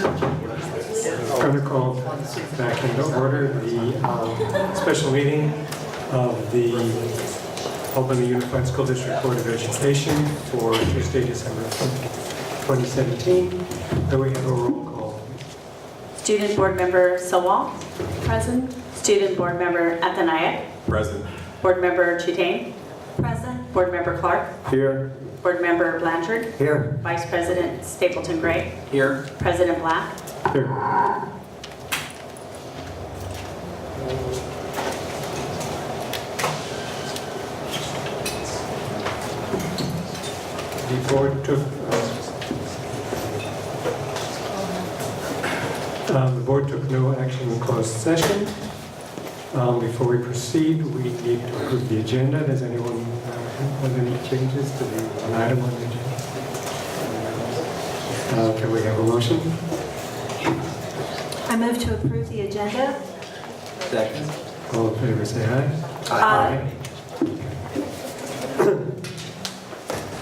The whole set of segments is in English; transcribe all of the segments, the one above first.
I'm going to call back into order the special meeting of the Albany Unified School District Board of Education for Tuesday, December 2017. Then we have a roll call. Student Board Member Sawal. Present. Student Board Member Athanayak. Present. Board Member Chitain. Present. Board Member Clark. Here. Board Member Blanchard. Here. Vice President Stapleton Gray. Here. President Black. Here. The board took no action in closed session. Before we proceed, we need to approve the agenda. Does anyone have any changes to an item on the agenda? Can we have a motion? I move to approve the agenda. Second. All in favor, say aye. Aye.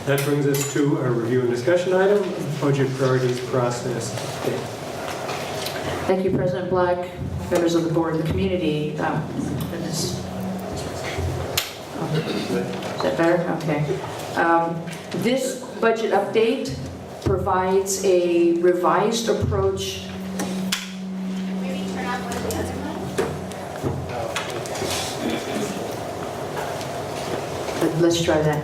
That brings us to a review and discussion item, budget priorities process update. Thank you, President Black, members of the board and the community. Is that better? Okay. This budget update provides a revised approach. Maybe turn off one of the other ones? Let's try that.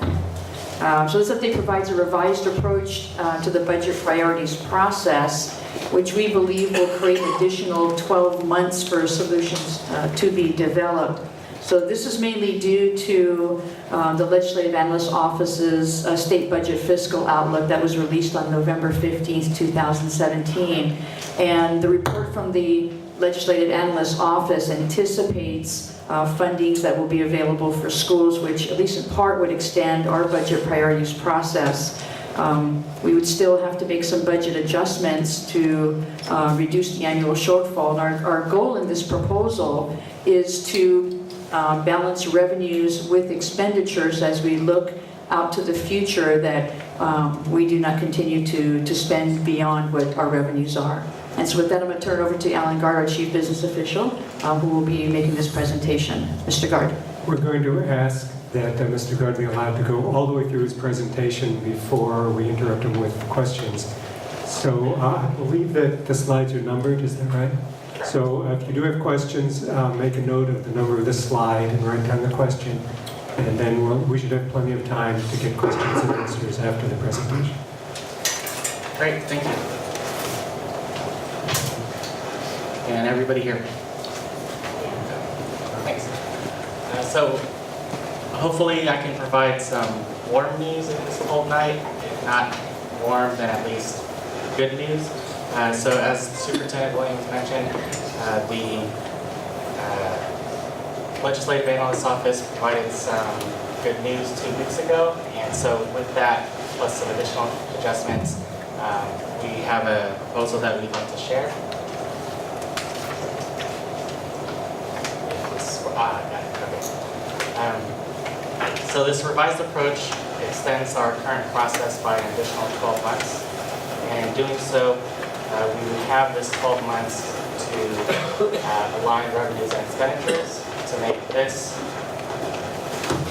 So this update provides a revised approach to the budget priorities process, which we believe will create an additional 12 months for solutions to be developed. So this is mainly due to the Legislative Analyst Office's State Budget Fiscal Outlook that was released on November 15th, 2017. And the report from the Legislative Analyst Office anticipates fundings that will be available for schools, which at least in part would extend our budget priorities process. We would still have to make some budget adjustments to reduce the annual shortfall. And our goal in this proposal is to balance revenues with expenditures as we look out to the future, that we do not continue to spend beyond what our revenues are. And so with that, I'm going to turn it over to Alan Gard, our Chief Business Official, who will be making this presentation. Mr. Gard. We're going to ask that Mr. Gard be allowed to go all the way through his presentation before we interrupt him with questions. So I believe that the slides are numbered, is that right? So if you do have questions, make a note of the number of the slide and write down the question. And then we should have plenty of time to get questions and answers after the presentation. Great, thank you. Can everybody hear me? Thanks. So hopefully I can provide some warm news in this cold night. If not warm, then at least good news. So as Superintendent Williams mentioned, the Legislative Analyst Office provided some good news 2 weeks ago. And so with that, plus some additional adjustments, we have a proposal that we'd like to share. So this revised approach extends our current process by an additional 12 months. And in doing so, we would have this 12 months to align revenues and expenditures to make this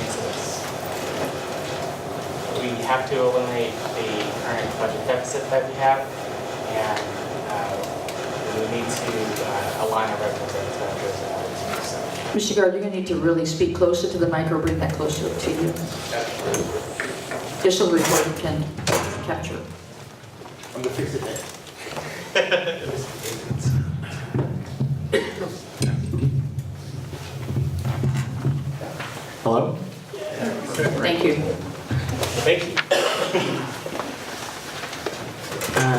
into this. We have to eliminate the current budget deficit that we have, and we need to align our revenues and expenditures in order to do so. Mr. Gard, you're going to need to really speak closer to the mic or bring that closer to you, just so the recording can capture. I'm gonna fix it there. Hello? Thank you. Thank you.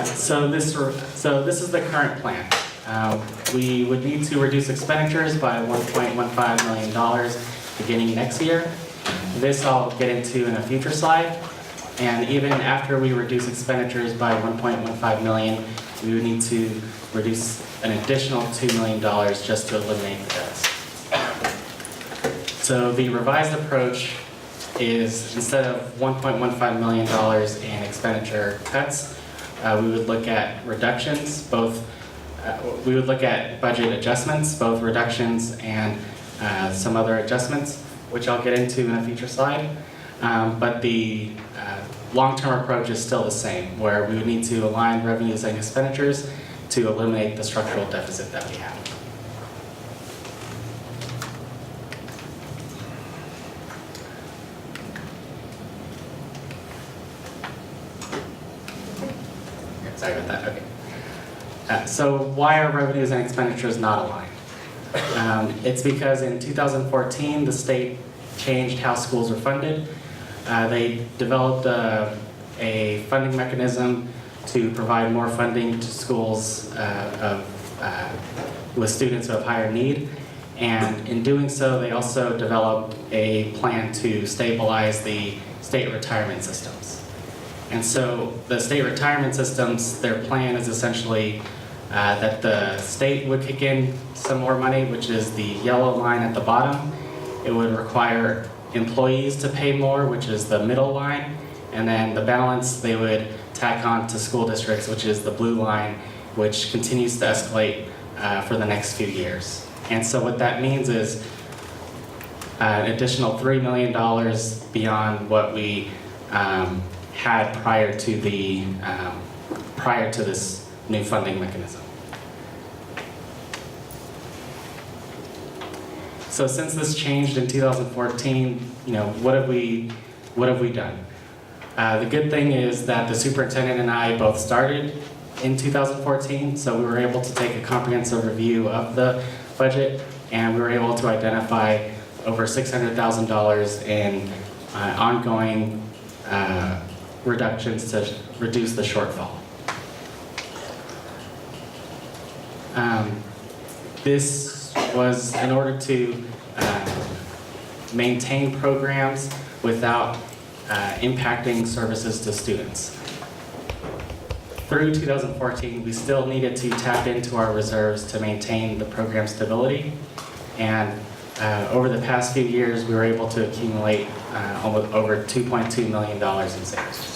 So this is the current plan. We would need to reduce expenditures by $1.15 million beginning next year. This I'll get into in a future slide. And even after we reduce expenditures by $1.15 million, we would need to reduce an additional $2 million just to eliminate the debts. So the revised approach is, instead of $1.15 million in expenditure cuts, we would look at reductions, we would look at budget adjustments, both reductions and some other adjustments, which I'll get into in a future slide. But the long-term approach is still the same, where we would need to align revenues and expenditures to eliminate the structural deficit that we have. Sorry about that, okay. So why are revenues and expenditures not aligned? It's because in 2014, the state changed how schools are funded. They developed a funding mechanism to provide more funding to schools with students who have higher need. And in doing so, they also developed a plan to stabilize the state retirement systems. And so the state retirement systems, their plan is essentially that the state would kick in some more money, which is the yellow line at the bottom. It would require employees to pay more, which is the middle line. And then the balance they would tack on to school districts, which is the blue line, which continues to escalate for the next few years. And so what that means is an additional $3 million beyond what we had prior to this new funding mechanism. So since this changed in 2014, what have we done? The good thing is that the superintendent and I both started in 2014, so we were able to take a comprehensive review of the budget, and we were able to identify over $600,000 in ongoing reductions to reduce the shortfall. This was in order to maintain programs without impacting services to students. Through 2014, we still needed to tap into our reserves to maintain the program stability. And over the past few years, we were able to accumulate almost over $2.2 million in savings.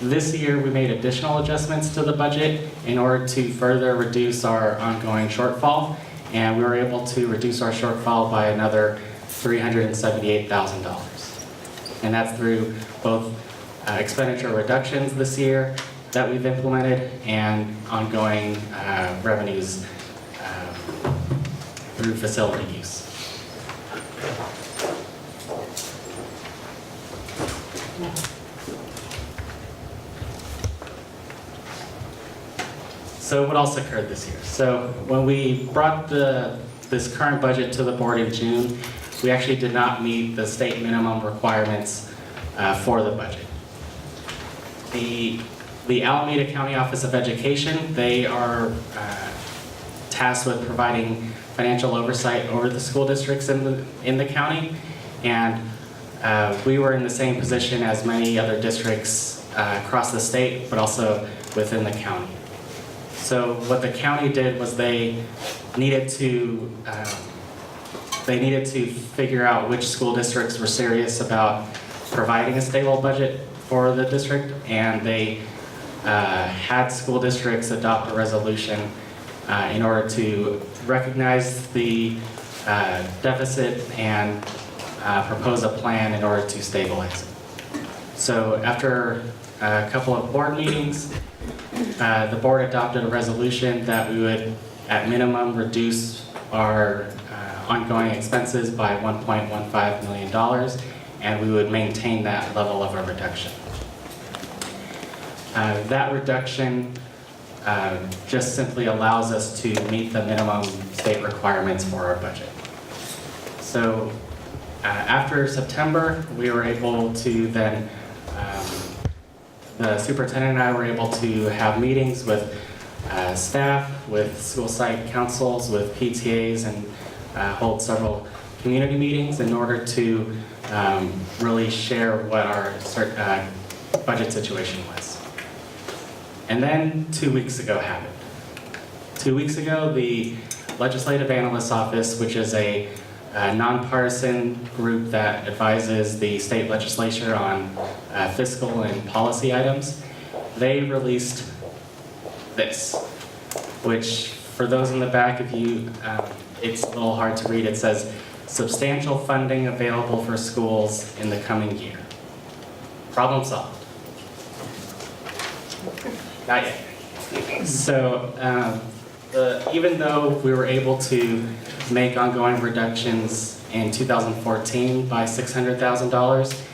This year, we made additional adjustments to the budget in order to further reduce our ongoing shortfall, and we were able to reduce our shortfall by another $378,000. And that's through both expenditure reductions this year that we've implemented and ongoing revenues through facility use. So what else occurred this year? So when we brought this current budget to the board in June, we actually did not meet the state minimum requirements for the budget. The Alameda County Office of Education, they are tasked with providing financial oversight over the school districts in the county, and we were in the same position as many other districts across the state, but also within the county. So what the county did was they needed to figure out which school districts were serious about providing a stable budget for the district, and they had school districts adopt a resolution in order to recognize the deficit and propose a plan in order to stabilize it. So after a couple of board meetings, the board adopted a resolution that we would, at minimum, reduce our ongoing expenses by $1.15 million, and we would maintain that level of a reduction. That reduction just simply allows us to meet the minimum state requirements for our budget. So after September, we were able to then the superintendent and I were able to have meetings with staff, with school site councils, with PTAs, and hold several community meetings in order to really share what our budget situation was. And then 2 weeks ago happened. 2 weeks ago, the Legislative Analyst's Office, which is a a nonpartisan group that advises the state legislature on fiscal and policy items. They released this, which for those in the back of you, it's a little hard to read. It says, substantial funding available for schools in the coming year. Problem solved. Not yet. So even though we were able to make ongoing reductions in 2014 by $600,000,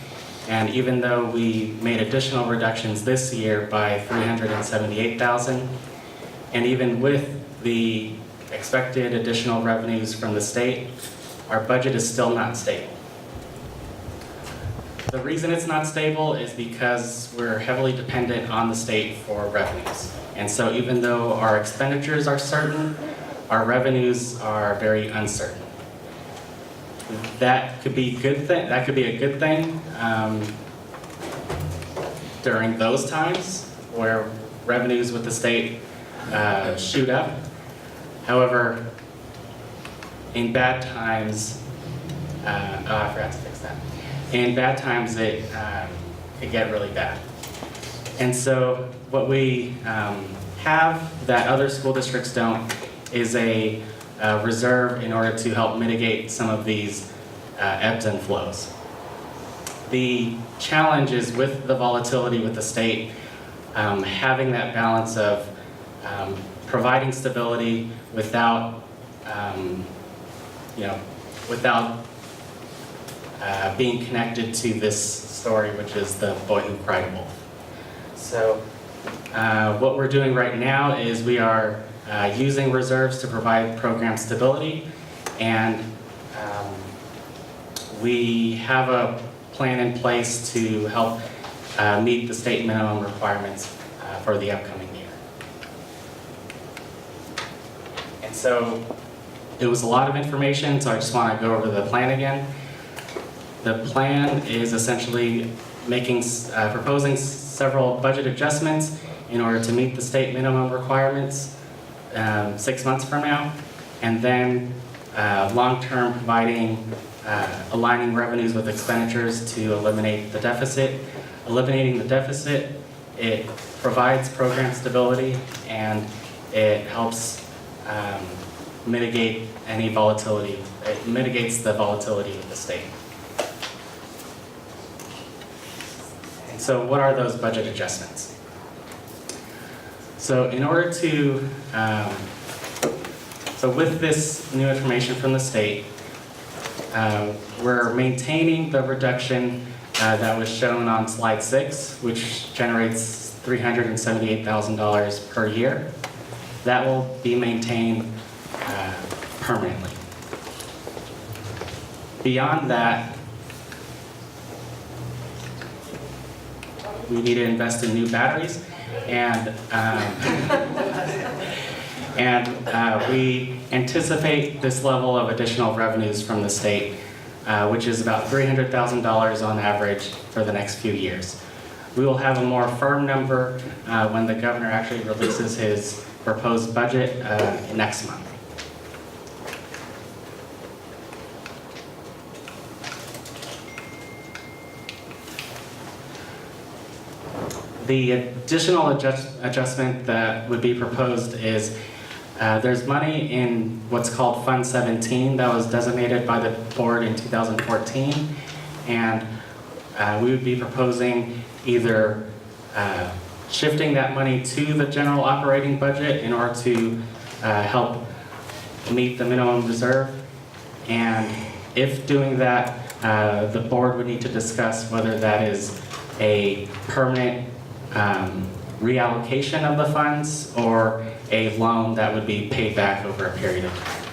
and even though we made additional reductions this year by $378,000, and even with the expected additional revenues from the state, our budget is still not stable. The reason it's not stable is because we're heavily dependent on the state for revenues. And so even though our expenditures are certain, our revenues are very uncertain. That could be a good thing during those times where revenues with the state shoot up. However, in bad times, I forgot to fix that. In bad times, it could get really bad. And so what we have that other school districts don't is a reserve in order to help mitigate some of these ebbs and flows. The challenge is with the volatility with the state, having that balance of providing stability without, without being connected to this story, which is the boy who cried wolf. So what we're doing right now is we are using reserves to provide program stability, and we have a plan in place to help meet the state minimum requirements for the upcoming year. And so it was a lot of information, so I just want to go over the plan again. The plan is essentially proposing several budget adjustments in order to meet the state minimum requirements 6 months from now, and then long-term aligning revenues with expenditures to eliminate the deficit. Eliminating the deficit, it provides program stability, and it helps mitigate any volatility. It mitigates the volatility of the state. And so what are those budget adjustments? So in order to, so with this new information from the state, we're maintaining the reduction that was shown on slide 6, which generates $378,000 per year. That will be maintained permanently. Beyond that, we need to invest in new batteries, and we anticipate this level of additional revenues from the state, which is about $300,000 on average for the next few years. We will have a more firm number when the governor actually releases his proposed budget next month. The additional adjustment that would be proposed is there's money in what's called Fund 17 that was designated by the board in 2014, and we would be proposing either shifting that money to the general operating budget in order to help meet the minimum reserve, and if doing that, the board would need to discuss whether that is a permanent reallocation of the funds or a loan that would be paid back over a period of time.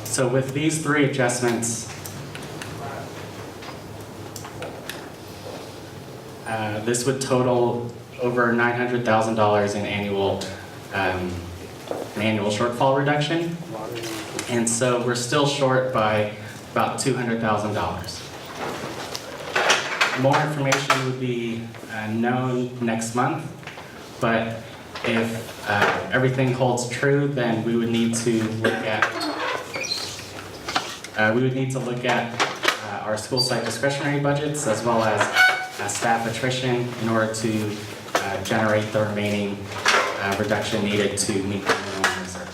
So with these 3 adjustments, this would total over $900,000 in annual shortfall reduction, and so we're still short by about $200,000. More information would be known next month, but if everything holds true, then we would need to look at We would need to look at our school site discretionary budgets as well as staff attrition in order to generate the remaining reduction needed to meet the minimum reserve.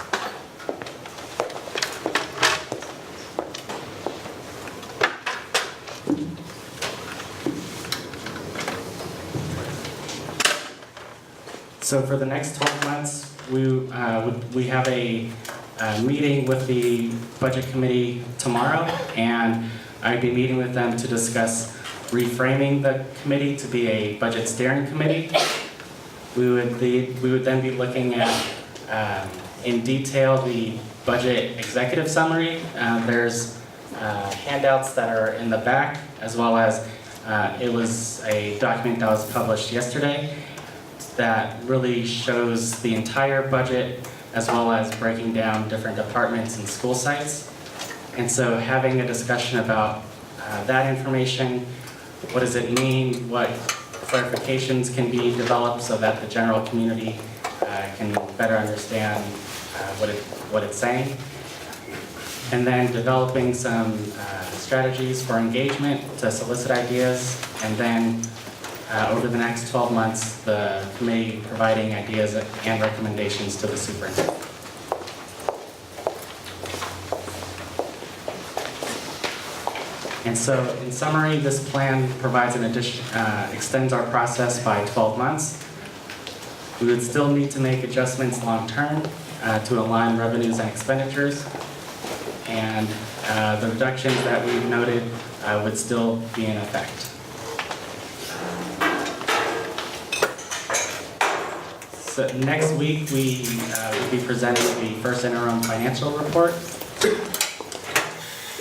So for the next 12 months, we have a meeting with the budget committee tomorrow, and I'd be meeting with them to discuss reframing the committee to be a budget steering committee. We would then be looking at in detail the budget executive summary. There's handouts that are in the back, as well as it was a document that was published yesterday that really shows the entire budget as well as breaking down different departments and school sites. And so having a discussion about that information, what does it mean, what clarifications can be developed so that the general community can better understand what it's saying. And then developing some strategies for engagement to solicit ideas, and then over the next 12 months, the committee providing ideas and recommendations to the superintendent. And so, in summary, this plan provides extends our process by 12 months. We would still need to make adjustments long-term to align revenues and expenditures, and the reductions that we've noted would still be in effect. So next week, we will be presenting the first interim financial report.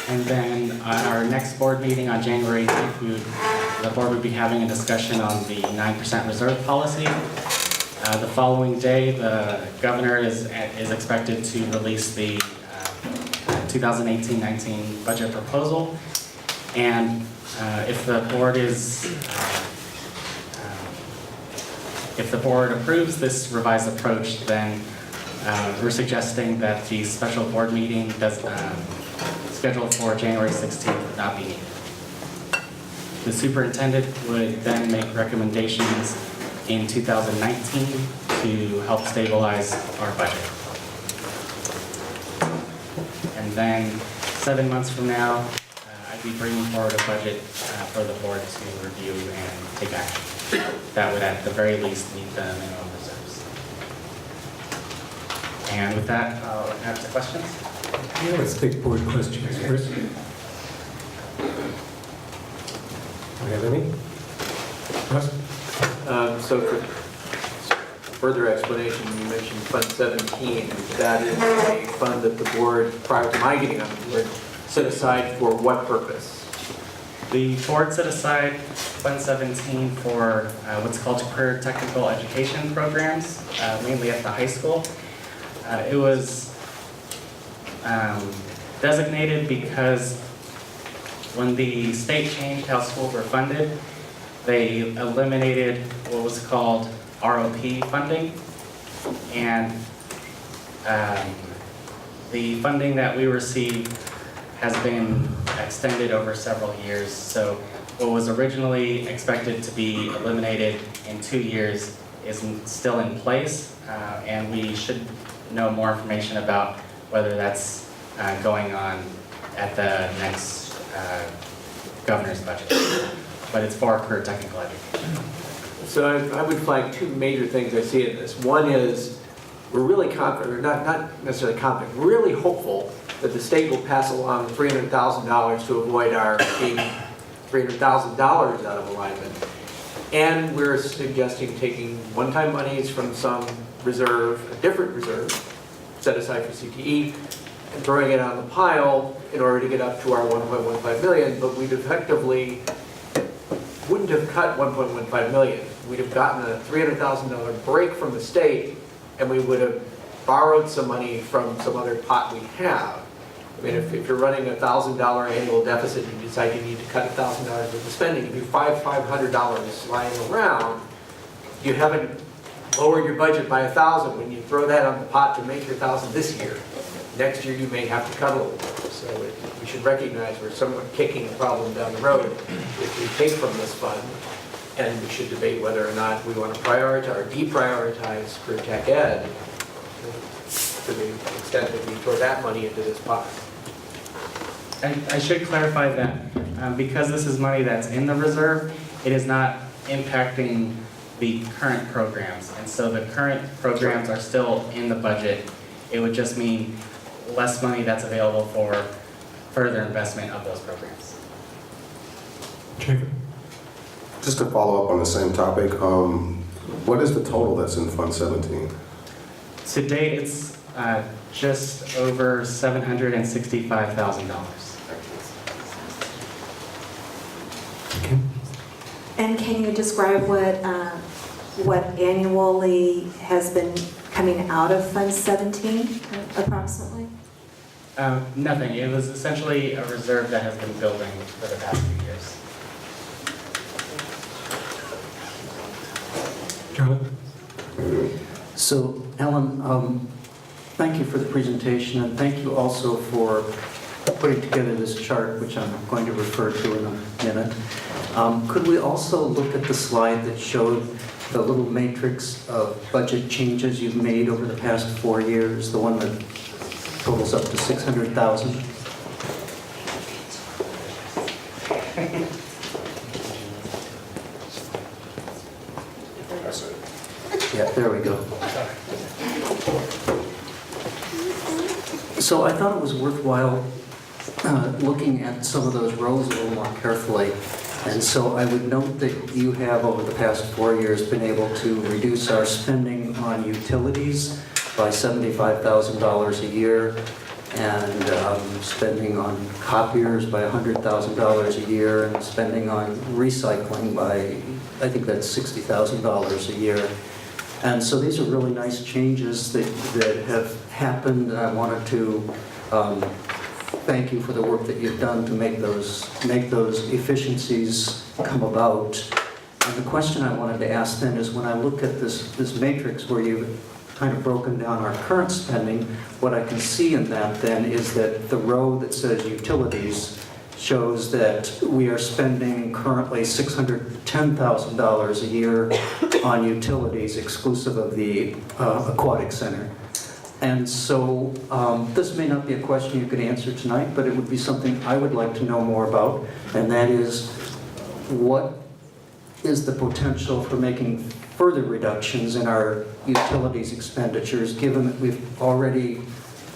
And then at our next board meeting on January 8th, the board would be having a discussion on the 9% reserve policy. The following day, the governor is expected to release the 2018-19 budget proposal. And if the board approves this revised approach, then we're suggesting that the special board meeting scheduled for January 16th would not be needed. The superintendent would then make recommendations in 2019 to help stabilize our budget. And then 7 months from now, I'd be bringing forward a budget for the board to review and take action. That would at the very least meet the minimum reserves. And with that, I'll answer questions. Yeah, let's take board questions first. Do we have any? Russ? So for further explanation, you mentioned Fund 17. That is a fund that the board, prior to my getting on the board, set aside for what purpose? The board set aside Fund 17 for what's called career technical education programs, mainly at the high school. It was designated because when the state changed how schools were funded, they eliminated what was called ROP funding. And the funding that we receive has been extended over several years. So what was originally expected to be eliminated in 2 years is still in place, and we should know more information about whether that's going on at the next governor's budget. But it's for career technical education. So I would flag two major things I see in this. One is we're really confident, or not necessarily confident, we're really hopeful that the state will pass along $300,000 to avoid our being $300,000 out of alignment. And we're suggesting taking one-time monies from some reserve, a different reserve, set aside for CTE, and throwing it on the pile in order to get up to our 1.15 million, but we'd effectively wouldn't have cut 1.15 million. We'd have gotten a $300,000 break from the state, and we would have borrowed some money from some other pot we have. I mean, if you're running a $1,000 annual deficit and you decide you need to cut $1,000 worth of spending, if you have $500 lying around, you haven't lowered your budget by $1,000 when you throw that on the pot to make your $1,000 this year. Next year you may have to cut a little more. So we should recognize we're somewhat kicking the problem down the road if we take from this fund, and we should debate whether or not we want to prioritize or deprioritize career tech ed to the extent that we throw that money into this pot. I should clarify that because this is money that's in the reserve, it is not impacting the current programs. And so the current programs are still in the budget. It would just mean less money that's available for further investment of those programs. Jacob? Just to follow up on the same topic, what is the total that's in Fund 17? To date, it's just over $765,000. And can you describe what annually has been coming out of Fund 17 approximately? Nothing. It was essentially a reserve that has been building for the past few years. Jonathan? So, Ellen, thank you for the presentation, and thank you also for putting together this chart, which I'm going to refer to in a minute. Could we also look at the slide that showed the little matrix of budget changes you've made over the past 4 years, the one that totals up to 600,000? Yeah, there we go. So I thought it was worthwhile looking at some of those rows a little more carefully. And so I would note that you have, over the past 4 years, been able to reduce our spending on utilities by $75,000 a year, and spending on copiers by $100,000 a year, and spending on recycling by, I think that's $60,000 a year. And so these are really nice changes that have happened, and I wanted to thank you for the work that you've done to make those efficiencies come about. And the question I wanted to ask then is, when I look at this matrix where you've kind of broken down our current spending, what I can see in that then is that the row that says utilities shows that we are spending currently $610,000 a year on utilities exclusive of the aquatic center. And so this may not be a question you could answer tonight, but it would be something I would like to know more about, and that is, what is the potential for making further reductions in our utilities expenditures, given that we've already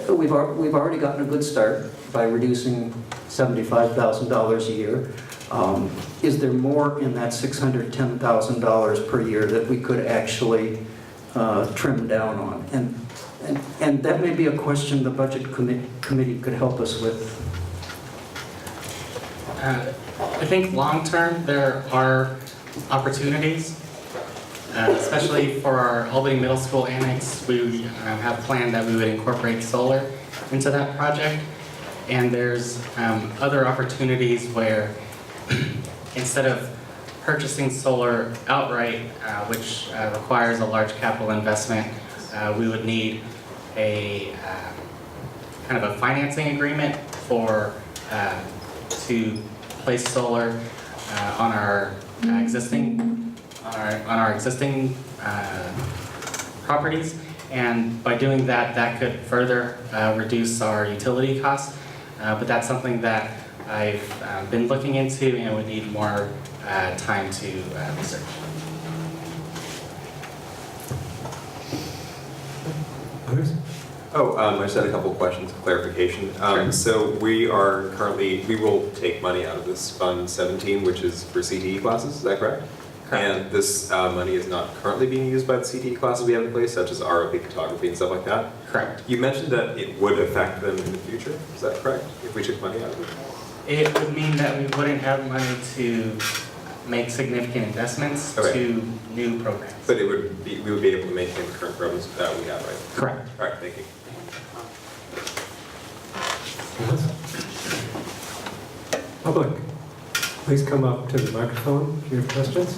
gotten a good start by reducing $75,000 a year. Is there more in that $610,000 per year that we could actually trim down on? And that may be a question the Budget Committee could help us with. I think long-term there are opportunities, especially for our Albany Middle School annex. We have planned that we would incorporate solar into that project. And there's other opportunities where instead of purchasing solar outright, which requires a large capital investment, we would need a kind of a financing agreement to place solar on our existing properties, and by doing that, that could further reduce our utility costs. But that's something that I've been looking into and would need more time to research. Others? I just had a couple of questions of clarification. Sure. So we will take money out of this Fund 17, which is for CTE classes, is that correct? Correct. And this money is not currently being used by the CTE classes we have in place, such as ROP photography and stuff like that? Correct. You mentioned that it would affect them in the future, is that correct? If we took money out of it? It would mean that we wouldn't have money to make significant investments Okay. to new programs. But we would be able to maintain the current programs that we have, right? Correct. All right, thank you. Public, please come up to the microphone if you have questions.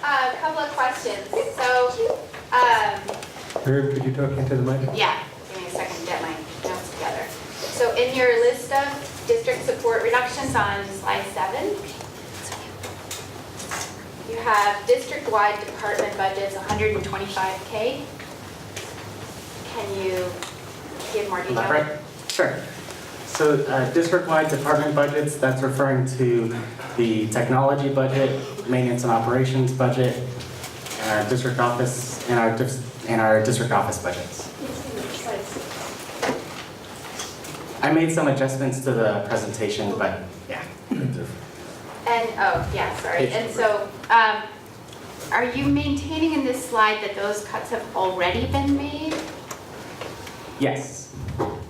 A couple of questions. So, Miriam, could you talk into the mic? yeah, give me a second to get my notes together. So in your list of district support reductions on slide 7, you have district-wide department budgets, 125K. Can you give more detail? Elaborate? Sure. So district-wide department budgets, that's referring to the technology budget, maintenance and operations budget, and our district office, and our district office budgets. I made some adjustments to the presentation, but yeah. And, oh, yeah, sorry. And so, are you maintaining in this slide that those cuts have already been made? Yes.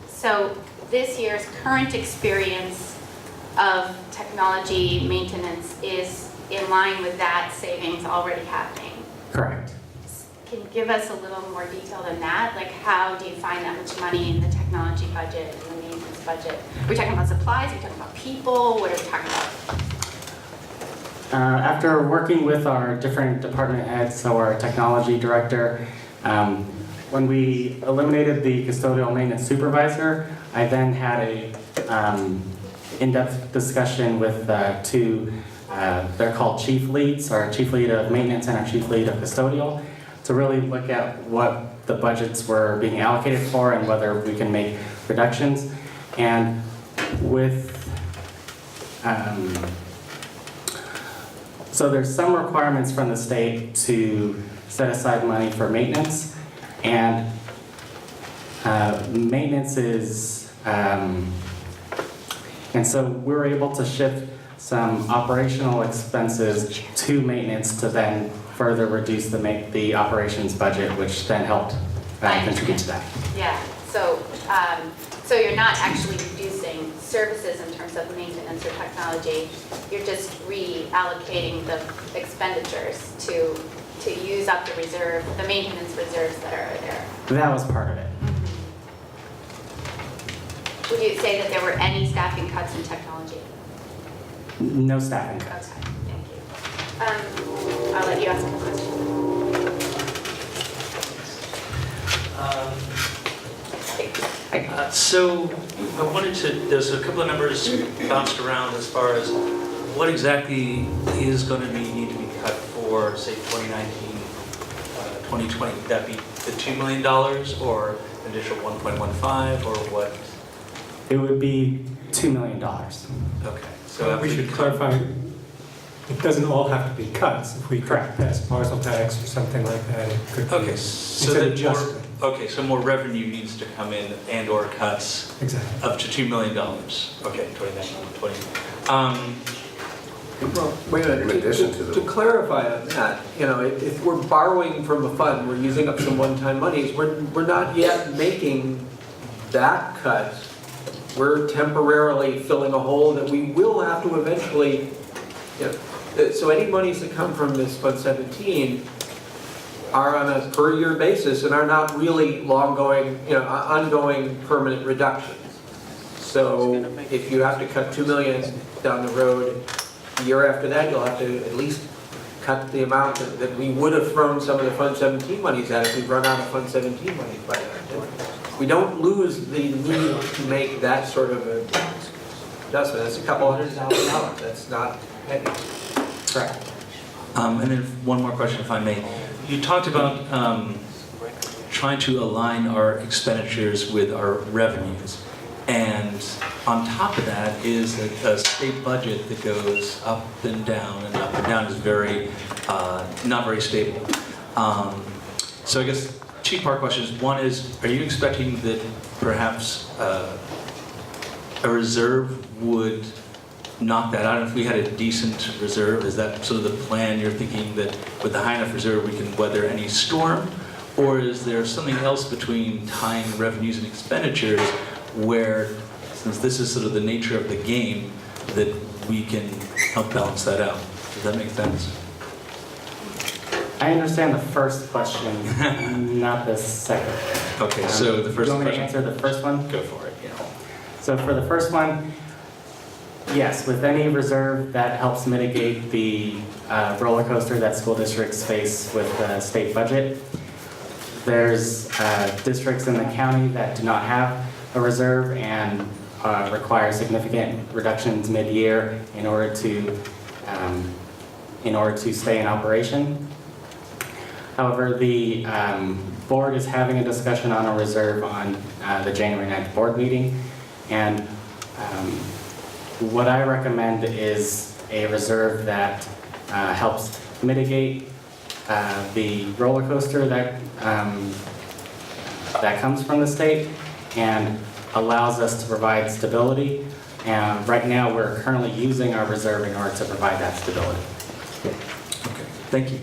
So this year's current experience of technology maintenance is in line with that savings already happening. Correct. Can you give us a little more detail than that? Like, how do you find that much money in the technology budget and the maintenance budget? Are we talking about supplies? Are we talking about people? What are we talking about? After working with our different department heads, so our technology director, when we eliminated the custodial maintenance supervisor, I then had a in-depth discussion with two, they're called chief leads, our chief lead of maintenance and our chief lead of custodial, to really look at what the budgets were being allocated for and whether we can make reductions. And with, so there's some requirements from the state to set aside money for maintenance, and maintenance is, and so we were able to shift some operational expenses to maintenance to then further reduce the operations budget, which then helped contribute to that. Yeah, so, so you're not actually reducing services in terms of maintenance or technology, you're just reallocating the expenditures to use up the reserve, the maintenance reserves that are there. That was part of it. Would you say that there were any staffing cuts in technology? No staffing Okay, cuts. thank you. I'll let you ask the question. So I wanted to, there's a couple of numbers bounced around as far as what exactly is going to need to be cut for, say, 2019, 2020. Would that be the $2 million or an additional 1.15 or what? It would be $2 million. Okay. So we should clarify, it doesn't all have to be cuts. If we Correct. pass parcel tax or something like that, it could be. Okay, It's so an that adjustment. so more revenue needs to come in and or cuts Exactly. up to $2 million. Okay, 2019, 20. Well, wait a minute. In addition to the- To clarify on that, you know, if we're borrowing from a fund, we're using up some one-time monies, we're not yet making that cut. We're temporarily filling a hole that we will have to eventually, you know, so any monies that come from this Fund 17 are on a per-year basis and are not really long-going, you know, ongoing permanent reductions. So if you have to cut 2 million down the road, the year after that, you'll have to at least cut the amount that we would have thrown some of the Fund 17 monies at if we've run out of Fund 17 monies by then. We don't lose the need to make that sort of an adjustment. That's a couple $100,000. That's not petty. Correct. And then one more question, if I may. You talked about trying to align our expenditures with our revenues. And on top of that is a state budget that goes up and down is very, not very stable. So I guess two-part questions. One is, are you expecting that perhaps a reserve would knock that out? If we had a decent reserve, is that sort of the plan? You're thinking that with a high enough reserve, we can weather any storm? Or is there something else between tying revenues and expenditures where, since this is sort of the nature of the game, that we can help balance that out? Does that make sense? I understand the first question, not the second. Okay, so the first You want me to question. answer the first one? Go for it, yeah. So for the first one, yes, with any reserve that helps mitigate the roller coaster that school districts face with the state budget. There's districts in the county that do not have a reserve and require significant reductions mid-year in order to stay in operation. However, the board is having a discussion on a reserve on the January 9th board meeting, and what I recommend is a reserve that helps mitigate the roller coaster that comes from the state and allows us to provide stability. And right now, we're currently using our reserve in order to provide that stability. Okay, thank you.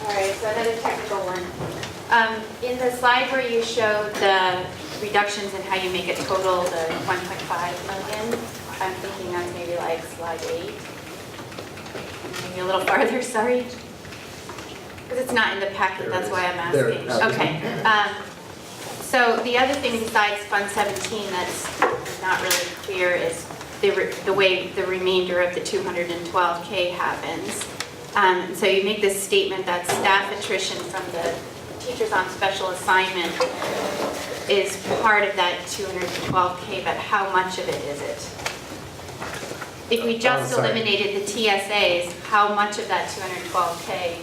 All right, so another technical one. In the slide where you showed the reductions and how you make it total, the 1.5 million, I'm thinking that's maybe like slide 8. Maybe a little farther, sorry. Because it's not in the packet, that's why I'm There asking. it is. Okay. So the other thing besides Fund 17 that's not really clear is the way the remainder of the 212K happens. So you make this statement that staff attrition from the teachers on special assignment is part of that 212K, but how much of it is it? If we just sorry. eliminated the TSAs, how much of that 212K?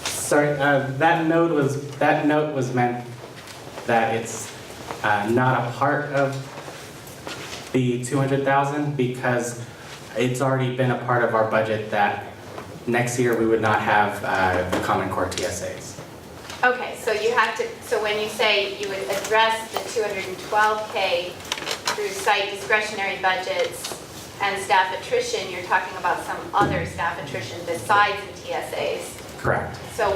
Sorry, that note was meant that it's not a part of the 200,000 because it's already been a part of our budget that next year we would not have the Common Core TSAs. Okay, so you have to, so when you say you would address the 212K through site discretionary budgets and staff attrition, you're talking about some other staff attrition besides the TSAs. Correct. So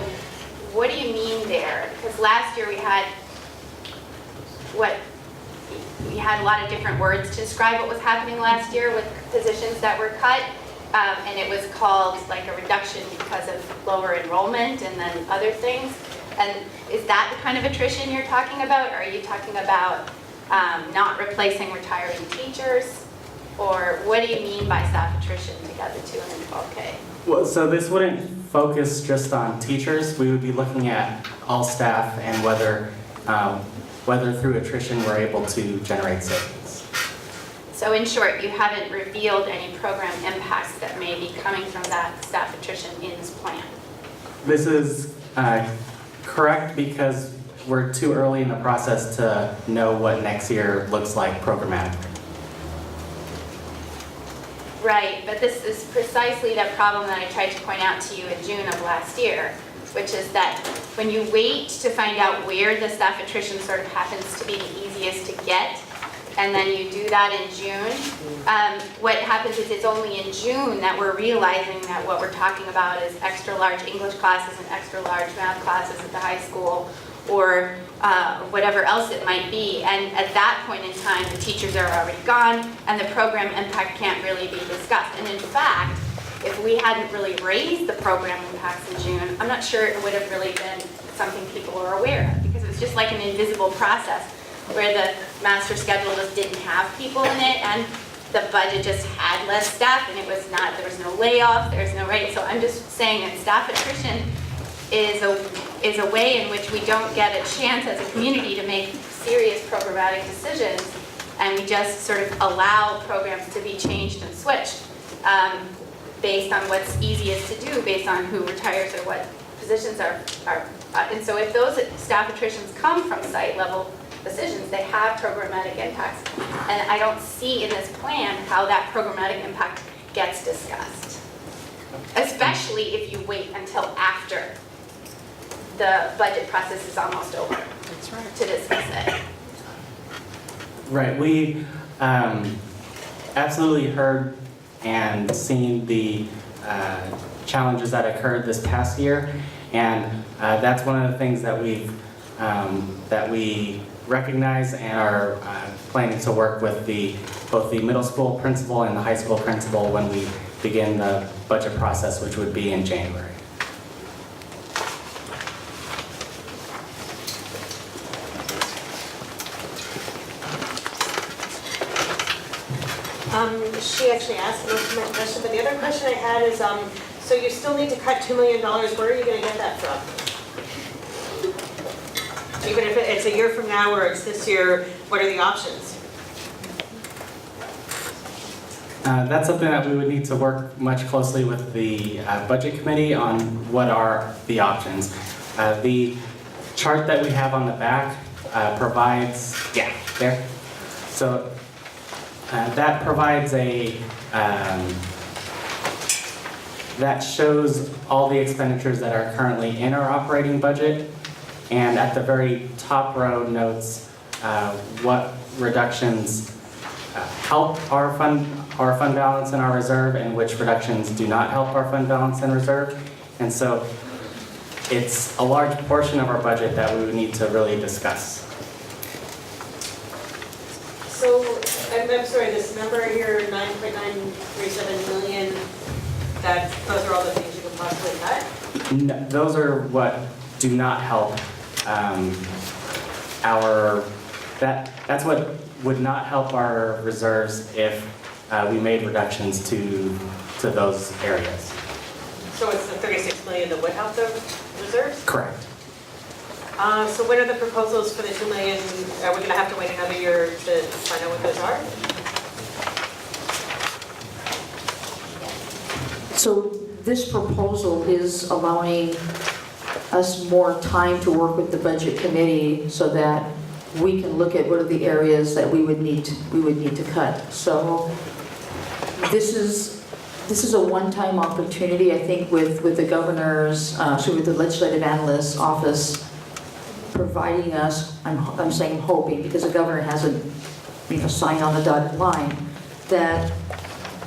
what do you mean there? Because last year we had a lot of different words to describe what was happening last year with positions that were cut. And it was called like a reduction because of lower enrollment and then other things. And is that the kind of attrition you're talking about? Or are you talking about not replacing retiring teachers? Or what do you mean by staff attrition to get the 212K? Well, so this wouldn't focus just on teachers. We would be looking at all staff and whether through attrition we're able to generate savings. So in short, you haven't revealed any program impacts that may be coming from that staff attrition in this plan. This is correct because we're too early in the process to know what next year looks like programmatically. Right, but this is precisely the problem that I tried to point out to you in June of last year, which is that when you wait to find out where the staff attrition sort of happens to be the easiest to get, and then you do that in June, what happens is it's only in June that we're realizing that what we're talking about is extra large English classes and extra large math classes at the high school, or whatever else it might be. And at that point in time, the teachers are already gone, and the program impact can't really be discussed. And in fact, if we hadn't really raised the program impacts in June, I'm not sure it would have really been something people were aware of, because it was just like an invisible process where the master schedule just didn't have people in it, and the budget just had less staff, and it was not, there was no layoff, there's no rate. So I'm just saying that staff attrition is a way in which we don't get a chance as a community to make serious programmatic decisions, and we just sort of allow programs to be changed and switched based on what's easiest to do, based on who retires or what positions are. And so if those staff attritions come from site level decisions, they have programmatic impacts. And I don't see in this plan how that programmatic impact gets discussed, especially if you wait until after the budget process is almost over. That's right. To discuss it. Right, we absolutely heard and seen the challenges that occurred this past year, and that's one of the things that we recognize and are planning to work with the both the middle school principal and the high school principal when we begin the budget process, which would be in January. She actually asked most of my question, but the other question I had is, so you still need to cut $2 million, where are you gonna get that from? Even if it's a year from now or it's this year, what are the options? That's something that we would need to work much closely with the budget committee on what are the options. The chart that we have on the back provides, there. So that provides that shows all the expenditures that are currently in our operating budget, and at the very top row notes what reductions help our fund balance and our reserve, and which reductions do not help our fund balance and reserve. And so it's a large portion of our budget that we would need to really discuss. So, I'm sorry, this number here, 9.937 million, those are all the things you could possibly cut? No, those are what do not help that's what would not help our reserves if we made reductions to those areas. So it's the 36 million that would help the reserves? Correct. So when are the proposals for the 2 million? Are we gonna have to wait another year to find out what those are? So this proposal is allowing us more time to work with the budget committee so that we can look at what are the areas that we would need to cut. So this is a one-time opportunity, I think, with the governor's, with the legislative analyst's office providing us, I'm saying hoping, because the governor hasn't, signed on the dotted line, that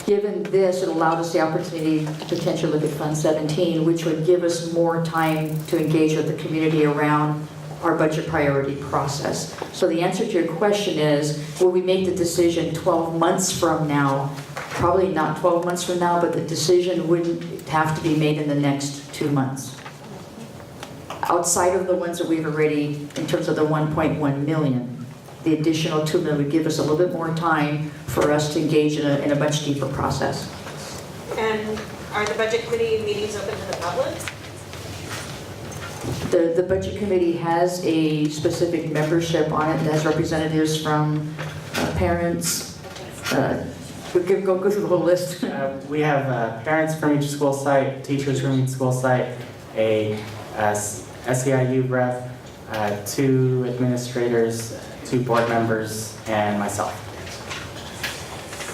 given this, it allowed us the opportunity to potentially look at Fund 17, which would give us more time to engage with the community around our budget priority process. So the answer to your question is, will we make the decision 12 months from now? Probably not 12 months from now, but the decision wouldn't have to be made in the next 2 months. Outside of the ones that we've already, in terms of the 1.1 million, the additional 2 million would give us a little bit more time for us to engage in a much deeper process. And are the budget committee meetings open to the public? The budget committee has a specific membership on it that has representatives from parents. We can go through the whole list. We have parents from each school site, teachers from each school site, a SEIU rep, 2 administrators, 2 board members, and myself.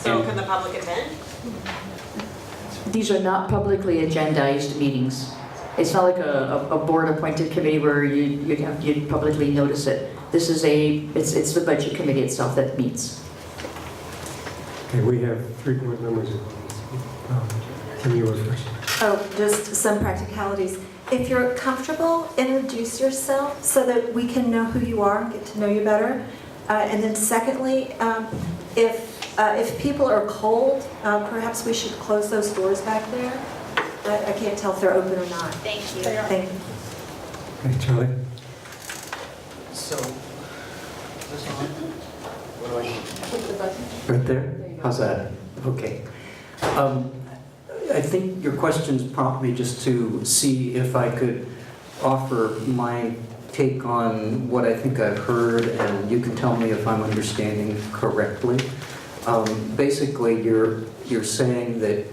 So can the public attend? These are not publicly agendized meetings. It's not like a board-appointed committee where you'd publicly notice it. This is it's the budget committee itself that meets. Okay, we have 3 board members. Can you go first? Oh, just some practicalities. If you're comfortable, introduce yourself so that we can know who you are and get to know you better. And then secondly, if people are cold, perhaps we should close those doors back there. I can't tell if they're open or not. Thank you. Thank you. Okay, Charlie. So, is this on? What do I need? Click the button. Right there? How's that? Okay. I think your questions prompt me just to see if I could offer my take on what I think I've heard, and you can tell me if I'm understanding correctly. Basically, you're saying that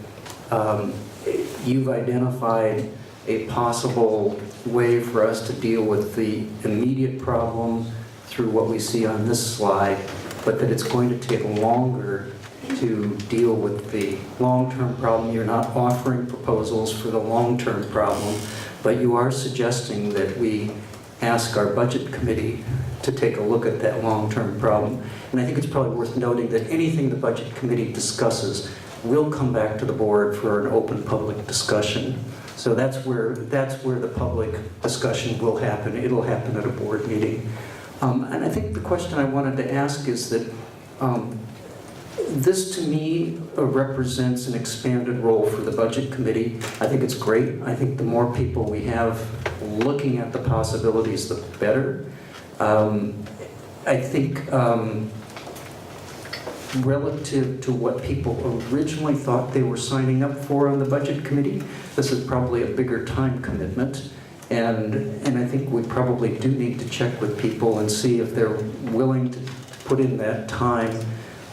you've identified a possible way for us to deal with the immediate problem through what we see on this slide, but that it's going to take longer to deal with the long-term problem. You're not offering proposals for the long-term problem, but you are suggesting that we ask our budget committee to take a look at that long-term problem. And I think it's probably worth noting that anything the budget committee discusses will come back to the board for an open public discussion. So that's where the public discussion will happen. It'll happen at a board meeting. And I think the question I wanted to ask is that This, to me, represents an expanded role for the Budget Committee. I think it's great. I think the more people we have looking at the possibilities, the better. I think relative to what people originally thought they were signing up for on the Budget Committee, this is probably a bigger time commitment. And I think we probably do need to check with people and see if they're willing to put in that time.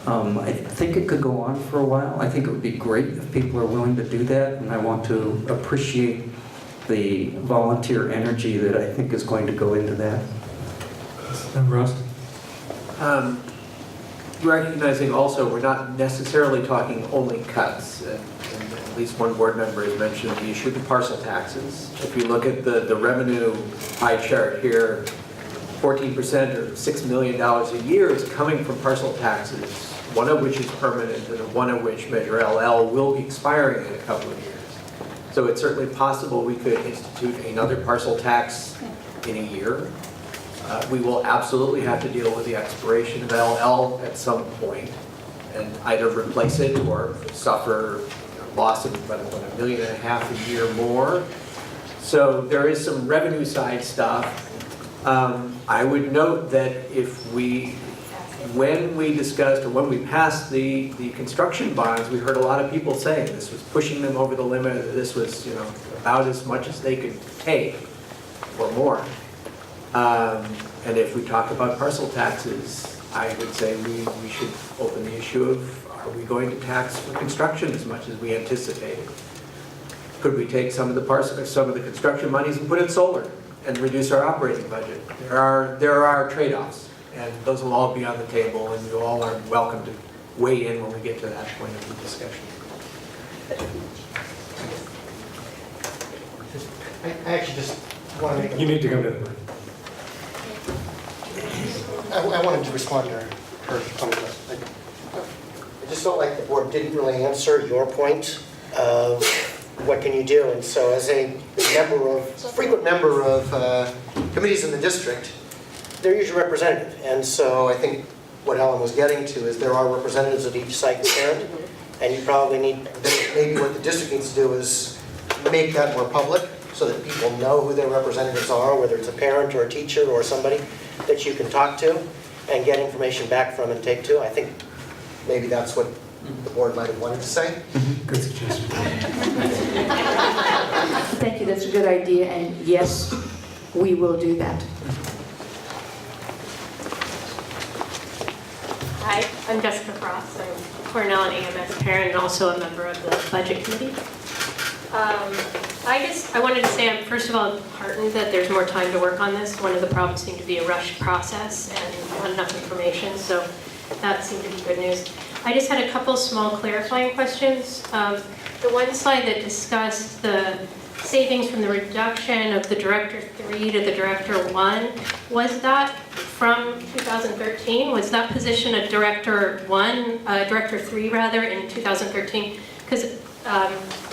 I think it could go on for a while. I think it would be great if people are willing to do that, and I want to appreciate the volunteer energy that I think is going to go into that. Ross? Recognizing also, we're not necessarily talking only cuts. And at least one board member has mentioned the issue of the parcel taxes. If you look at the revenue pie chart here, 14% or $6 million a year is coming from parcel taxes, one of which is permanent and one of which, Measure LL, will be expiring in a couple of years. So it's certainly possible we could institute another parcel tax in a year. We will absolutely have to deal with the expiration of LL at some point and either replace it or suffer loss of about $1.5 million a year more. So there is some revenue side stuff. I would note that when we discussed or when we passed the construction bonds, we heard a lot of people saying this was pushing them over the limit. This was, about as much as they could take or more. And if we talk about parcel taxes, I would say we should open the issue of, are we going to tax for construction as much as we anticipated? Could we take some of the construction monies and put in solar and reduce our operating budget? There are trade-offs, and those will all be on the table, and you all are welcome to weigh in when we get to that point of the discussion. I actually just want to make You need to come to the mic. I wanted to respond to her comment. I just felt like the board didn't really answer your point of what can you do. And so as a frequent member of committees in the district, they're usually representative. And so I think what Ellen was getting to is there are representatives of each site parent, and you probably need, maybe what the district needs to do is make that more public so that people know who their representatives are, whether it's a parent or a teacher or somebody that you can talk to and get information back from and take to. I think maybe that's what the board might have wanted to say. Good suggestion. Thank you, that's a good idea, and yes, we will do that. Hi, I'm Jessica Frost. I'm Cornell and AMS parent and also a member of the Budget Committee. I wanted to say I'm first of all heartened that there's more time to work on this. One of the problems seemed to be a rushed process and not enough information, so that seemed to be good news. I just had a couple small clarifying questions. The one slide that discussed the savings from the reduction of the Director 3 to the Director 1, was that from 2013? Was that position a Director 1, Director 3 rather, in 2013? Because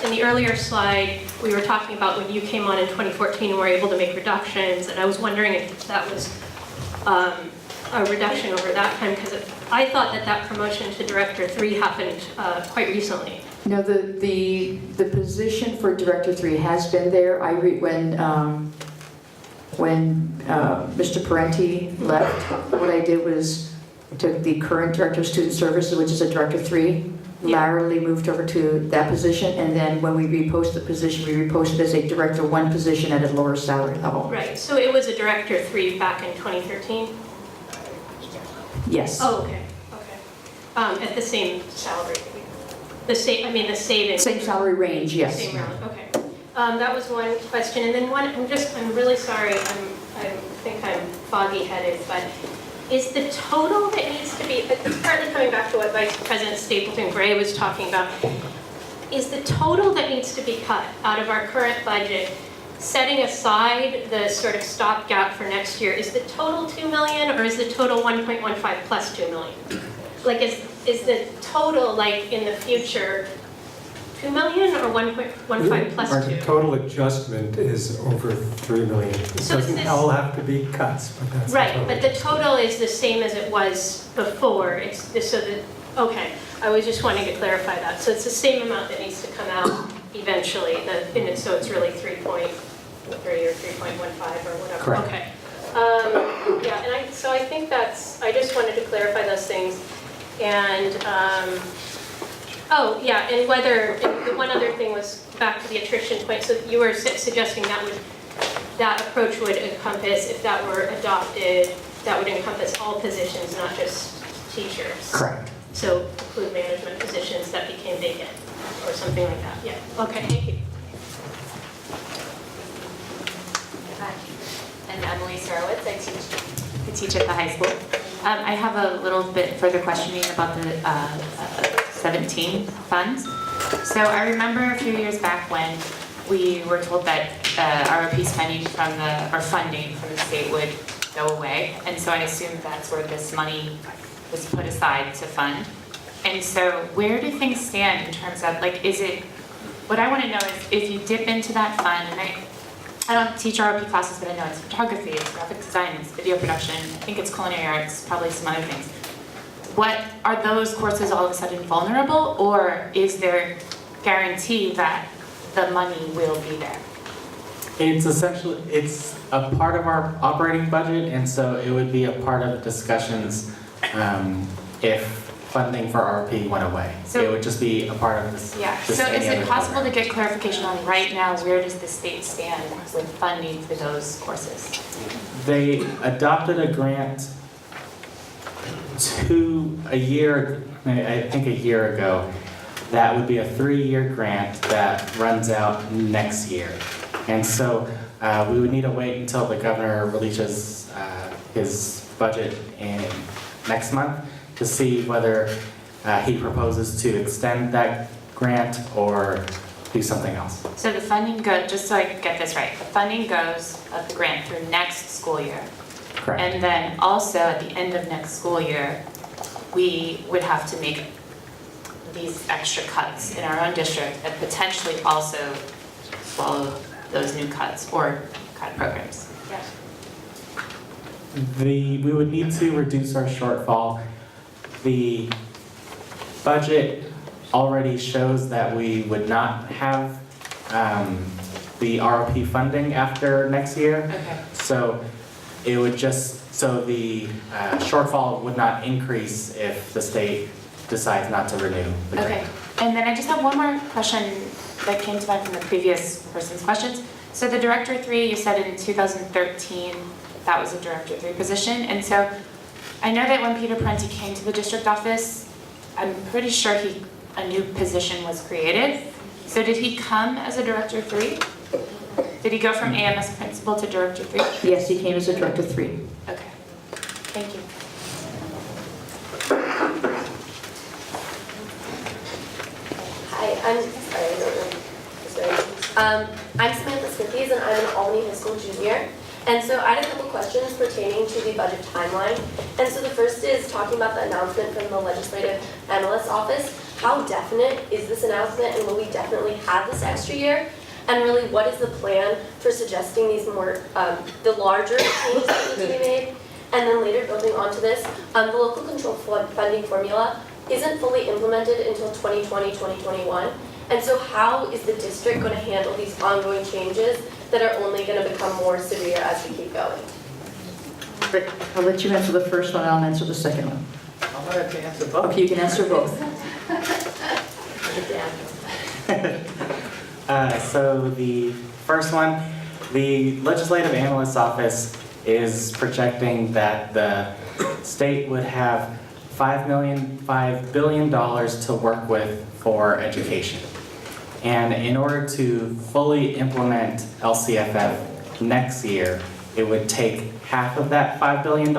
in the earlier slide, we were talking about when you came on in 2014 and were able to make reductions, and I was wondering if that was a reduction over that time, because I thought that promotion to Director 3 happened quite recently. No, the position for Director 3 has been there. When Mr. Parenti left, what I did was I took the current Director of Student Services, which is a Director 3, laterally moved over to that position, and then when we reposted the position, we reposted as a Director 1 position at a lower salary level. Right, so it was a Director 3 back in 2013? Yes. Oh, okay. At the same salary? The savings? Same salary range, yes. Same round, okay. That was one question, and then I'm really sorry, I think I'm foggy-headed, but is the total that needs to be, it's partly coming back to what Vice President Stapleton Gray was talking about, is the total that needs to be cut out of our current budget, setting aside the sort of stopgap for next year, is the total 2 million or is the total 1.15 plus 2 million? Like is the total, like in the future, 2 million or 1.15 plus 2? Our total adjustment is over 3 million. It So doesn't all have to be cuts, but that's Right, the but the total is the same as it was before. It's so that Okay, I was just wanting to clarify that. So it's the same amount that needs to come out eventually, so it's really 3.3 or 3.15 or whatever? Correct. Okay. Yeah, and so I think I just wanted to clarify those things. And, oh, yeah, and the one other thing was back to the attrition point. So you were suggesting that approach would encompass, if that were adopted, that would encompass all positions, not just teachers. Correct. So include management positions that became vacant or something like that. Yeah, okay, thank you. And Emily Sarowitz, I teach at the high school. I have a little bit further questioning about the 17 funds. So I remember a few years back when we were told that ROP spending funding from the state would go away. And so I assumed that's where this money was put aside to fund. And so where do things stand in terms of, what I want to know is if you dip into that fund, and I don't teach ROP classes, but I know it's photography, it's graphic design, it's video production, I think it's culinary arts, probably some other things. Are those courses all of a sudden vulnerable, or is there guarantee that the money will be there? It's a part of our operating budget, and so it would be a part of discussions if funding for RP went away. So it would just be a part of this. Yeah, just so any is it other possible program. to get clarification on right now, where does the state stand with funding for those courses? They adopted a grant a year ago. That would be a 3-year grant that runs out next year. And so we would need to wait until the governor releases his budget next month to see whether he proposes to extend that grant or do something else. So the funding goes, just so I get this right, the funding goes of the grant through next school year. Correct. And then also at the end of next school year, we would have to make these extra cuts in our own district and potentially also swallow those new cuts or cut programs. Yeah. We would need to reduce our shortfall. The budget already shows that we would not have the ROP funding after next year. Okay. So it would the shortfall would not increase if the state decides not to renew the grant. Okay. And then I just have one more question that came to mind from the previous person's questions. So the Director 3, you said in 2013, that was a Director 3 position. And so I know that when Peter Parenti came to the district office, I'm pretty sure a new position was created. So did he come as a Director 3? Did he go from AMS principal to Director 3? Yes, he came as a Director 3. Okay. Thank you. Hi, I'm sorry, I don't know. I'm Samantha Smithies, and I'm an Albany High School junior. And so I had a couple questions pertaining to the budget timeline. And so the first is talking about the announcement from the Legislative Analyst's Office. How definite is this announcement, and will we definitely have this extra year? And really, what is the plan for suggesting these more, the larger changes that need to be made? And then later, building onto this, the local control funding formula isn't fully implemented until 2020, 2021. And so how is the district going to handle these ongoing changes that are only going to become more severe as we keep going? Rick, I'll let you answer the first one, I'll answer the second one. I'm going to answer both. Okay, you can answer both. So the first one, the Legislative Analyst's Office is projecting that the state would have $5 billion to work with for education. And in order to fully implement LCFF next year, it would take half of that $5 billion.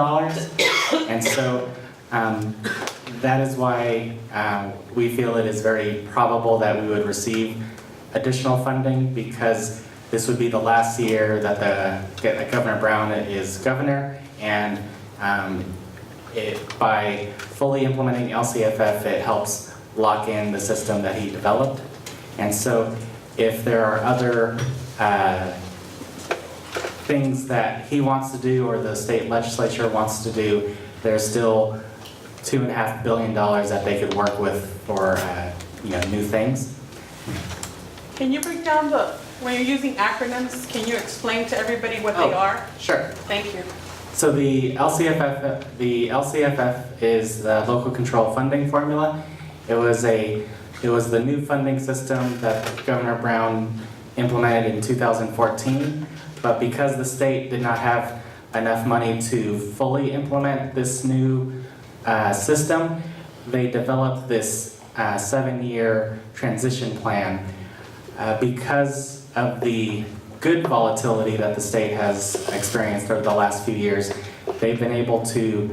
And so that is why we feel it is very probable that we would receive additional funding, because this would be the last year that Governor Brown is governor, and by fully implementing LCFF, it helps lock in the system that he developed. And so if there are other things that he wants to do or the state legislature wants to do, there's still $2.5 billion that they could work with for new things. Can you break down when you're using acronyms, can you explain to everybody what they are? Sure. Thank you. So the LCFF is the local control funding formula. It was the new funding system that Governor Brown implemented in 2014, but because the state did not have enough money to fully implement this new system, they developed this 7-year transition plan. Because of the good volatility that the state has experienced over the last few years, they've been able to,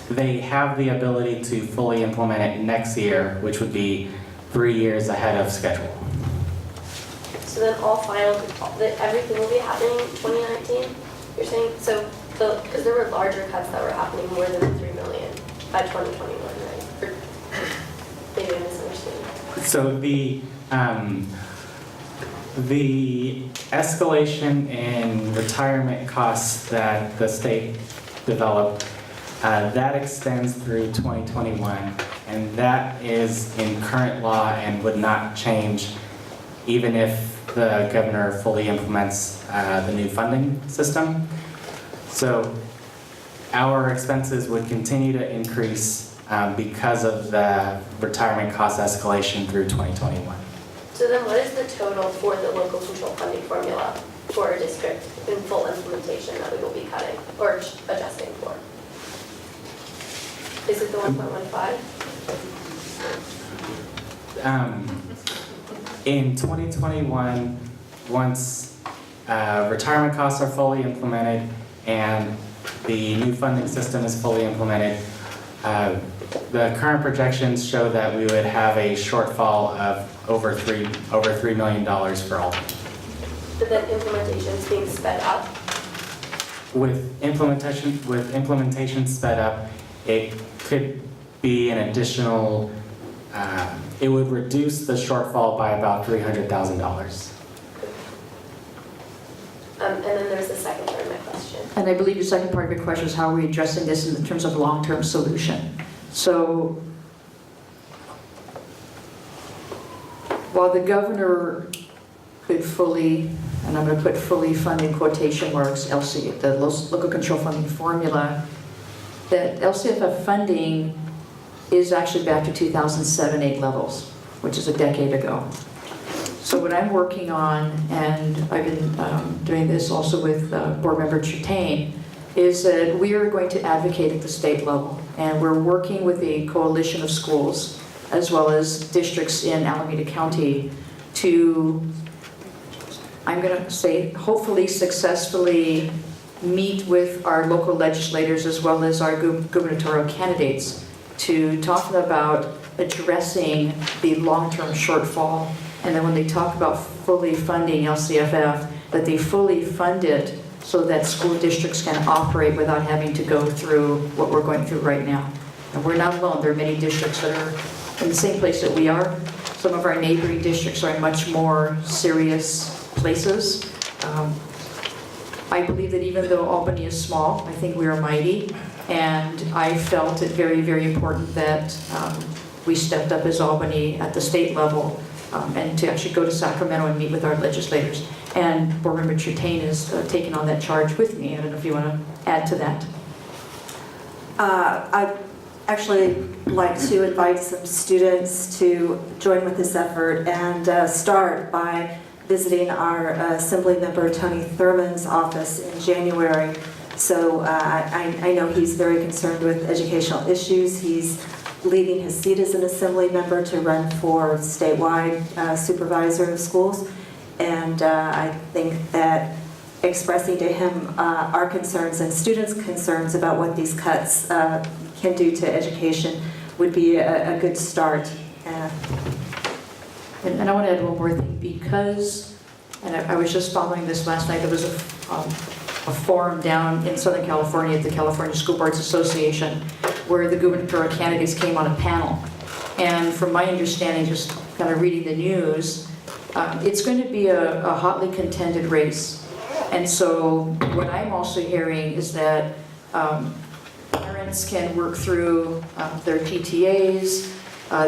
they have the ability to fully implement it next year, which would be 3 years ahead of schedule. So then everything will be happening in 2019, you're saying? So, because there were larger cuts that were happening, more than the 3 million by 2021, right? Or maybe I'm misunderstanding. So the escalation in retirement costs that the state developed, that extends through 2021, and that is in current law and would not change even if the governor fully implements the new funding system. So our expenses would continue to increase because of the retirement cost escalation through 2021. So then what is the total for the local control funding formula for a district in full implementation that we will be cutting or adjusting for? Is it the 1.15? In 2021, once retirement costs are fully implemented and the new funding system is fully implemented, the current projections show that we would have a shortfall of over $3 million for all. But then implementation is being sped up? With implementation sped up, it could be an additional, it would reduce the shortfall by about $300,000. And then there's the second part of my question. And I believe the second part of your question is how are we addressing this in terms of long-term solution? So while the governor could fully, and I'm going to put fully fund in quotation marks, the local control funding formula, that LCFF funding is actually back to 2007-8 levels, which is a decade ago. So what I'm working on, and I've been doing this also with Board Member Chutane, is that we are going to advocate at the state level. And we're working with a coalition of schools, as well as districts in Alameda County, to, I'm going to say, hopefully successfully meet with our local legislators as well as our gubernatorial candidates to talk about addressing the long-term shortfall. And then when they talk about fully funding LCFF, that they fully fund it so that school districts can operate without having to go through what we're going through right now. And we're not alone. There are many districts that are in the same place that we are. Some of our neighboring districts are in much more serious places. I believe that even though Albany is small, I think we are mighty. And I felt it very, very important that we stepped up as Albany at the state level and to actually go to Sacramento and meet with our legislators. And Board Member Chutane is taking on that charge with me. I don't know if you want to add to that. I'd actually like to invite some students to join with this effort and start by visiting our Assembly Member Tony Thurman's office in January. So I know he's very concerned with educational issues. He's leaving his seat as an Assembly member to run for statewide supervisor of schools. And I think that expressing to him our concerns and students' concerns about what these cuts can do to education would be a good start. And I want to add one more thing, because, and I was just following this last night, there was a forum down in Southern California at the California School Boards Association where the gubernatorial candidates came on a panel. And from my understanding, just kind of reading the news, it's going to be a hotly contended race. And so what I'm also hearing is that parents parents can work through their PTAs,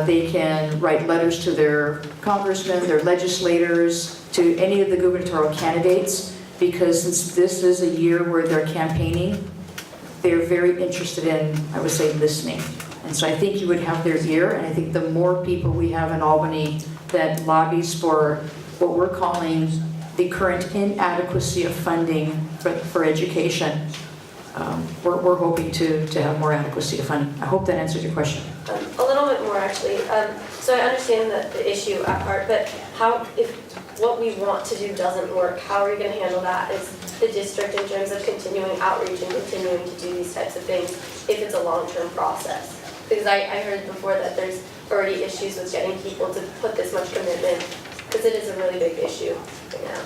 they can write letters to their congressmen, their legislators, to any of the gubernatorial candidates, because since this is a year where they're campaigning, they're very interested in, I would say, listening. And so I think you would have their ear, and I think the more people we have in Albany that lobbies for what we're calling the current inadequacy of funding for education, we're hoping to have more adequacy of funding. I hope that answers your question. A little bit more, actually. So I understand the issue at heart, but if what we want to do doesn't work, how are you going to handle that as the district in terms of continuing outreach and continuing to do these types of things if it's a long-term process? Because I heard before that there's already issues with getting people to put this much commitment, because it is a really big issue right now.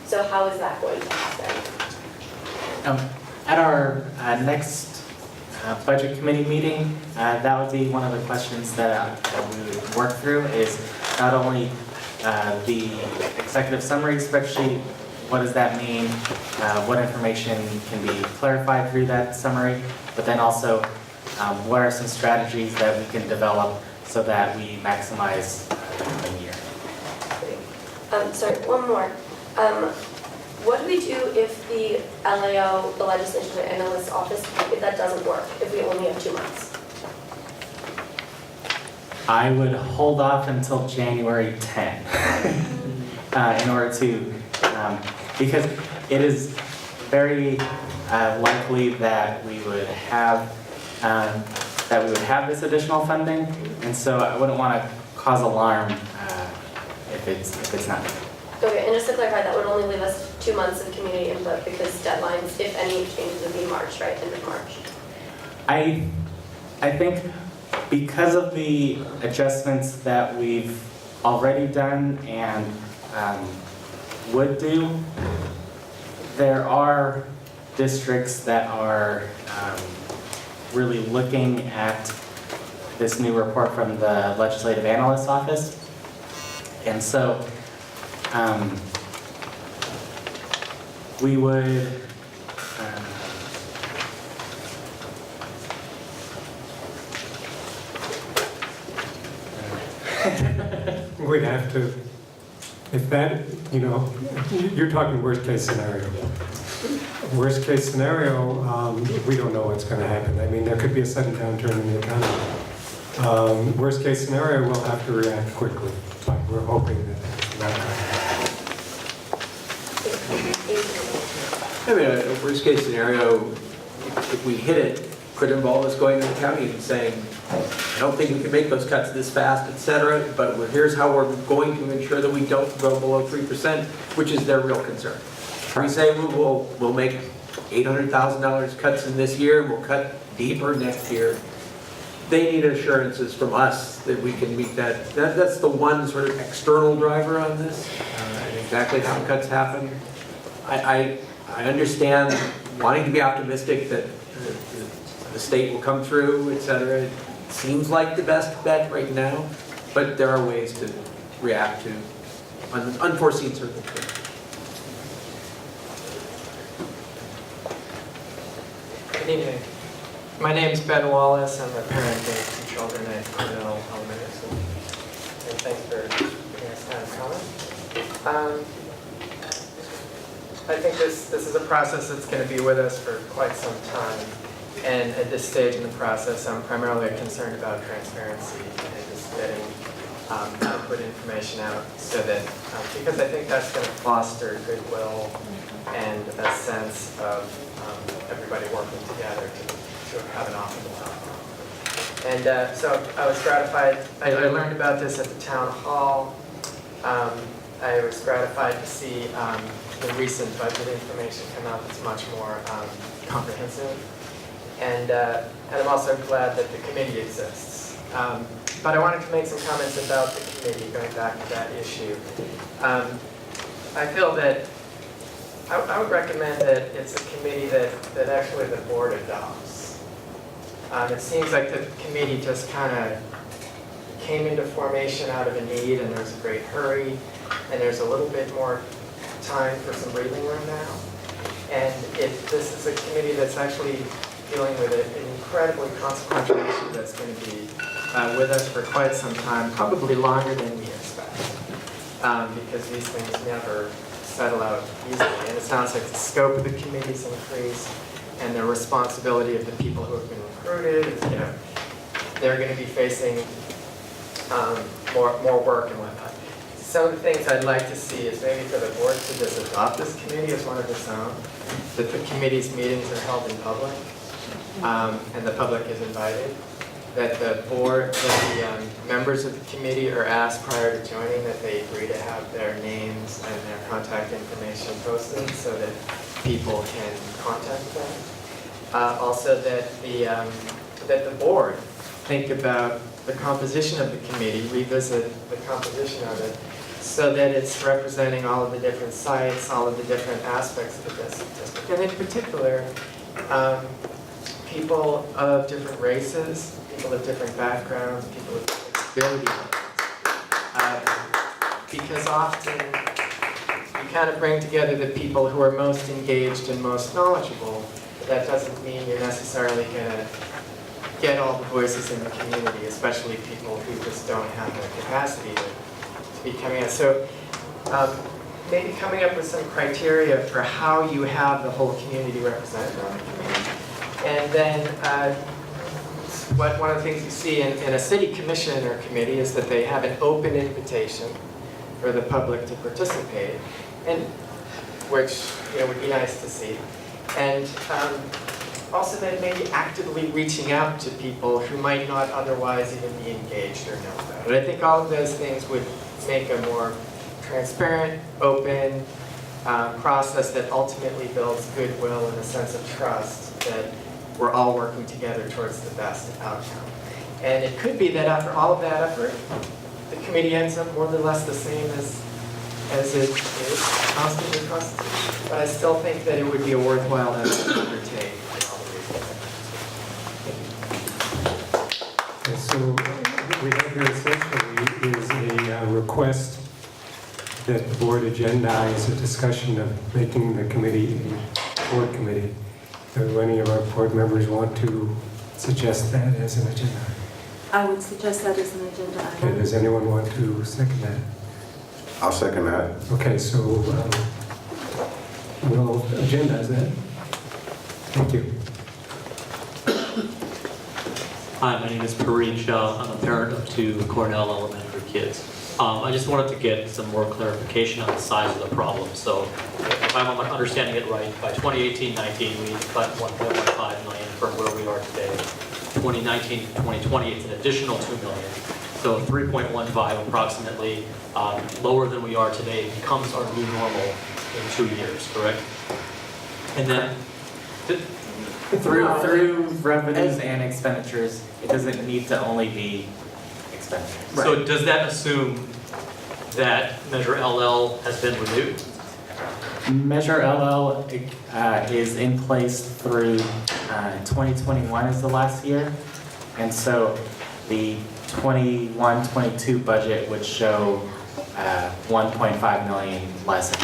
So how is that going to happen? At our next budget committee meeting, that would be one of the questions that we would work through, is not only the executive summary spreadsheet, what does that mean, what information can be clarified through that summary, but then also what are some strategies that we can develop so that we maximize the coming year. Sorry, one more. What do we do if the LAO, the Legislation and Analyst Office, if that doesn't work, if we only have 2 months? I would hold off until January 10 in order to, because it is very likely that we would have this additional funding, and so I wouldn't want to cause alarm if it's not. Okay, and just to clarify, that would only leave us 2 months of community input, because deadlines, if any changes, would be March, right, end of March? I think because of the adjustments that we've already done and would do, there are districts that are really looking at this new report from the Legislative Analyst Office. And so we would we'd have to, if that, you're talking worst case scenario. Worst case scenario, we don't know what's going to happen. I mean, there could be a sudden downturn in the economy. Worst case scenario, we'll have to react quickly, but we're hoping that that's not going to happen. I mean, a worst case scenario, if we hit it, could involve us going to the county and saying, I don't think we can make those cuts this fast, et cetera, but here's how we're going to ensure that we don't go below 3%, which is their real concern. We say we'll make $800,000 cuts in this year, and we'll cut deeper next year. They need assurances from us that we can meet that. That's the one sort of external driver on this, and exactly how cuts happen. I understand wanting to be optimistic that the state will come through, et cetera. It seems like the best bet right now, but there are ways to react to unforeseen circumstances. Good evening. My name is Ben Wallace. I'm a parent of 2 children at Cornell Elementary School. And thanks for giving us time to comment. I think this is a process that's going to be with us for quite some time. And at this stage in the process, I'm primarily concerned about transparency and just getting adequate information out so that, because I think that's going to foster goodwill and a sense of everybody working together to have an optimal outcome. And so I was gratified. I learned about this at the town hall. I was gratified to see the recent budget information come out that's much more comprehensive. And I'm also glad that the committee exists. But I wanted to make some comments about the committee, going back to that issue. I feel that I would recommend that it's a committee that actually the board adopts. It seems like the committee just kind of came into formation out of a need, and there's a great hurry, and there's a little bit more time for some breathing room now. And if this is a committee that's actually dealing with an incredibly consequential issue that's going to be with us for quite some time, probably longer than we expect, because these things never settle out easily. And it sounds like the scope of the committee's increased, and the responsibility of the people who have been recruited, you know, they're going to be facing more work and whatnot. Some of the things I'd like to see is maybe for the board to just adopt this committee as one of its own, that the committee's meetings are held in public, and the public is invited, that the board, that the members of the committee are asked prior to joining that they agree to have their names and their contact information posted so that people can contact them. Also that the board think about the composition of the committee, revisit the composition of it, so that it's representing all of the different sites, all of the different aspects of the district, and in particular, people of different races, people of different backgrounds, people of different ability levels. Because often you kind of bring together the people who are most engaged and most knowledgeable, but that doesn't mean you're necessarily going to get all the voices in the community, especially people who just don't have the capacity to be coming in. So maybe coming up with some criteria for how you have the whole community represented on the committee. And then one of the things you see in a city commission or committee is that they have an open invitation for the public to participate, and which would be nice to see. And also then maybe actively reaching out to people who might not otherwise even be engaged or know about it. I think all of those things would make a more transparent, open process that ultimately builds goodwill and a sense of trust that we're all working together towards the best outcome. And it could be that after all of that effort, the committee ends up more or less the same as it is constantly constituted. But I still think that it would be a worthwhile effort to undertake. Okay, so what we have here essentially is a request that the board agendize a discussion of making the committee a board committee. Do any of our board members want to suggest that as an agenda? I would suggest that as an agenda item. Okay, does anyone want to second that? I'll second that. Okay, so we'll agendize that. Thank you. Hi, my name is Pareen Shah. I'm a parent of 2 Cornell Elementary kids. I just wanted to get some more clarification on the size of the problem. So if I'm understanding it right, by 2018-19, we cut 1.15 million from where we are today. 2019-2020, it's an additional 2 million. So 3.15 approximately, lower than we are today, becomes our new normal in 2 years, correct? And then Through revenues and expenditures, it doesn't need to only be expenditures. So does that assume that Measure LL has been renewed? Measure LL is in place through 2021 is the last year. And so the 21-22 budget would show 1.5 million less.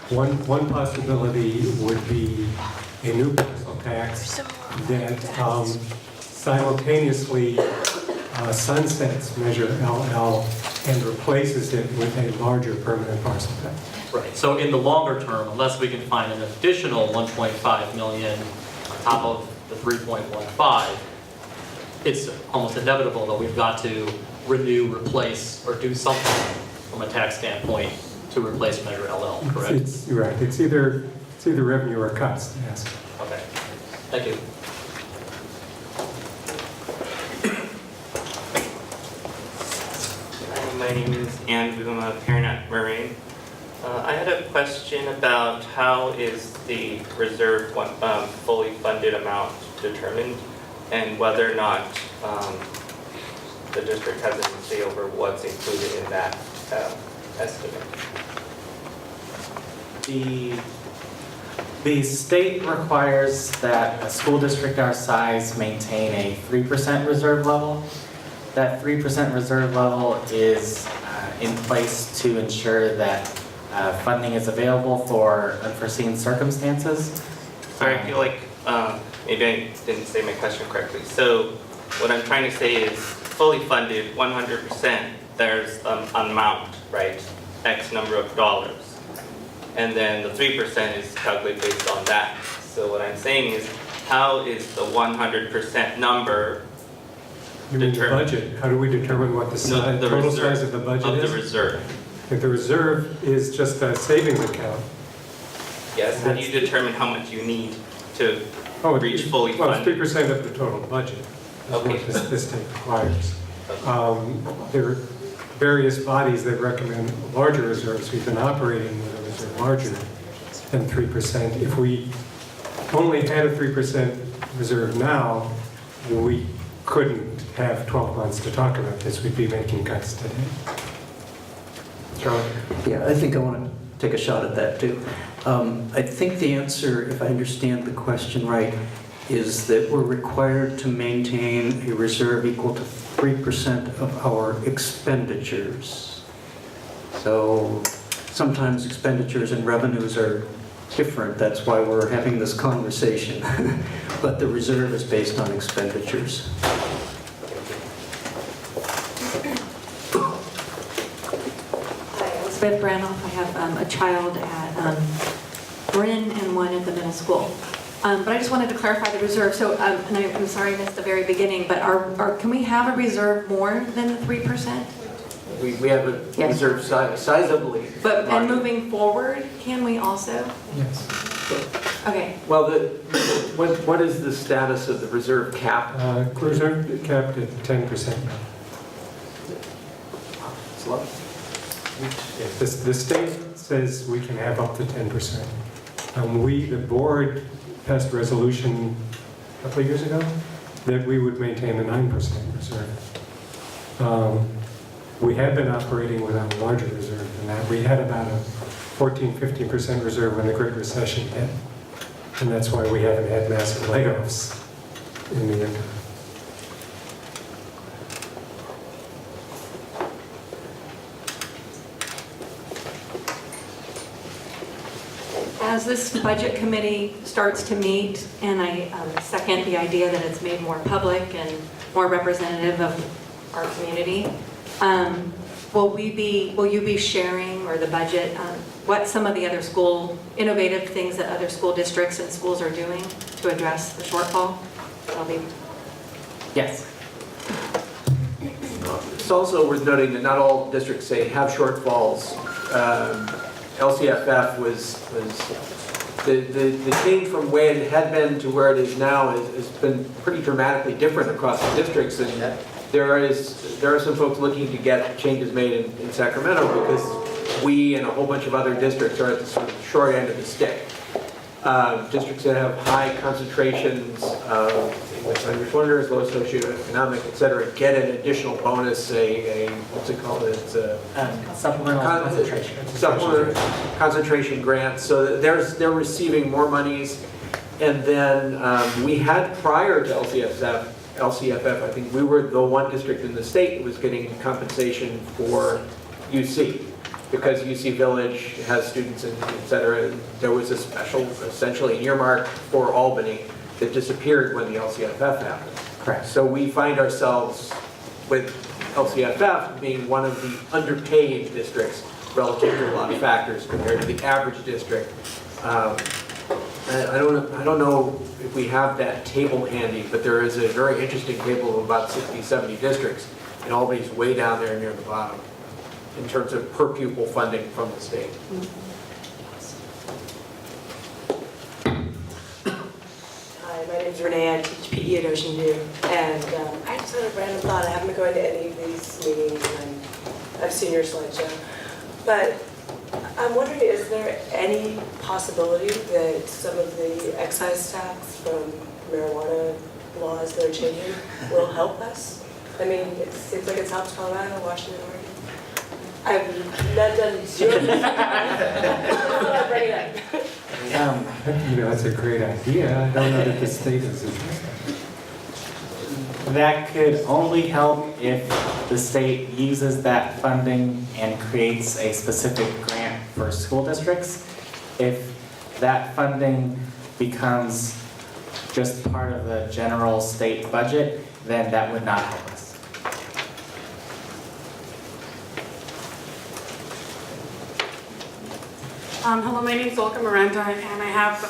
One possibility would be a new parcel tax that simultaneously sunsets Measure LL and replaces it with a larger permanent parcel tax. Right. So in the longer term, unless we can find an additional 1.5 million on top of the 3.15, it's almost inevitable that we've got to renew, replace, or do something from a tax standpoint to replace Measure LL, correct? You're right. It's either revenue or cuts, yes. Okay. Thank you. My name is Andrew. I'm a parent at Moraine. I had a question about how is the reserve fully funded amount determined, and whether or not the district has any say over what's included in that estimate. The state requires that a school district our size maintain a 3% reserve level. That 3% reserve level is in place to ensure that funding is available for unforeseen circumstances. So I feel like maybe I didn't say my question correctly. So what I'm trying to say is fully funded, 100%, there's an amount, right? X number of dollars. And then the 3% is calculated based on that. So what I'm saying is, how is the 100% number You mean the determined? budget? How do we determine what the No, the total reserve, size of the budget of is? the reserve. If the reserve is just a savings account. Yes, how do you determine how much you need to reach fully Well, it's funded? 3% of the total budget, is Okay. what this state requires. There are various bodies that recommend larger reserves. We've been operating with a reserve larger than 3%. If we only had a 3% reserve now, we couldn't have 12 months to talk about this. We'd be making cuts today. Charlie? Yeah, I think I want to take a shot at that too. I think the answer, if I understand the question right, is that we're required to maintain a reserve equal to 3% of our expenditures. So sometimes expenditures and revenues are different. That's why we're having this conversation. But the reserve is based on expenditures. Beth Branoff. I have a child at Bryn and one at the middle school. But I just wanted to clarify the reserve. So, and I'm sorry I missed the very beginning, but can we have a reserve more than the 3%? We have a reserve sizably. But, and larger. moving forward, can we also? Yes. Okay. Well, what is the status of the reserve cap? Reserve capped at 10% now. It's low. The state says we can have up to 10%. The board passed a resolution a couple of years ago that we would maintain a 9% reserve. We have been operating without a larger reserve than that. We had about a 14-15% reserve when the Great Recession hit, and that's why we haven't had massive layoffs in the interim. As this budget committee starts to meet, and I second the idea that it's made more public and more representative of our community, will you be sharing, or the budget, what some of the other innovative things that other school districts and schools are doing to address the shortfall? Yes. It's also worth noting that not all districts have shortfalls. LCFF was the change from where it had been to where it is now has been pretty dramatically different across the districts, and there are some folks looking to get changes made in Sacramento because we and a whole bunch of other districts are at the sort of short end of the stick. Districts that have high concentrations of English language learners, low socioeconomic, et cetera, get an additional bonus, what's it called? It's a supplemental concentration. Supplemental concentration grants. So they're receiving more monies. And then we had, prior to LCFF, I think we were the one district in the state that was getting compensation for UC. Because UC Village has students and et cetera, there was a special, essentially an earmark for Albany that disappeared when the LCFF happened. Correct. So we find ourselves with LCFF being one of the underpaid districts relative to a lot of factors compared to the average district. I don't know if we have that table handy, but there is a very interesting table of about 60, 70 districts, and Albany's way down there near the bottom in terms of per pupil funding from the state. Hi, my name's Renee. I teach PE at Ocean View, and I just had a random thought. I haven't been going to any of these meetings, and I've seen your slideshow. But I'm wondering, is there any possibility that some of the excise tax from marijuana laws that are changing will help us? I mean, it seems like it's helped Colorado, Washington, Oregon. I've not done zero. I'm bringing it up. That's a great idea. I don't know that the state is interested. That could only help if the state uses that funding and creates a specific grant for school districts. If that funding becomes just part of the general state budget, then that would not help us. Hello, my name is Olga Miranda, and I have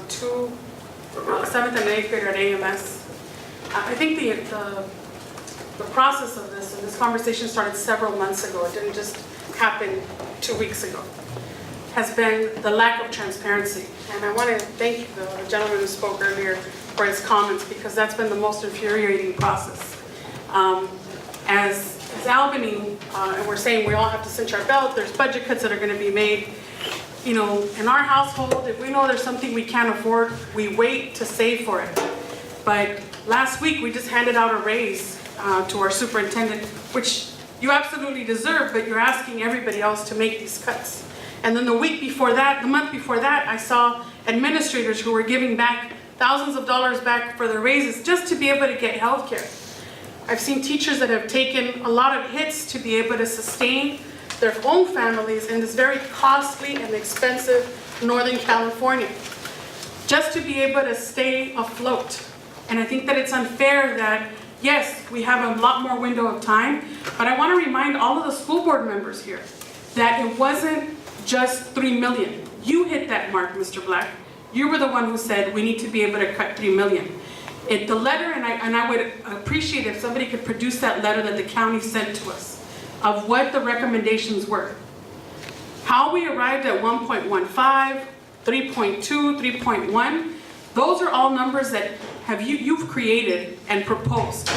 two 7th and 8th grader at AMS. I think the process of this, and this conversation started several months ago, it didn't just happen 2 weeks ago, has been the lack of transparency. And I want to thank the gentleman who spoke earlier for his comments, because that's been the most infuriating process. As Albany, and we're saying we all have to cinch our belt, there's budget cuts that are going to be made. You know, in our household, if we know there's something we can't afford, we wait to save for it. But last week, we just handed out a raise to our superintendent, which you absolutely deserve, but you're asking everybody else to make these cuts. And then the week before that, the month before that, I saw administrators who were giving back thousands of dollars back for their raises just to be able to get health care. I've seen teachers that have taken a lot of hits to be able to sustain their own families in this very costly and expensive Northern California, just to be able to stay afloat. And I think that it's unfair that, yes, we have a lot more window of time, but I want to remind all of the school board members here that it wasn't just $3 million. You hit that mark, Mr. Black. You were the one who said we need to be able to cut $3 million. The letter, and I would appreciate if somebody could produce that letter that the county sent to us, of what the recommendations were. How we arrived at 1.15, 3.2, 3.1, those are all numbers that you've created and proposed.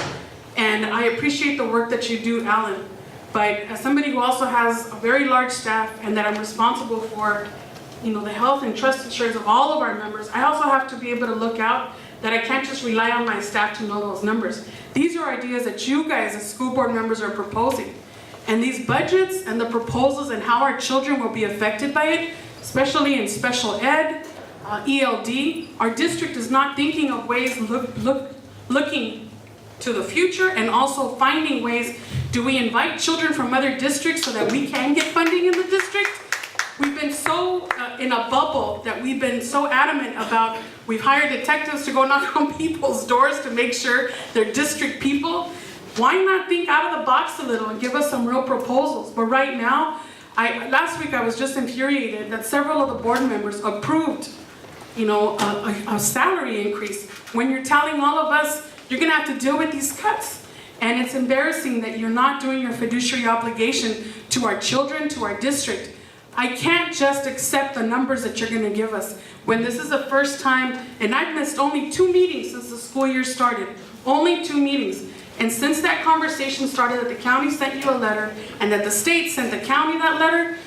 And I appreciate the work that you do, Alan. But as somebody who also has a very large staff and that I'm responsible for, you know, the health and trust insurance of all of our members, I also have to be able to look out that I can't just rely on my staff to know those numbers. These are ideas that you guys as school board members are proposing. And these budgets and the proposals and how our children will be affected by it, especially in special ed, ELD, our district is not thinking of ways looking to the future and also finding ways. Do we invite children from other districts so that we can get funding in the district? We've been so in a bubble that we've been so adamant about. We've hired detectives to go knock on people's doors to make sure they're district people. Why not think out of the box a little and give us some real proposals? But right now, last week I was just infuriated that several of the board members approved, you know, a salary increase when you're telling all of us you're going to have to deal with these cuts. And it's embarrassing that you're not doing your fiduciary obligation to our children, to our district. I can't just accept the numbers that you're going to give us when this is the first time, and I've missed only 2 meetings since the school year started, only 2 meetings. And since that conversation started that the county sent you a letter and that the state sent the county that letter,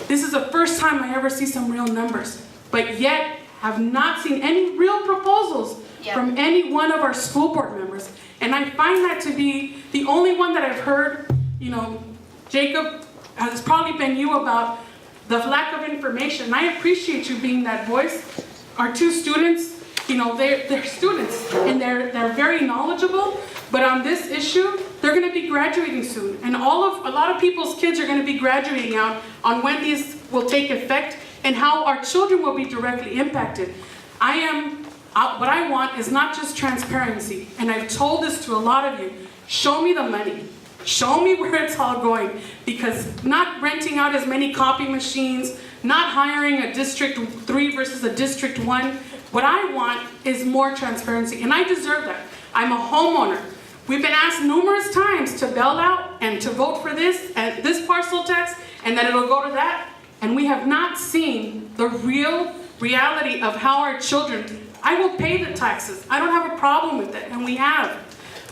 this is the first time I ever see some real numbers. But yet, have not seen any real proposals from any one of our school board members. And I find that to be the only one that I've heard, you know, Jacob, has probably been you about the lack of information. And I appreciate you being that voice. Our 2 students, you know, they're students and they're very knowledgeable. But on this issue, they're going to be graduating soon. And a lot of people's kids are going to be graduating out on when these will take effect and how our children will be directly impacted. What I want is not just transparency. And I've told this to a lot of you. Show me the money. Show me where it's all going. Because not renting out as many copy machines, not hiring a District 3 versus a District 1. What I want is more transparency. And I deserve that. I'm a homeowner. We've been asked numerous times to bail out and to vote for this and this parcel tax and that it'll go to that. And we have not seen the real reality of how our children, I will pay the taxes. I don't have a problem with it, and we have.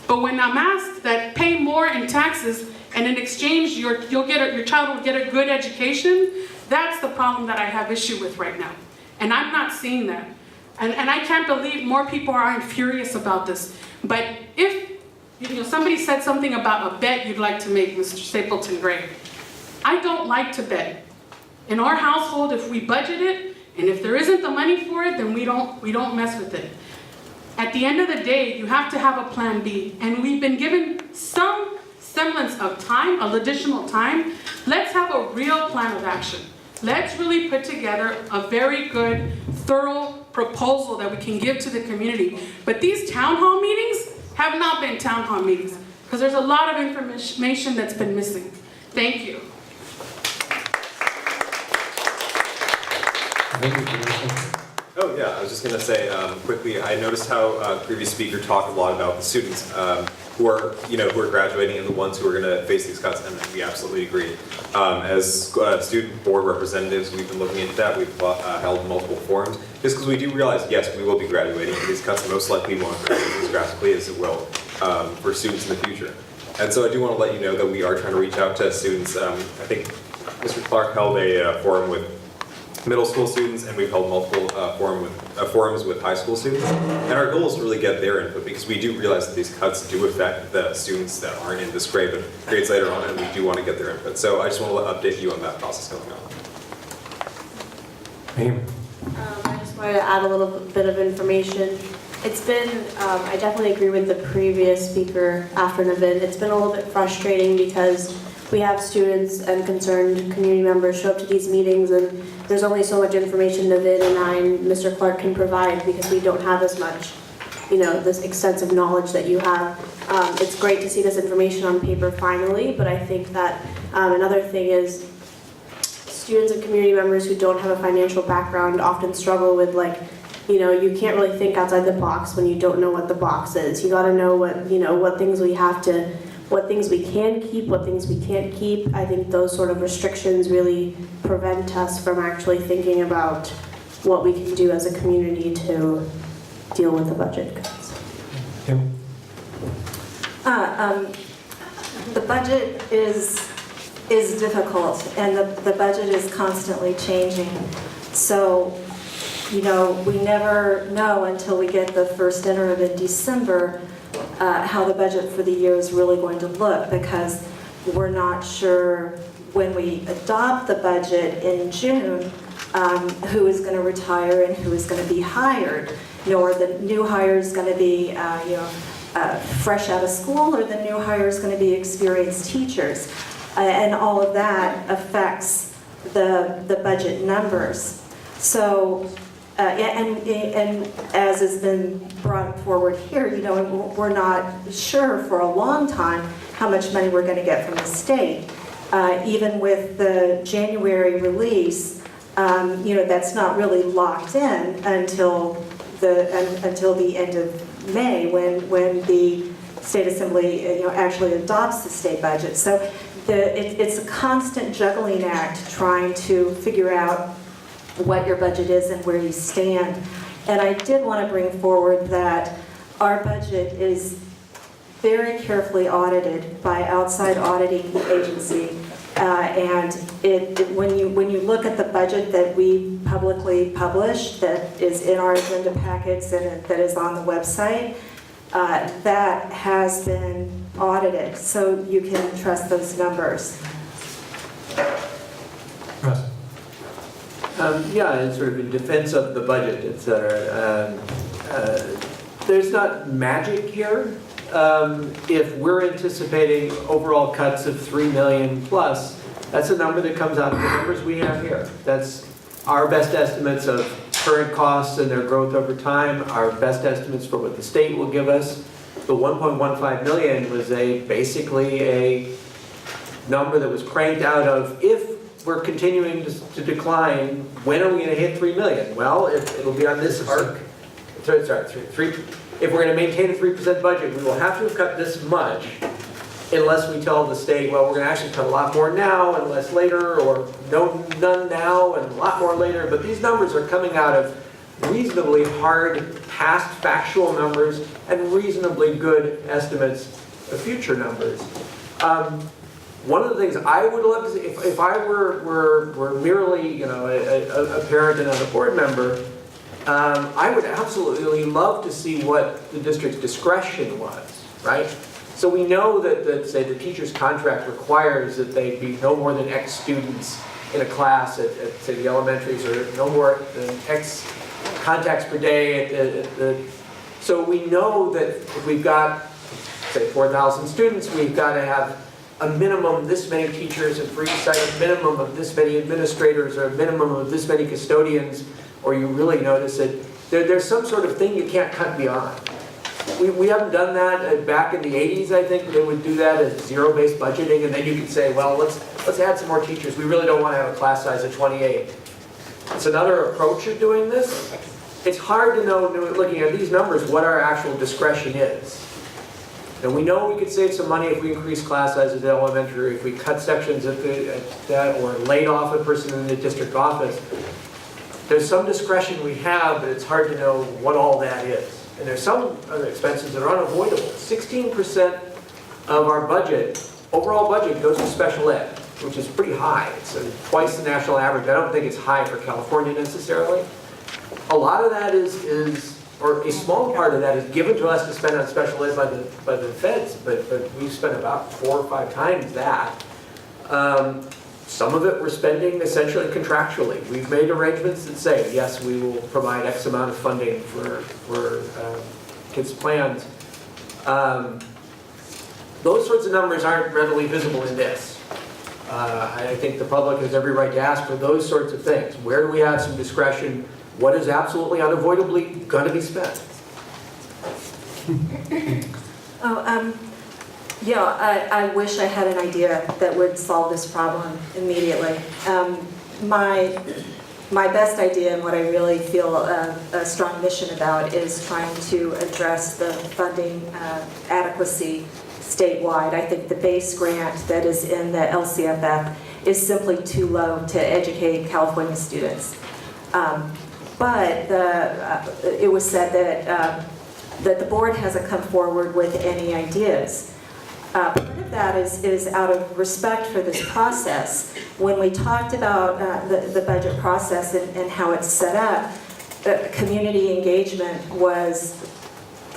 But when I'm asked that pay more in taxes and in exchange your child will get a good education, that's the problem that I have issue with right now. And I'm not seeing that. And I can't believe more people aren't furious about this. But if somebody said something about a bet you'd like to make, Mr. Stapleton Gray. I don't like to bet. In our household, if we budget it, and if there isn't the money for it, then we don't mess with it. At the end of the day, you have to have a plan B. And we've been given some semblance of time, additional time. Let's have a real plan of action. Let's really put together a very good, thorough proposal that we can give to the community. But these town hall meetings have not been town hall meetings, because there's a lot of information that's been missing. Thank you. Oh yeah, I was just going to say quickly, I noticed how the previous speaker talked a lot about the students who are graduating and the ones who are going to face these cuts, and we absolutely agree. As student board representatives, we've been looking into that. We've held multiple forums, just because we do realize, yes, we will be graduating, and these cuts most likely won't affect us as drastically as it will for students in the future. And so I do want to let you know that we are trying to reach out to students. I think Mr. Clark held a forum with middle school students, and we've held multiple forums with high school students. And our goal is to really get their input, because we do realize that these cuts do affect the students that aren't in this grade, but grades later on, and we do want to get their input. So I just want to update you on that process going on. I just wanted to add a little bit of information. It's been, I definitely agree with the previous speaker after Navin. It's been a little bit frustrating because we have students and concerned community members show up to these meetings, and there's only so much information Navin and I and Mr. Clark can provide, because we don't have as much, this extensive knowledge that you have. It's great to see this information on paper finally, but I think that another thing is students and community members who don't have a financial background often struggle with, you can't really think outside the box when you don't know what the box is. You got to know what things we have to, what things we can keep, what things we can't keep. I think those sort of restrictions really prevent us from actually thinking about what we can do as a community to deal with the budget cuts. The budget is difficult, and the budget is constantly changing. So, we never know until we get the first interim in December how the budget for the year is really going to look, because we're not sure when we adopt the budget in June who is going to retire and who is going to be hired, nor the new hire is going to be fresh out of school, or the new hire is going to be experienced teachers. And all of that affects the budget numbers. So, and as has been brought forward here, we're not sure for a long time how much money we're going to get from the state. Even with the January release, that's not really locked in until the end of May, when the State Assembly actually adopts the state budget. So it's a constant juggling act trying to figure out what your budget is and where you stand. And I did want to bring forward that our budget is very carefully audited by outside auditing agency. And when you look at the budget that we publicly publish, that is in our agenda packets and that is on the website, that has been audited, so you can trust those numbers. And sort of in defense of the budget, et cetera, there's not magic here. If we're anticipating overall cuts of 3 million plus, that's a number that comes out of the numbers we have here. That's our best estimates of current costs and their growth over time, our best estimates for what the state will give us. The 1.15 million was basically a number that was cranked out of, if we're continuing to decline, when are we going to hit 3 million? Well, it'll be on this arc. If we're going to maintain a 3% budget, we will have to have cut this much, unless we tell the state, well, we're going to actually cut a lot more now and less later, or none now and a lot more later. But these numbers are coming out of reasonably hard past factual numbers and reasonably good estimates of future numbers. One of the things I would love to see, if I were merely a parent and not a board member, I would absolutely love to see what the district's discretion was, right? So we know that say, the teacher's contract requires that they be no more than X students in a class at say, the elementaries, or no more than X contacts per day. So we know that if we've got, say, 4,000 students, we've got to have a minimum this many teachers, and for each site, a minimum of this many administrators, or a minimum of this many custodians, or you really notice that there's some sort of thing you can't cut beyond. We haven't done that back in the 80s, I think. They would do that as zero-based budgeting, and then you could say, well, let's add some more teachers. We really don't want to have a class size of 28. It's another approach of doing this. It's hard to know, looking at these numbers, what our actual discretion is. And we know we could save some money if we increase class sizes at elementary, if we cut sections at that, or laid off a person in the district office. There's some discretion we have, but it's hard to know what all that is. And there's some other expenses that are unavoidable. 16% of our budget, overall budget, goes to special ed, which is pretty high. It's twice the national average. I don't think it's high for California necessarily. A lot of that or a small part of that is given to us to spend on special ed by the feds, but we've spent about 4 or 5 times that. Some of it we're spending essentially contractually. We've made arrangements that say, yes, we will provide X amount of funding for kids' plans. Those sorts of numbers aren't readily visible in this. I think the public has every right to ask for those sorts of things. Where do we have some discretion? What is absolutely unavoidably going to be spent? Yeah, I wish I had an idea that would solve this problem immediately. My best idea, and what I really feel a strong mission about, is trying to address the funding adequacy statewide. I think the base grant that is in the LCFF is simply too low to educate California students. But it was said that the board hasn't come forward with any ideas. Part of that is out of respect for this process. When we talked about the budget process and how it's set up, community engagement was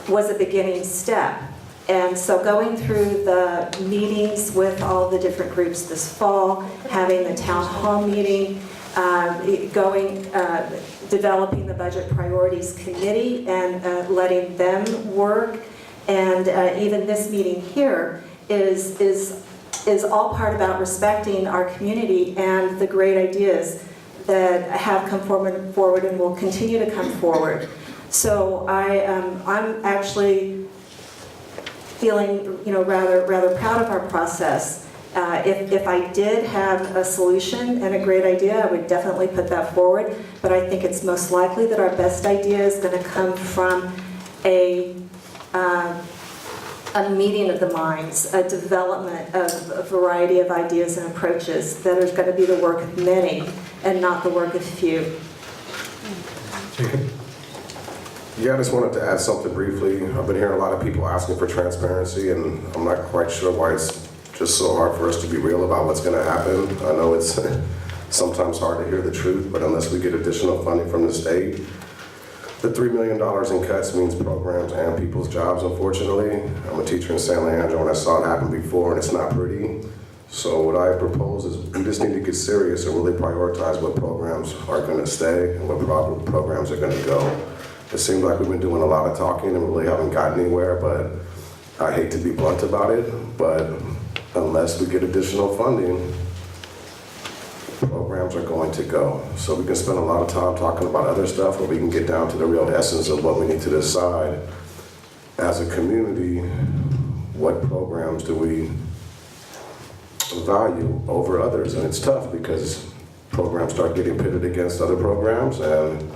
a beginning step. And so going through the meetings with all the different groups this fall, having the town hall meeting, developing the budget priorities committee and letting them work, and even this meeting here is all part about respecting our community and the great ideas that have come forward and will continue to come forward. So I'm actually feeling, rather proud of our process. If I did have a solution and a great idea, I would definitely put that forward. But I think it's most likely that our best idea is going to come from a meeting of the minds, a development of a variety of ideas and approaches that is going to be the work of many and not the work of few. Yeah, I just wanted to add something briefly. I've been hearing a lot of people asking for transparency, and I'm not quite sure why it's just so hard for us to be real about what's going to happen. I know it's sometimes hard to hear the truth, but unless we get additional funding from the state, the $3 million in cuts means programs and people's jobs, unfortunately. I'm a teacher in San Leandro, and I saw it happen before, and it's not pretty. So what I propose is we just need to get serious and really prioritize what programs are going to stay and what programs are going to go. It seems like we've been doing a lot of talking and really haven't gotten anywhere, but I hate to be blunt about it, but unless we get additional funding, programs are going to go. So we can spend a lot of time talking about other stuff, or we can get down to the real essence of what we need to decide as a community. What programs do we value over others? And it's tough because programs start getting pitted against other programs, and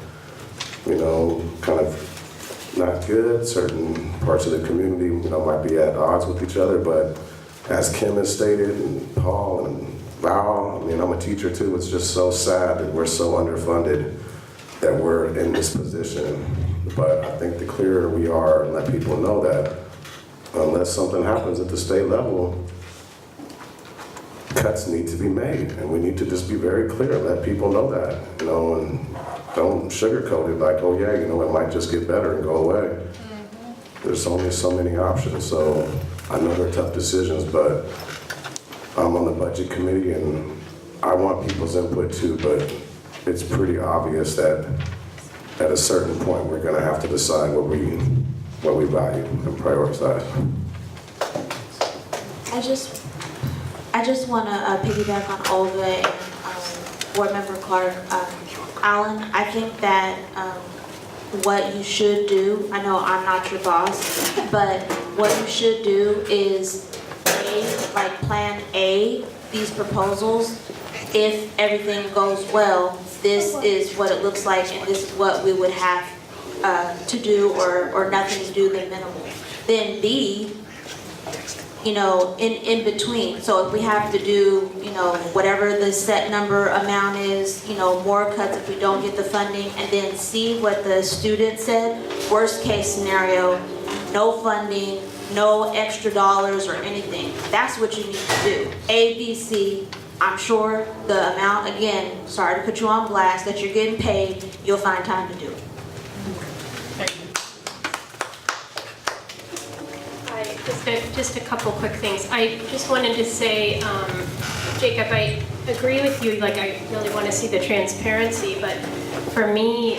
kind of not good. Certain parts of the community, might be at odds with each other, but as Kim has stated, and Paul and Val, I'm a teacher too, it's just so sad that we're so underfunded that we're in this position. But I think the clearer we are and let people know that unless something happens at the state level, cuts need to be made, and we need to just be very clear and let people know that, and don't sugarcoat it like, oh yeah, it might just get better and go away. There's only so many options, so I know they're tough decisions, but I'm on the budget committee and I want people's input too, but it's pretty obvious that at a certain point we're gonna have to decide what we value and prioritize. I just want to piggyback on Olga and Board Member Clark. Alan, I think that what you should do, I know I'm not your boss, but what you should do is like plan A, these proposals, if everything goes well, this is what it looks like and this is what we would have to do or nothing to do, the minimal. Then B, in between. So if we have to do, whatever the set number amount is, more cuts if we don't get the funding, and then see what the student said. Worst case scenario, no funding, no extra dollars or anything. That's what you need to do. A, B, C. I'm sure the amount, again, sorry to put you on blast, that you're getting paid, you'll find time to do it. Just a couple quick things. I just wanted to say, Jacob, I agree with you, like I really want to see the transparency, but for me,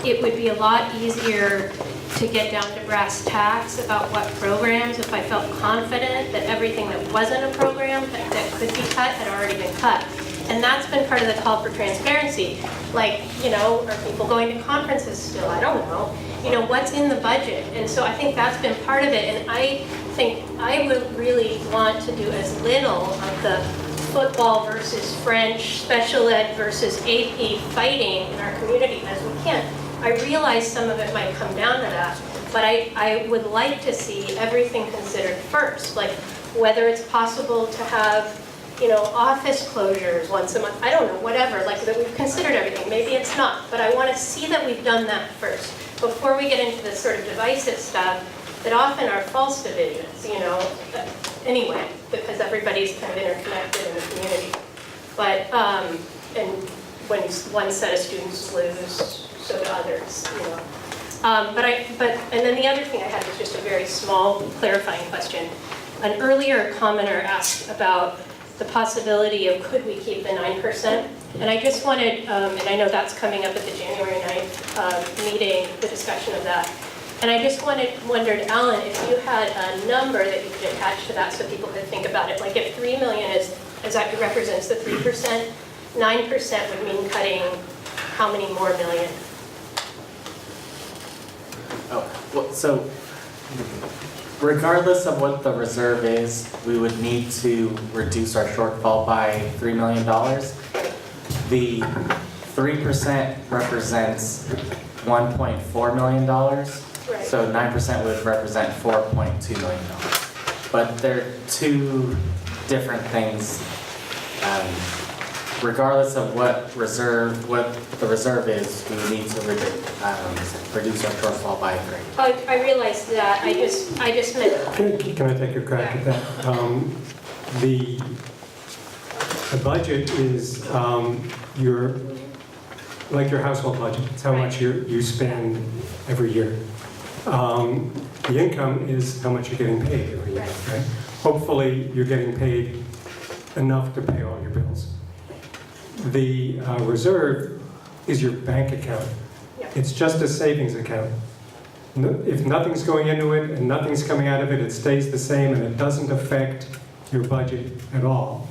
it would be a lot easier to get down to brass tacks about what programs, if I felt confident that everything that wasn't a program that could be cut had already been cut. And that's been part of the call for transparency. Like, are people going to conferences still? I don't know. What's in the budget? And so I think that's been part of it. And I think I would really want to do as little of the football versus French, special ed versus AP fighting in our community as we can. I realize some of it might come down to that, but I would like to see everything considered first, like whether it's possible to have office closures once a month, I don't know, whatever, like that we've considered everything. Maybe it's not, but I want to see that we've done that first before we get into this sort of divisive stuff that often are false divisions, anyway, because everybody's kind of interconnected in the community. But, and when one set of students lose, so do others, and then the other thing I had was just a very small clarifying question. An earlier commenter asked about the possibility of could we keep the 9%? And I just wanted, and I know that's coming up at the January 9th meeting, the discussion of that. And I just wondered, Alan, if you had a number that you could attach to that so people could think about it. Like if 3 million is that represents the 3%, 9% would mean cutting how many more million? So regardless of what the reserve is, we would need to reduce our shortfall by $3 million. The 3% represents $1.4 million, so 9% would represent $4.2 million. But they're two different things. Regardless of what the reserve is, we need to reduce our shortfall by 3. I realized that. I just meant. Can I take a crack at that? The budget is your household budget. It's how much you spend every year. The income is how much you're getting paid every year. Right? Hopefully, you're getting paid enough to pay all your bills. The reserve is your bank account. It's just a savings account. If nothing's going into it and nothing's coming out of it, it stays the same and it doesn't affect your budget at all.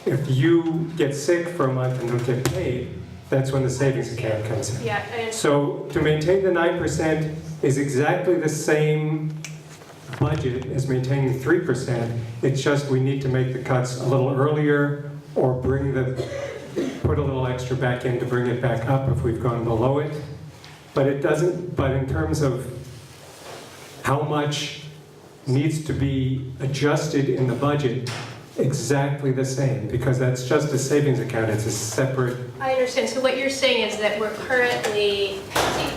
If you get sick for a month and don't get paid, that's when the savings account comes in. So to maintain the 9% is exactly the same budget as maintaining 3%. It's just we need to make the cuts a little earlier or put a little extra back in to bring it back up if we've gone below it. But it doesn't, but in terms of how much needs to be adjusted in the budget, exactly the same, because that's just a savings account, it's a separate. I understand, so what you're saying is that we're currently,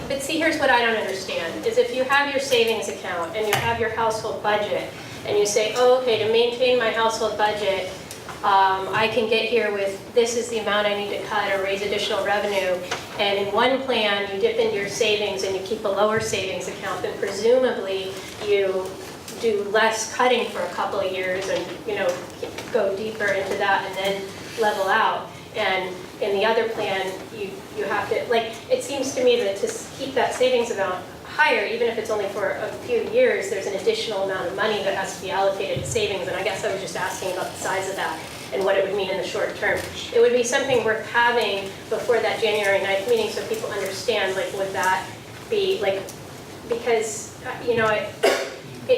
but see, here's what I don't understand, is if you have your savings account and you have your household budget, and you say, oh, okay, to maintain my household budget, I can get here with this is the amount I need to cut or raise additional revenue. And in one plan, you dip into your savings and you keep a lower savings account, then presumably you do less cutting for a couple of years and go deeper into that and then level out. And in the other plan, you have to, it seems to me that to keep that savings amount higher, even if it's only for a few years, there's an additional amount of money that has to be allocated to savings. And I guess I was just asking about the size of that and what it would mean in the short term. It would be something worth having before that January 9th meeting so people understand, would that be, like, because,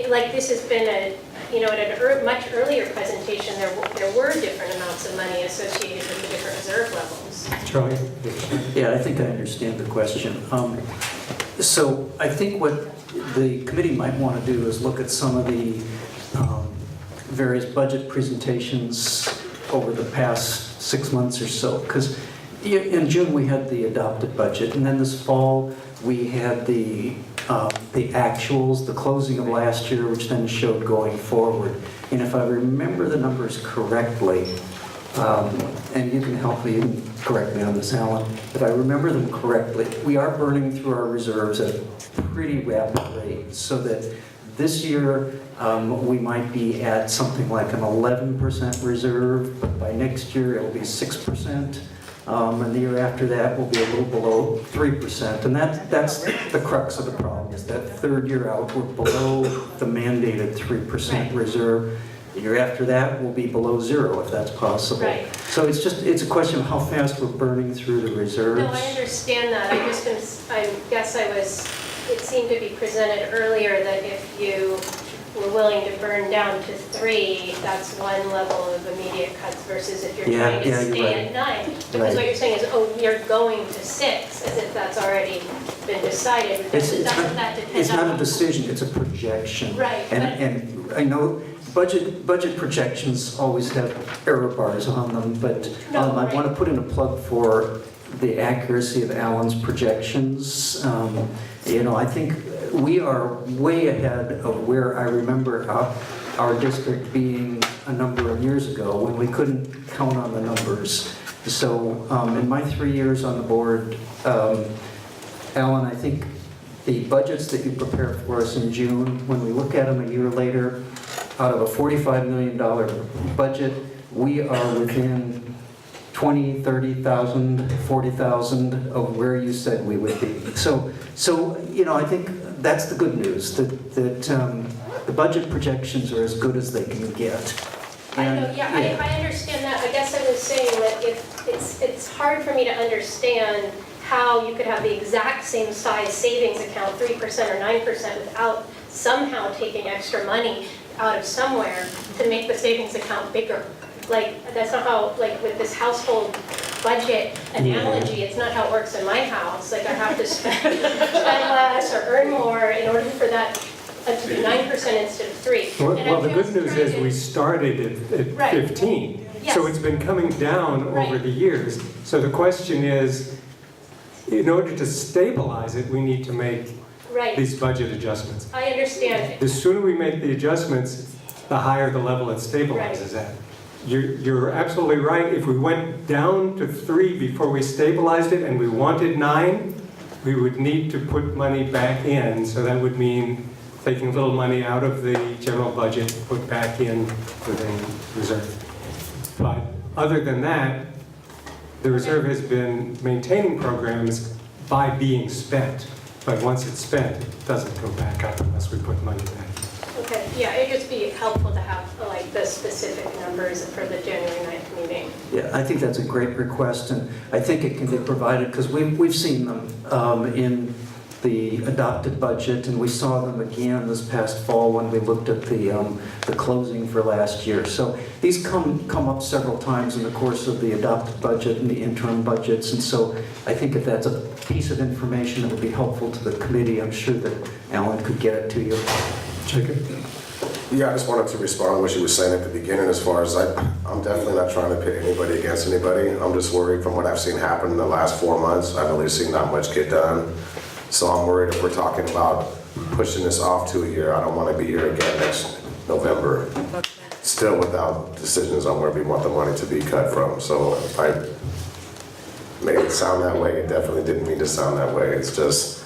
like this has been at an much earlier presentation, there were different amounts of money associated with the different reserve levels. Charlie? Yeah, I think I understand the question. So I think what the committee might want to do is look at some of the various budget presentations over the past 6 months or so. Because in June, we had the adopted budget, and then this fall, we had the actuals, the closing of last year, which then showed going forward. And if I remember the numbers correctly, and you can help me, you can correct me on this, Alan, if I remember them correctly, we are burning through our reserves at a pretty rapid rate, so that this year we might be at something like an 11% reserve, but by next year it will be 6%. And the year after that will be a little below 3%. And that's the crux of the problem, is that third year out, we're below the mandated 3% reserve. The year after that will be below 0, if that's possible. Right. So it's a question of how fast we're burning through the reserves. No, I understand that. It seemed to be presented earlier that if you were willing to burn down to 3, that's one level of immediate cuts versus if you're trying to stay at 9. Because what you're saying is, oh, you're going to 6, as if that's already been decided. Doesn't that depend It's not on- a decision, it's a projection. Right, And I know budget projections always have error bars on them, but I want to put in a plug for the accuracy of Alan's projections. I think we are way ahead of where I remember our district being a number of years ago, when we couldn't count on the numbers. So in my 3 years on the board, Alan, I think the budgets that you prepared for us in June, when we look at them a year later, out of a $45 million budget, we are within 20, 30,000, 40,000 of where you said we would be. So I think that's the good news, that the budget projections are as good as they can get. I know, I understand that. I guess I was saying that it's hard for me to understand how you could have the exact same size savings account, 3% or 9%, without somehow taking extra money out of somewhere to make the savings account bigger. Like, that's not how, like with this household budget analogy, it's not how it works in my house. Like, I have to spend less or earn more in order for that to be 9% instead of 3. Well, the good news is we started at 15. Yes. So it's been coming down over the years. So the question is, in order to stabilize it, we need to make these budget adjustments. I understand it. The sooner we make the adjustments, the higher the level it stabilizes at. You're absolutely right. If we went down to 3 before we stabilized it and we wanted 9, we would need to put money back in. So that would mean taking a little money out of the general budget, put back in within reserve. But other than that, the reserve has been maintaining programs by being spent. But once it's spent, it doesn't go back up unless we put money back. Okay, yeah, it'd just be helpful to have like the specific numbers for the January 9th meeting. Yeah, I think that's a great request, and I think it can be provided, because we've seen them in the adopted budget, and we saw them again this past fall when we looked at the closing for last year. So these come up several times in the course of the adopted budget and the interim budgets, and so I think if that's a piece of information that would be helpful to the committee, I'm sure that Alan could get it to you. Check it. Yeah, I just wanted to respond to what you were saying at the beginning, as far as I'm definitely not trying to pit anybody against anybody. I'm just worried from what I've seen happen in the last 4 months. I've really seen not much get done. So I'm worried if we're talking about pushing this off to a year, I don't want to be here again next November, still without decisions on where we want the money to be cut from. So if I made it sound that way, it definitely didn't mean to sound that way. It's just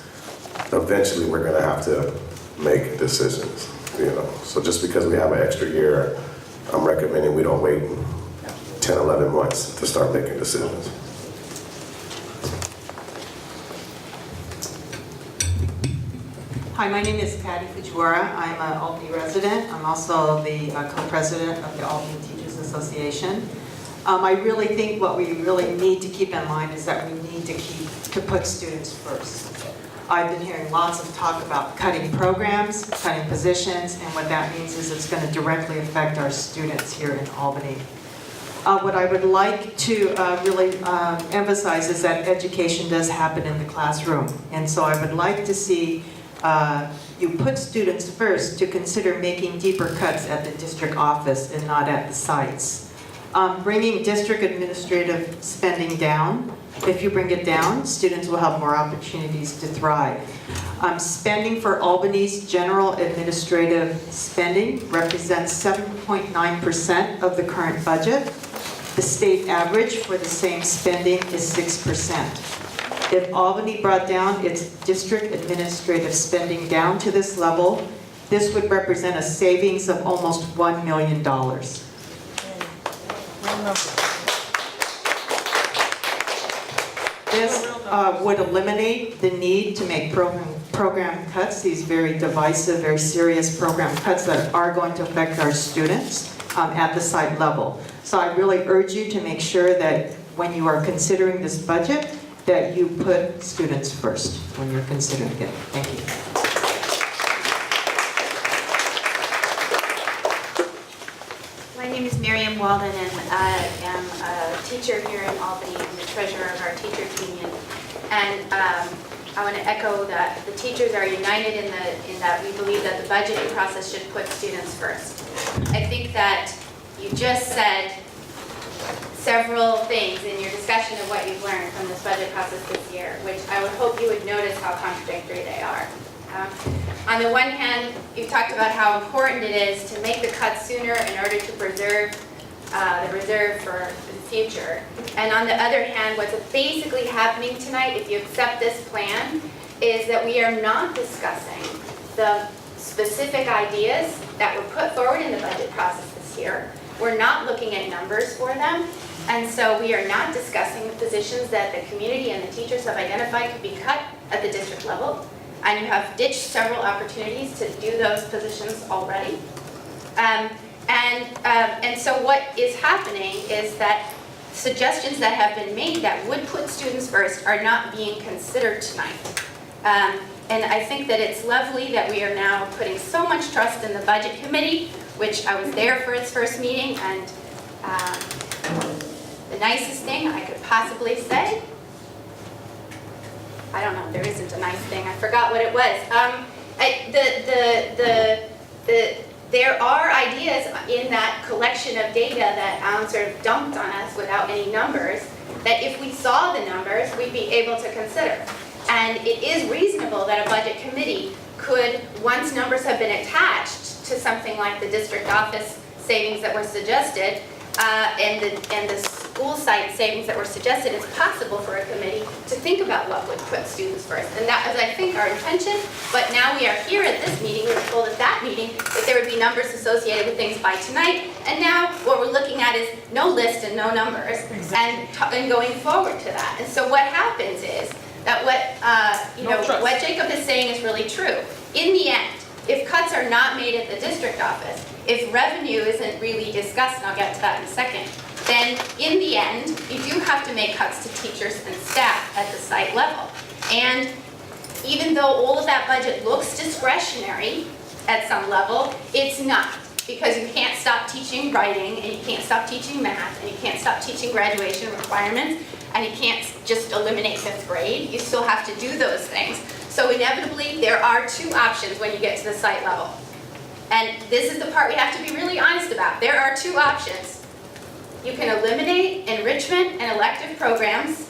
eventually we're going to have to make decisions, So just because we have an extra year, I'm recommending we don't wait 10, 11 months to start making decisions. Hi, my name is Patty Fujiwara. I'm an Albany resident. I'm also the co-president of the Albany Teachers Association. I really think what we really need to keep in mind is that we need to put students first. I've been hearing lots of talk about cutting programs, cutting positions, and what that means is it's going to directly affect our students here in Albany. What I would like to really emphasize is that education does happen in the classroom. And so I would like to see you put students first to consider making deeper cuts at the district office and not at the sites. Bringing district administrative spending down. If you bring it down, students will have more opportunities to thrive. Spending for Albany's general administrative spending represents 7.9% of the current budget. The state average for the same spending is 6%. If Albany brought down its district administrative spending down to this level, this would represent a savings of almost $1 million. This would eliminate the need to make program cuts, these very divisive, very serious program cuts that are going to affect our students at the site level. So I really urge you to make sure that when you are considering this budget, that you put students first when you're considering it. Thank you. My name is Miriam Walden, and I am a teacher here in Albany. I'm the treasurer of our teachers union. And I want to echo that the teachers are united in that we believe that the budgeting process should put students first. I think that you just said several things in your discussion of what you've learned from this budget process this year, which I would hope you would notice how contradictory they are. On the one hand, you talked about how important it is to make the cuts sooner in order to preserve the reserve for the future. And on the other hand, what's basically happening tonight, if you accept this plan, is that we are not discussing the specific ideas that were put forward in the budget process this year. We're not looking at numbers for them. And so we are not discussing the positions that the community and the teachers have identified could be cut at the district level. And you have ditched several opportunities to do those positions already. And so what is happening is that suggestions that have been made that would put students first are not being considered tonight. And I think that it's lovely that we are now putting so much trust in the budget committee, which I was there for its first meeting, and the nicest thing I could possibly say, I don't know, there isn't a nice thing, I forgot what it was. There are ideas in that collection of data that Alan sort of dumped on us without any numbers, that if we saw the numbers, we'd be able to consider. And it is reasonable that a budget committee could, once numbers have been attached to something like the district office savings that were suggested, and the school site savings that were suggested, it's possible for a committee to think about what would put students first. And that was, I think, our intention. But now we are here at this meeting. We were told at that meeting that there would be numbers associated with things by tonight. And now what we're looking at is no list and no numbers, and going forward to that. And so what happens is that what Jacob is saying is really true. In the end, if cuts are not made at the district office, if revenue isn't really discussed, and I'll get to that in a second, then in the end, you do have to make cuts to teachers and staff at the site level. And even though all of that budget looks discretionary at some level, it's not. Because you can't stop teaching writing, and you can't stop teaching math, and you can't stop teaching graduation requirements, and you can't just eliminate 5th grade. You still have to do those things. So inevitably, there are two options when you get to the site level. And this is the part we have to be really honest about. There are two options. You can eliminate enrichment and elective programs,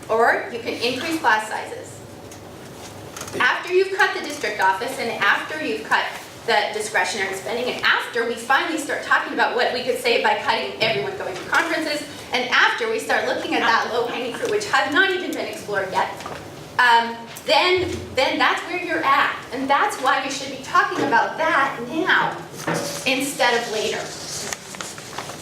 or you can increase class sizes. After you've cut the district office, and after you've cut the discretionary spending, and after we finally start talking about what we could save by cutting everyone going to conferences, and after we start looking at that low-hanging fruit, which has not even been explored yet, then that's where you're at. And that's why we should be talking about that now instead of later.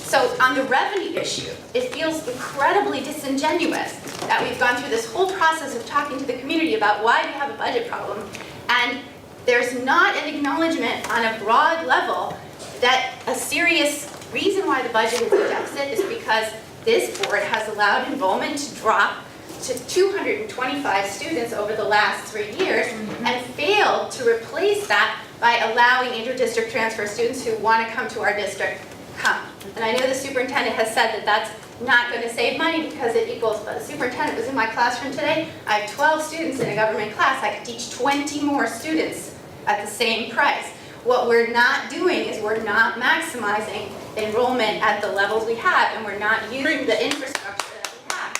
So on the revenue issue, it feels incredibly disingenuous that we've gone through this whole process of talking to the community about why we have a budget problem, and there's not an acknowledgement on a broad level that a serious reason why the budget is a deficit is because this board has allowed enrollment to drop to 225 students over the last 3 years and failed to replace that by allowing inter-district transfer students who want to come to our district come. And I know the superintendent has said that that's not going to save money because it equals, but the superintendent was in my classroom today. I have 12 students in a government class. I could teach 20 more students at the same price. What we're not doing is we're not maximizing enrollment at the levels we have, and we're not using the infrastructure that we have.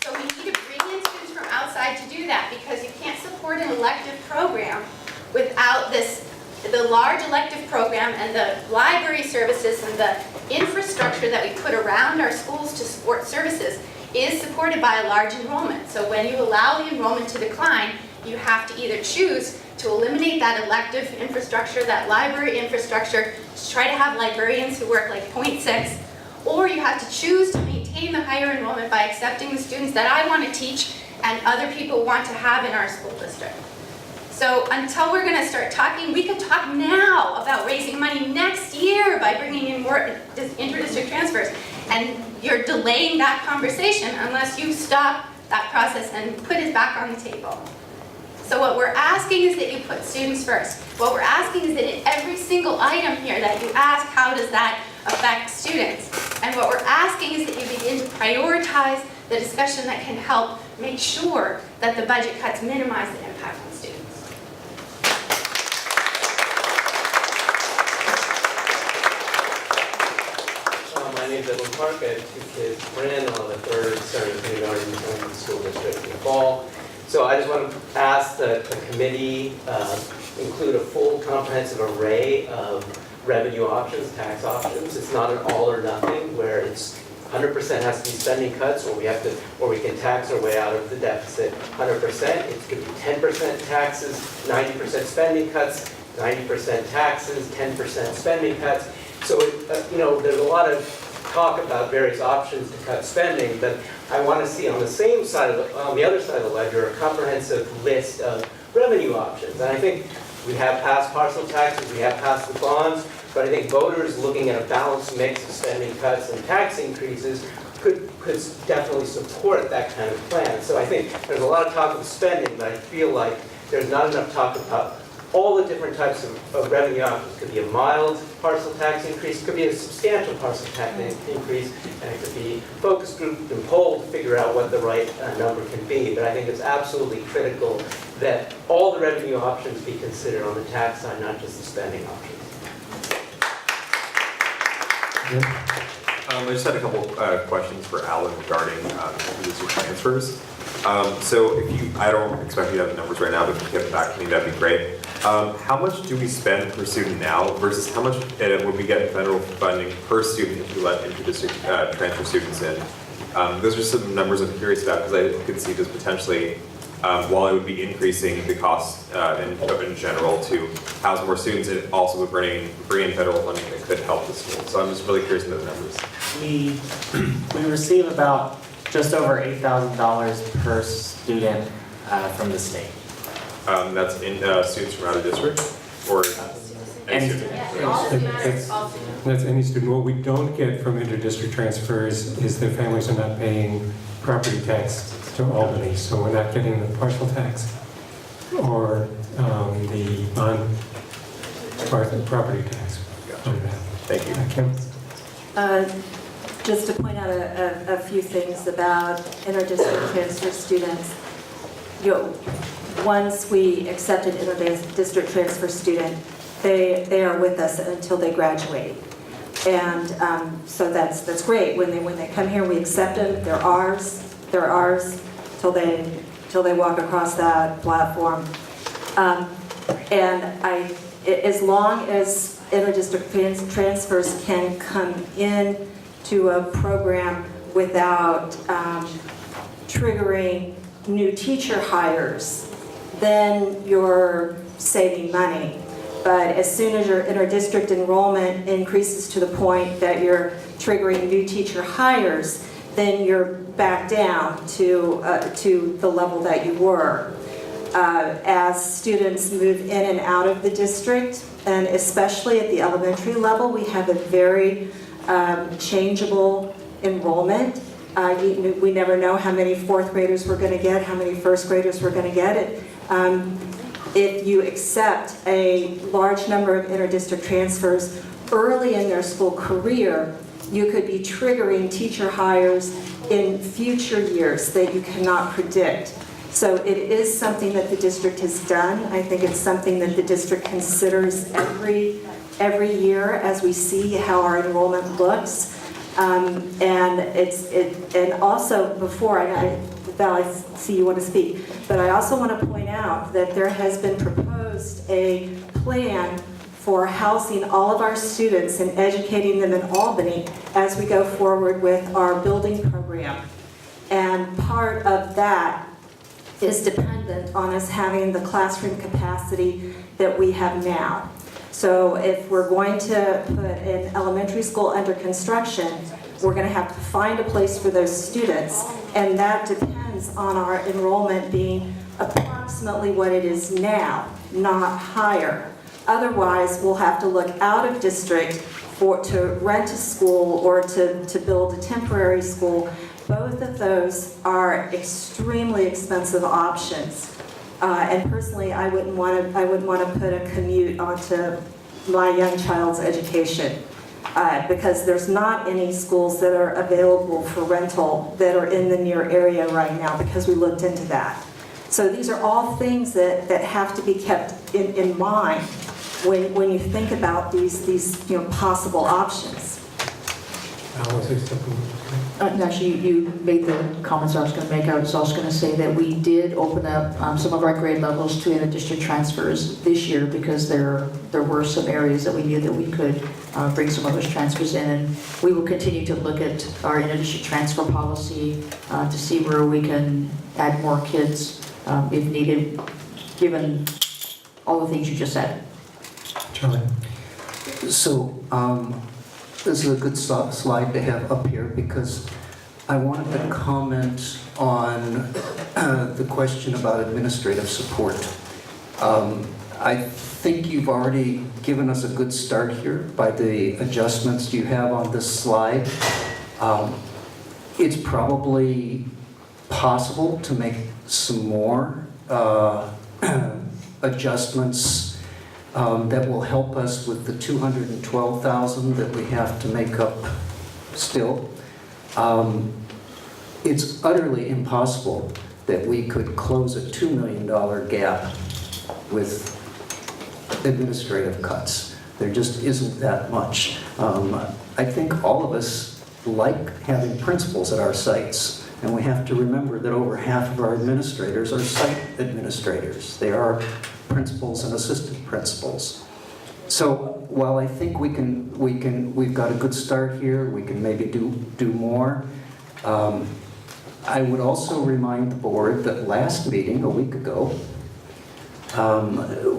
So we need to bring in students from outside to do that, because you can't support an elective program without the large elective program and the library services and the infrastructure that we put around our schools to support services is supported by a large enrollment. So when you allow the enrollment to decline, you have to either choose to eliminate that elective infrastructure, that library infrastructure, to try to have librarians who work like 0.6, or you have to choose to maintain the higher enrollment by accepting the students that I want to teach and other people want to have in our school district. So until we're going to start talking, we could talk now about raising money next year by bringing in more inter-district transfers, and you're delaying that conversation unless you stop that process and put it back on the table. So what we're asking is that you put students first. What we're asking is that in every single item here that you ask, how does that affect students? And what we're asking is that you begin to prioritize the discussion that can help make sure that the budget cuts minimize the impact on students. My name is Edwin Park. I have 2 kids, Bryn on the 3rd, starting kindergarten in the school district in the fall. So I just want to ask that the committee include a full comprehensive array of revenue options, tax options. It's not an all or nothing where it's 100% has to be spending cuts, or we can tax our way out of the deficit 100%. It could be 10% taxes, 90% spending cuts, 90% taxes, 10% spending cuts. So there's a lot of talk about various options to cut spending, but I want to see on the same side on the other side of the ledger, a comprehensive list of revenue options. And I think we have passed partial taxes, we have passed the bonds, but I think voters looking at a balanced mix of spending cuts and tax increases could definitely support that kind of plan. So I think there's a lot of talk of spending, but I feel like there's not enough talk about all the different types of revenue options. It could be a mild parcel tax increase, it could be a substantial parcel tax increase, and it could be focus grouped and polled to figure out what the right number can be. But I think it's absolutely critical that all the revenue options be considered on the tax side, not just the spending options. I just had a couple questions for Alan regarding user transfers. So I don't expect you to have the numbers right now, but if you get it back to me, that'd be great. How much do we spend per student now versus how much would we get federal funding per student if we let inter-district transfer students in? Those are some numbers I'm curious about, because I could see this potentially, while it would be increasing the cost in general to house more students, it also would bring in federal funding that could help the school. So I'm just really curious about those numbers. We receive about just over $8,000 per student from the state. That's in students from out of district, or any student? That's any student. What we don't get from inter-district transfers is their families are not paying property tax to Albany, so we're not getting the partial tax or the property tax. Gotcha. Thank you. Just to point out a few things about inter-district transfer students. Once we accept an inter-district transfer student, they are with us until they graduate. And so that's great. When they come here, we accept them. They're ours till they walk across that platform. And as long as inter-district transfers can come in to a program without triggering new teacher hires, then you're saving money. But as soon as your inter-district enrollment increases to the point that you're triggering new teacher hires, then you're back down to the level that you were. As students move in and out of the district, and especially at the elementary level, we have a very changeable enrollment. We never know how many fourth graders we're going to get, how many first graders we're going to get. If you accept a large number of inter-district transfers early in their school career, you could be triggering teacher hires in future years that you cannot predict. So it is something that the district has done. I think it's something that the district considers every year as we see how our enrollment looks. And also before, Val, I see you want to speak, but I also want to point out that there has been proposed a plan for housing all of our students and educating them in Albany as we go forward with our building program. And part of that is dependent on us having the classroom capacity that we have now. So if we're going to put an elementary school under construction, we're going to have to find a place for those students, and that depends on our enrollment being approximately what it is now, not higher. Otherwise, we'll have to look out of district to rent a school or to build a temporary school. Both of those are extremely expensive options. And personally, I wouldn't want to put a commute onto my young child's education because there's not any schools that are available for rental that are in the near area right now because we looked into that. So these are all things that have to be kept in mind when you think about these possible options. Actually, you made the comments I was going to make. I was also going to say that we did open up some of our grade levels to inter-district transfers this year because there were some areas that we knew that we could bring some of those transfers in. And we will continue to look at our inter-district transfer policy to see where we can add more kids if needed, given all the things you just said. Charlie. So, this is a good slide to have up here because I wanted to comment on the question about administrative support. I think you've already given us a good start here by the adjustments you have on this slide. It's probably possible to make some more adjustments that will help us with the $212,000 that we have to make up still. It's utterly impossible that we could close a $2 million gap with administrative cuts. There just isn't that much. I think all of us like having principals at our sites, and we have to remember that over half of our administrators are site administrators. They are principals and assistant principals. So while I think we've got a good start here, we can maybe do more. I would also remind the board that last meeting, a week ago,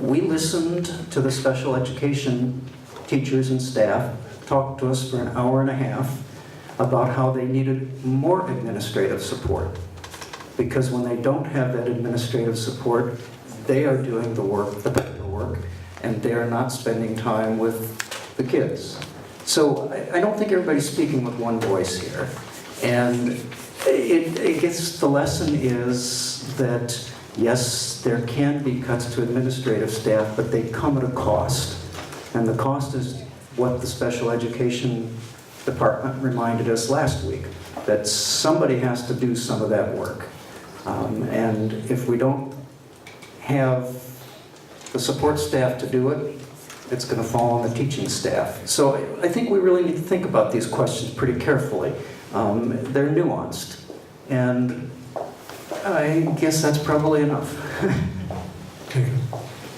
we listened to the special education teachers and staff talk to us for an hour and a half about how they needed more administrative support. Because when they don't have that administrative support, they are doing the work, the paperwork, and they are not spending time with the kids. So I don't think everybody's speaking with one voice here. And I guess the lesson is that, yes, there can be cuts to administrative staff, but they come at a cost. And the cost is what the special education department reminded us last week, that somebody has to do some of that work. And if we don't have the support staff to do it, it's going to fall on the teaching staff. So I think we really need to think about these questions pretty carefully. They're nuanced, and I guess that's probably enough.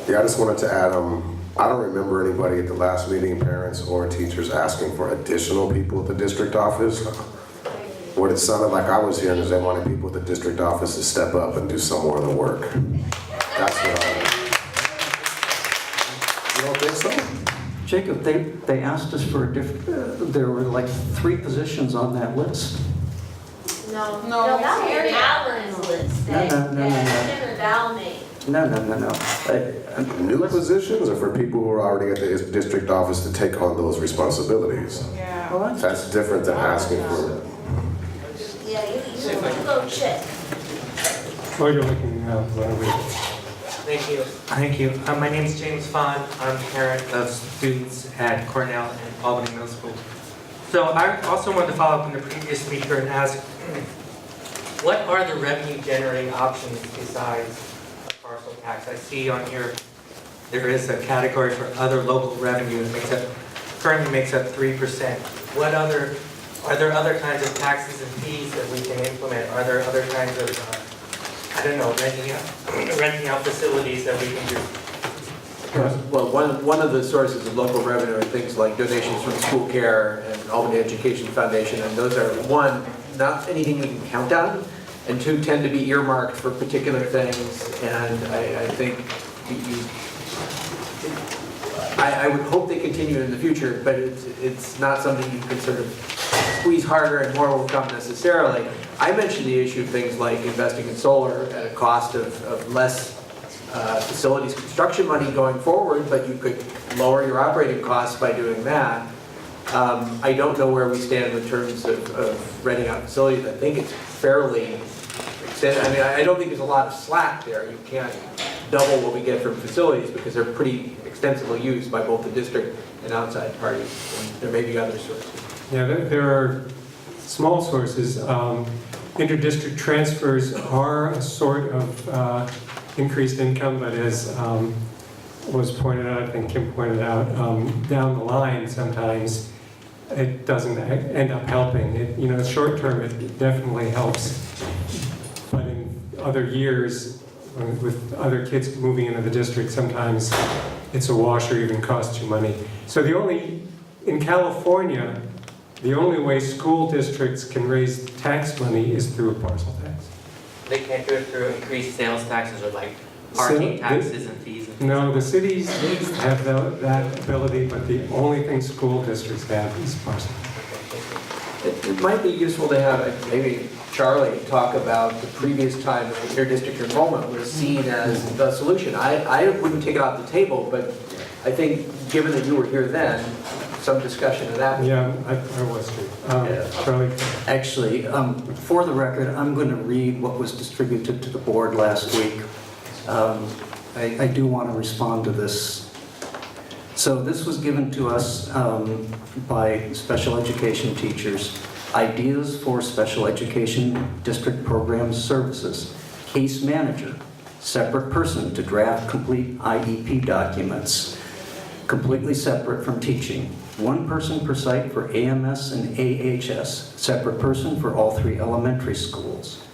Yeah, I just wanted to add, I don't remember anybody at the last meeting, parents or teachers, asking for additional people at the district office. What it sounded like I was hearing is they wanted people at the district office to step up and do some more of the work. That's what I heard. You don't think so? Jacob, they asked us for a different, there were like 3 positions on that list. No, that was Alan's list. No. Val made. No. New positions are for people who are already at the district office to take on those responsibilities. Yeah. That's different than asking for. see if I can. Go check. While you're looking, want to read it? Thank you. Thank you. My name is James Fon. I'm a parent of students at Cornell and Albany Middle School. So I also wanted to follow up on the previous speaker and ask, what are the revenue generating options besides a parcel tax? I see on here there is a category for other local revenue that currently makes up 3%. Are there other kinds of taxes and fees that we can implement? Are there other kinds of renting out facilities that we can do? Well, one of the sources of local revenue are things like donations from school care and Albany Education Foundation, and those are, one, not anything we can count on, and two, tend to be earmarked for particular things, and I think I would hope they continue in the future, but it's not something you can sort of squeeze harder and more will come necessarily. I mentioned the issue of things like investing in solar at a cost of less facilities construction money going forward, but you could lower your operating costs by doing that. I don't know where we stand in terms of renting out facilities. I think it's fairly extended. I mean, I don't think there's a lot of slack there. You can't double what we get from facilities because they're pretty extensively used by both the district and outside parties. And there may be other sources. Yeah, there are small sources. Interdistrict transfers are a sort of increased income, but as was pointed out, I think Kim pointed out, down the line sometimes it doesn't end up helping. Short term it definitely helps, but in other years with other kids moving into the district, sometimes it's a wash or even costs you money. So in California, the only way school districts can raise tax money is through a parcel tax. They can't do it through increased sales taxes or like parking taxes and fees? No, the cities have that ability, but the only thing school districts have is parcel. It might be useful to have maybe Charlie talk about the previous time that interdistrict enrollment was seen as the solution. I wouldn't take it off the table, but I think given that you were here then, some discussion of that. Yeah, I was too. Charlie? Actually, for the record, I'm going to read what was distributed to the board last week. I do want to respond to this. So this was given to us by special education teachers. Ideas for special education district program services. Case manager, separate person to draft complete IEP documents, completely separate from teaching. One person per site for AMS and AHS, separate person for all 3 elementary schools.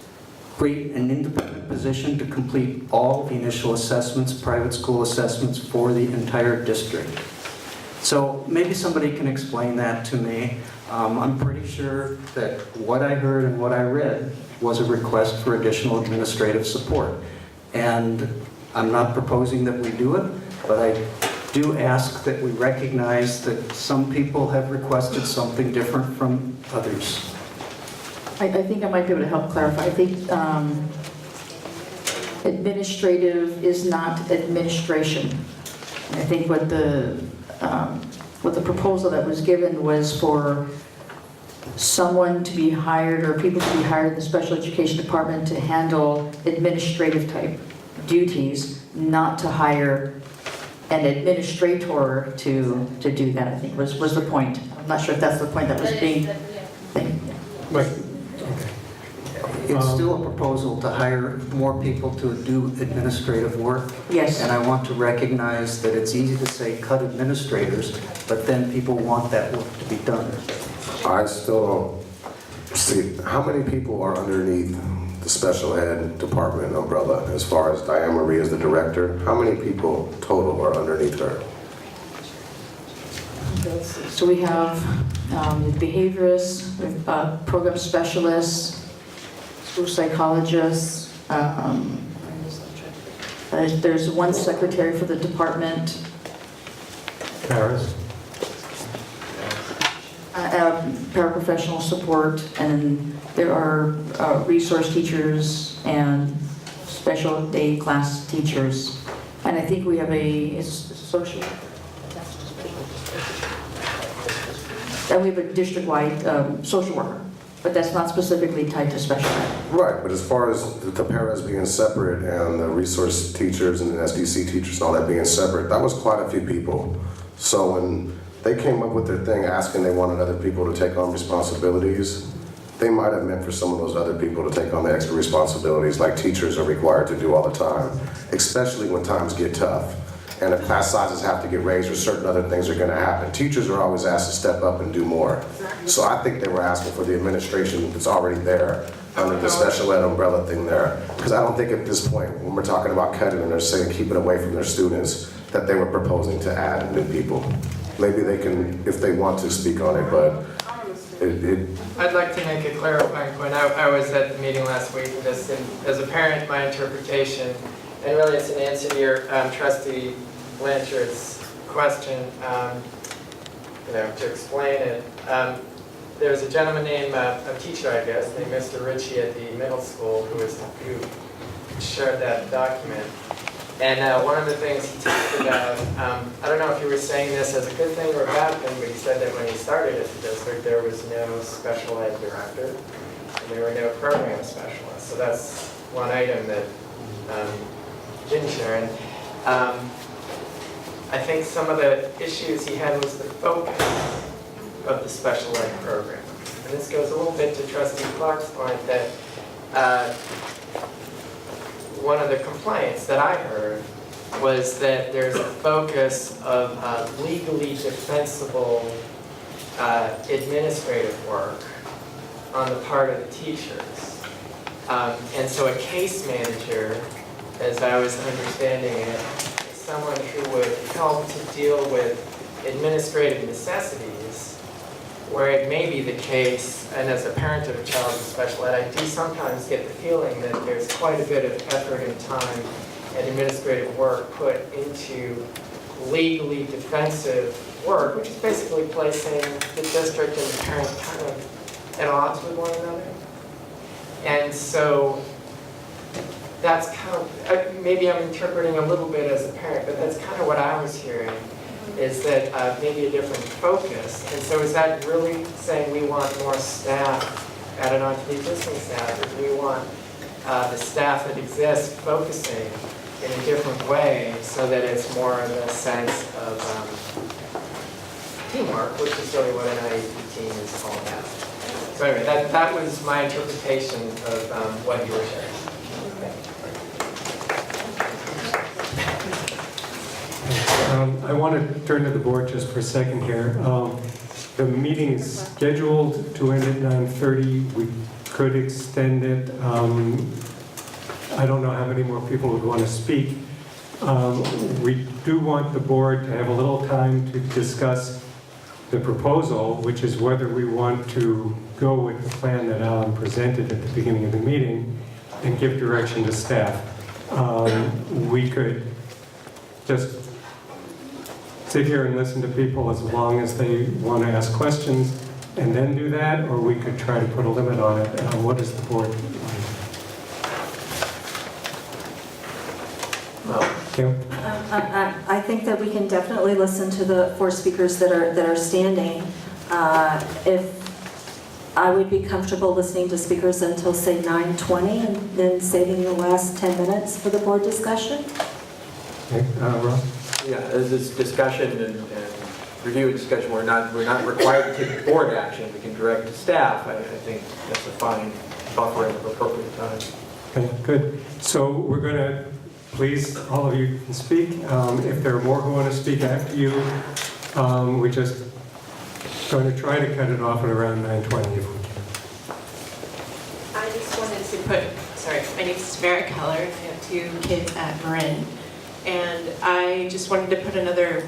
Create an independent position to complete all the initial assessments, private school assessments for the entire district. So maybe somebody can explain that to me. I'm pretty sure that what I heard and what I read was a request for additional administrative support. And I'm not proposing that we do it, but I do ask that we recognize that some people have requested something different from others. I think I might be able to help clarify. I think administrative is not administration. And I think what the proposal that was given was for someone to be hired or people to be hired in the special education department to handle administrative type duties, not to hire an administrator to do that, I think was the point. I'm not sure if that's the point that was being made. It's still a proposal to hire more people to do administrative work. Yes. And I want to recognize that it's easy to say cut administrators, but then people want that work to be done. I still don't see, how many people are underneath the special ed department umbrella as far as Diane Marie as the director? How many people total are underneath her? So we have behaviorists, we have program specialists, school psychologists. There's one secretary for the department. Paris. Paraprofessional support, and there are resource teachers and special day class teachers. And I think we have a social, and we have a district-wide social worker. But that's not specifically tied to special ed. Right, but as far as the paras being separate and the resource teachers and the SDC teachers and all that being separate, that was quite a few people. So when they came up with their thing asking they wanted other people to take on responsibilities, they might have meant for some of those other people to take on the extra responsibilities like teachers are required to do all the time, especially when times get tough and the class sizes have to get raised or certain other things are going to happen. Teachers are always asked to step up and do more. So I think they were asking for the administration that's already there under the special ed umbrella thing there. Because I don't think at this point, when we're talking about cutting and they're saying keep it away from their students, that they were proposing to add new people. Maybe they can, if they want to, speak on it, but I'd like to make a clarifying point. I was at the meeting last week, and this, as a parent, my interpretation, and really it's an answer to your trustee Blanchard's question, to explain it. There was a gentleman named, a teacher I guess, named Mr. Ritchie at the middle school who shared that document. And one of the things he talked about, I don't know if you were saying this as a good thing or a bad thing, but he said that when he started at the district, there was no special ed director, and there were no program specialists. So that's one item that didn't share. And I think some of the issues he had was the focus of the special ed program. And this goes a little bit to Trustee Clark's point that one of the complaints that I heard was that there's a focus of legally defensible administrative work on the part of the teachers. And so a case manager, as I was understanding it, is someone who would help to deal with administrative necessities where it may be the case, and as a parent of a child with special ed, I do sometimes get the feeling that there's quite a bit of effort and time and administrative work put into legally defensive work, which is basically placing the district and the parent kind of at odds with one another. And so that's kind of, maybe I'm interpreting a little bit as a parent, but that's kind of what I was hearing, is that maybe a different focus. And so is that really saying we want more staff added on to the existing staff, or do we want the staff that exists focusing in a different way so that it's more in the sense of teamwork, which is really what an IEP team is all about. So anyway, that was my interpretation of what you were sharing. I want to turn to the board just for a second here. The meeting is scheduled to end at 9:30. We could extend it. I don't know how many more people would want to speak. We do want the board to have a little time to discuss the proposal, which is whether we want to go with the plan that Alan presented at the beginning of the meeting and give direction to staff. We could just sit here and listen to people as long as they want to ask questions and then do that, or we could try to put a limit on it. What is the board like? I think that we can definitely listen to the four speakers that are standing. If I would be comfortable listening to speakers until, say, 9:20 and then saving the last 10 minutes for the board discussion. Okay, Rob? Yeah, as this discussion and review and discussion, we're not required to take board action. We can direct to staff. I think that's a fine buffer at the appropriate time. Okay, good. So we're going to, please, all of you can speak. If there are more who want to speak after you, we're just going to try to cut it off at around 9:20 if we can. I just wanted to my name is Samara Keller. I have 2 kids at Marin. And I just wanted to put another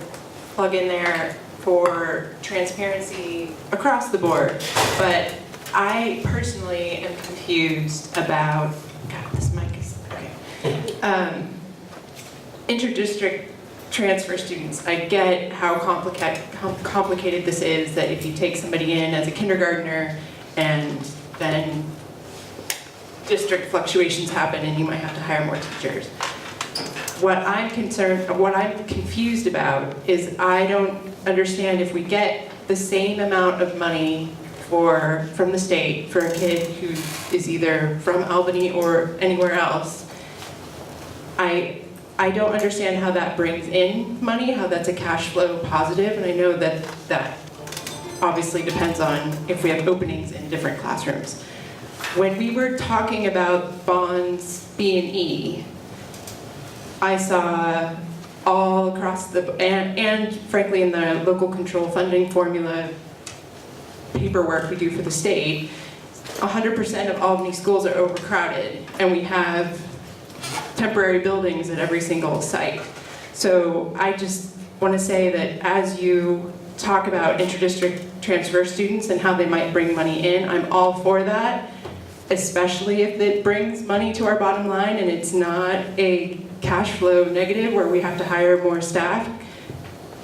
plug in there for transparency across the board. But I personally am confused about, God, this mic is, okay. Interdistrict transfer students. I get how complicated this is, that if you take somebody in as a kindergartner and then district fluctuations happen and you might have to hire more teachers. What I'm confused about is I don't understand if we get the same amount of money from the state for a kid who is either from Albany or anywhere else, I don't understand how that brings in money, how that's a cash flow positive, and I know that that obviously depends on if we have openings in different classrooms. When we were talking about bonds B&E, I saw all across and frankly in the local control funding formula paperwork we do for the state, 100% of Albany schools are overcrowded, and we have temporary buildings at every single site. So I just want to say that as you talk about interdistrict transfer students and how they might bring money in, I'm all for that, especially if it brings money to our bottom line and it's not a cash flow negative where we have to hire more staff.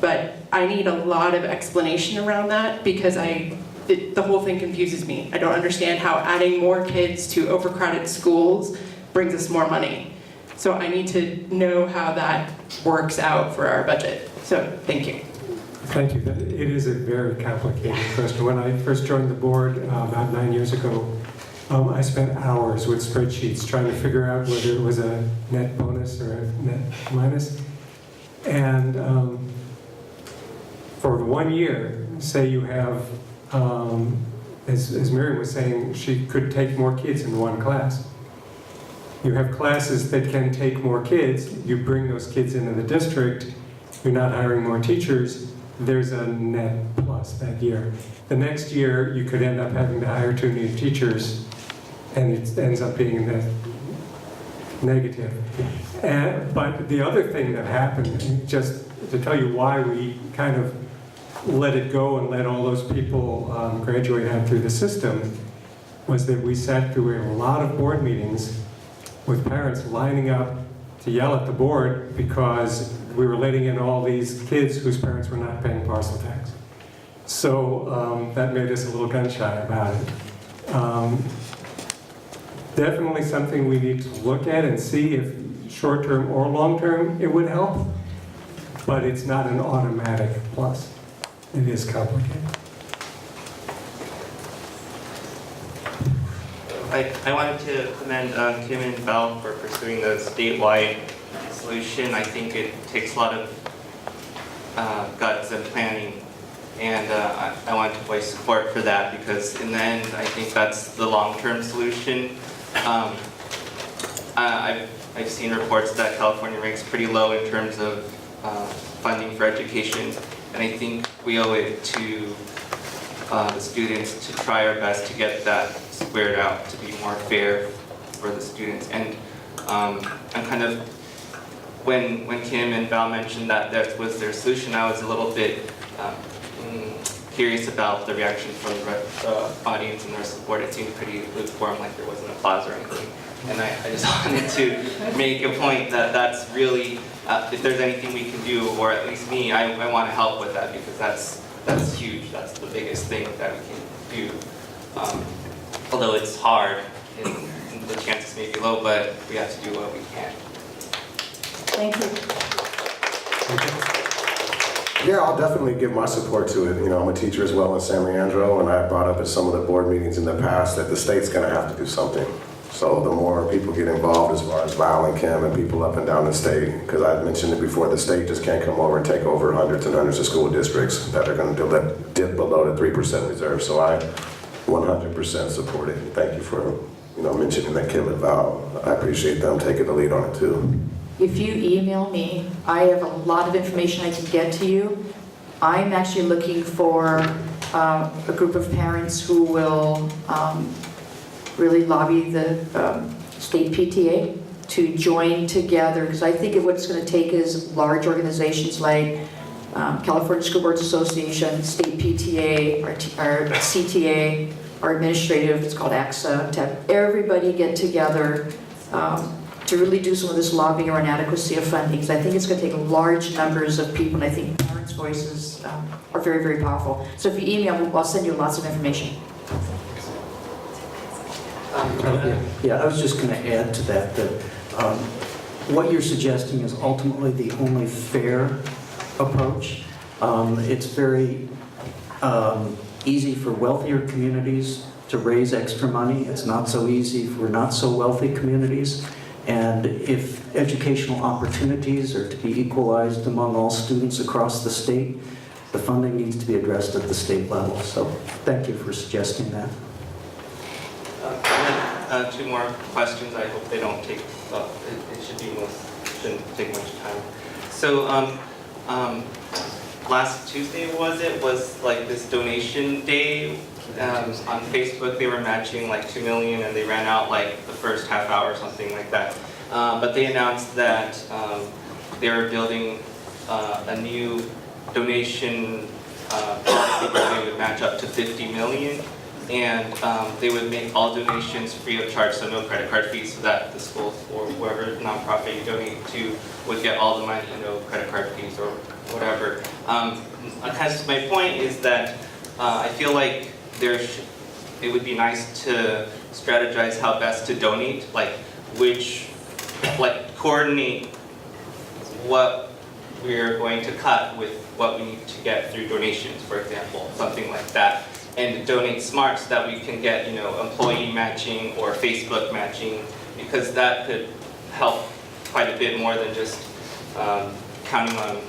But I need a lot of explanation around that because the whole thing confuses me. I don't understand how adding more kids to overcrowded schools brings us more money. So I need to know how that works out for our budget. So thank you. Thank you. It is a very complicated question. When I first joined the board about 9 years ago, I spent hours with spreadsheets trying to figure out whether it was a net bonus or a net minus. And for 1 year, say you have, as Miriam was saying, she could take more kids in one class. You have classes that can take more kids, you bring those kids into the district, you're not hiring more teachers, there's a net plus that year. The next year, you could end up having to hire 2 new teachers, and it ends up being a net negative. But the other thing that happened, just to tell you why we kind of let it go and let all those people graduate out through the system, was that we sat through a lot of board meetings with parents lining up to yell at the board because we were letting in all these kids whose parents were not paying parcel tax. So that made us a little gun shy about it. Definitely something we need to look at and see if short-term or long-term it would help, but it's not an automatic plus. It is complicated. I wanted to commend Kim and Val for pursuing the statewide solution. I think it takes a lot of guts and planning, and I wanted to voice support for that because in the end, I think that's the long-term solution. I've seen reports that California ranks pretty low in terms of funding for education, and I think we owe it to the students to try our best to get that squared out to be more fair for the students. And I'm kind of, when Kim and Val mentioned that that was their solution, I was a little bit curious about the reaction from the audience and their support. It seemed pretty lukewarm, like there wasn't applause or anything. And I just wanted to make a point that that's really, if there's anything we can do, or at least me, I want to help with that because that's huge. That's the biggest thing that we can do. Although it's hard and the chances may be low, but we have to do what we can. Thank you. Yeah, I'll definitely give my support to it. You know, I'm a teacher as well in San Leandro, and I brought up at some of the board meetings in the past that the state's going to have to do something. So the more people get involved as far as Val and Kim and people up and down the state, because I mentioned it before, the state just can't come over and take over hundreds and hundreds of school districts that are going to dip below the 3% reserve. So I 100% support it. Thank you for mentioning that, Kim and Val. I appreciate them taking the lead on it too. If you email me, I have a lot of information I can get to you. I'm actually looking for a group of parents who will really lobby the state PTA to join together, because I think what it's going to take is large organizations like California School Boards Association, state PTA, our CTA, our administrative, it's called AXA, to have everybody get together to really do some of this lobbying around adequacy of funding. Because I think it's going to take large numbers of people, and I think parents' voices are very, very powerful. So if you email, I'll send you lots of information. Yeah, I was just going to add to that what you're suggesting is ultimately the only fair approach. It's very easy for wealthier communities to raise extra money. It's not so easy for not so wealthy communities. And if educational opportunities are to be equalized among all students across the state, the funding needs to be addressed at the state level. So thank you for suggesting that. Two more questions. I hope they don't take, it shouldn't take much time. So last Tuesday was like this donation day. On Facebook they were matching like 2 million and they ran out like the first half hour or something like that. But they announced that they were building a new donation policy where they would match up to 50 million. And they would make all donations free of charge, so no credit card fees, so that the schools or whoever nonprofit you donate to would get all the money, no credit card fees or whatever. My point is that I feel like it would be nice to strategize how best to donate, coordinate what we're going to cut with what we need to get through donations, for example, something like that. And donate smart so that we can get, employee matching or Facebook matching, because that could help quite a bit more than just counting on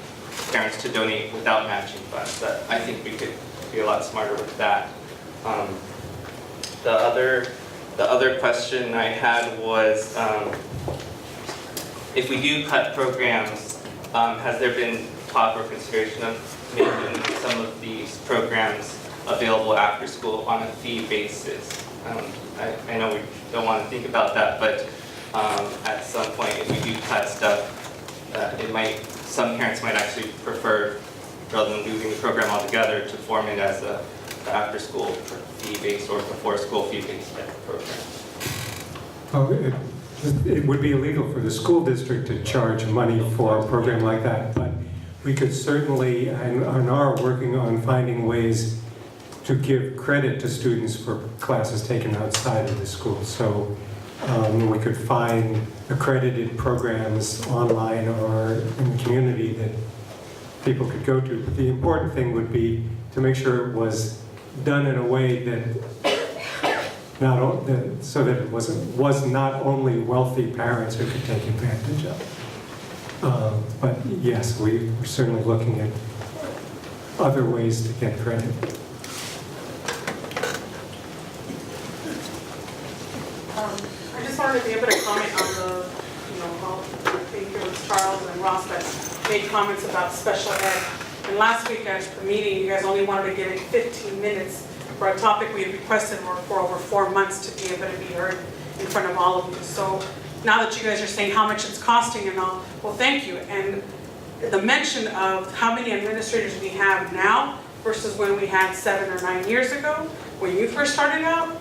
parents to donate without matching funds. I think we could be a lot smarter with that. The other question I had was, if we do cut programs, has there been thought or consideration of making some of these programs available after school on a fee basis? I know we don't want to think about that, but at some point, if we do cut stuff, some parents might actually prefer, rather than losing the program altogether, to form it as a after-school fee-based or before-school fee-based type of program. It would be illegal for the school district to charge money for a program like that, but we could certainly, and are working on finding ways to give credit to students for classes taken outside of the school. So we could find accredited programs online or in the community that people could go to. But the important thing would be to make sure it was done in a way that so that it was not only wealthy parents who could take advantage of. But yes, we're certainly looking at other ways to get credit. I just wanted to be able to comment on I think it was Charles and Ross that made comments about special ed. And last week at the meeting, you guys only wanted to give it 15 minutes for a topic we had requested for over 4 months to be able to be heard in front of all of you. So now that you guys are saying how much it's costing and all, well, thank you. And the mention of how many administrators we have now versus when we had 7 or 9 years ago, when you first started out,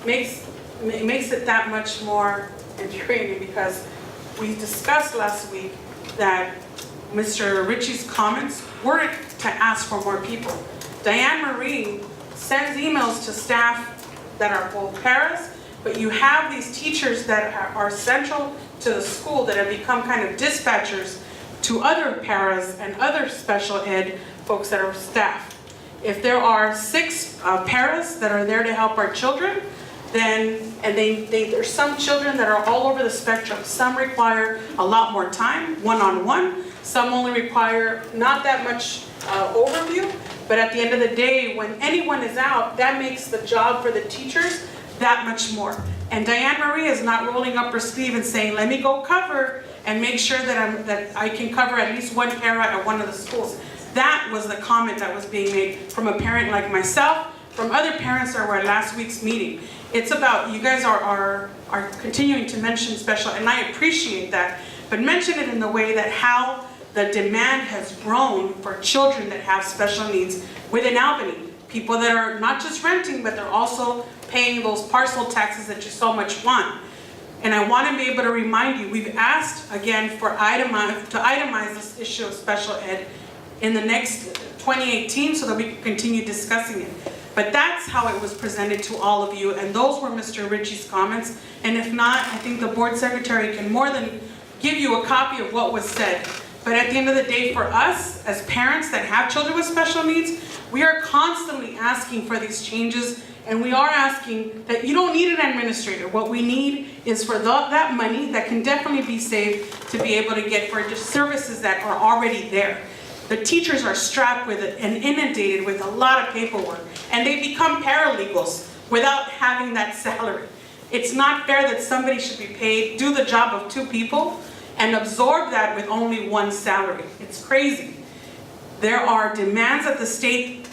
makes it that much more intriguing, because we discussed last week that Mr. Ritchie's comments weren't to ask for more people. Diane Marie sends emails to staff that are both paras, but you have these teachers that are central to the school that have become kind of dispatchers to other paras and other special ed folks that are staff. If there are 6 paras that are there to help our children, there's some children that are all over the spectrum. Some require a lot more time, one-on-one. Some only require not that much overview. But at the end of the day, when anyone is out, that makes the job for the teachers that much more. And Diane Marie is not rolling up her sleeve and saying, let me go cover and make sure that I can cover at least one para at one of the schools. That was the comment that was being made from a parent like myself, from other parents that were at last week's meeting. It's about, you guys are continuing to mention special, and I appreciate that, but mention it in the way that how the demand has grown for children that have special needs within Albany. People that are not just renting, but they're also paying those parcel taxes that you so much want. And I want to be able to remind you, we've asked again to itemize this issue of special ed in the next 2018 so that we can continue discussing it. But that's how it was presented to all of you, and those were Mr. Ritchie's comments. And if not, I think the board secretary can more than give you a copy of what was said. But at the end of the day, for us, as parents that have children with special needs, we are constantly asking for these changes, and we are asking that you don't need an administrator. What we need is for that money that can definitely be saved to be able to get for just services that are already there. The teachers are strapped with it and inundated with a lot of paperwork, and they become paralegals without having that salary. It's not fair that somebody should be paid, do the job of 2 people, and absorb that with only 1 salary. It's crazy. There are demands that the state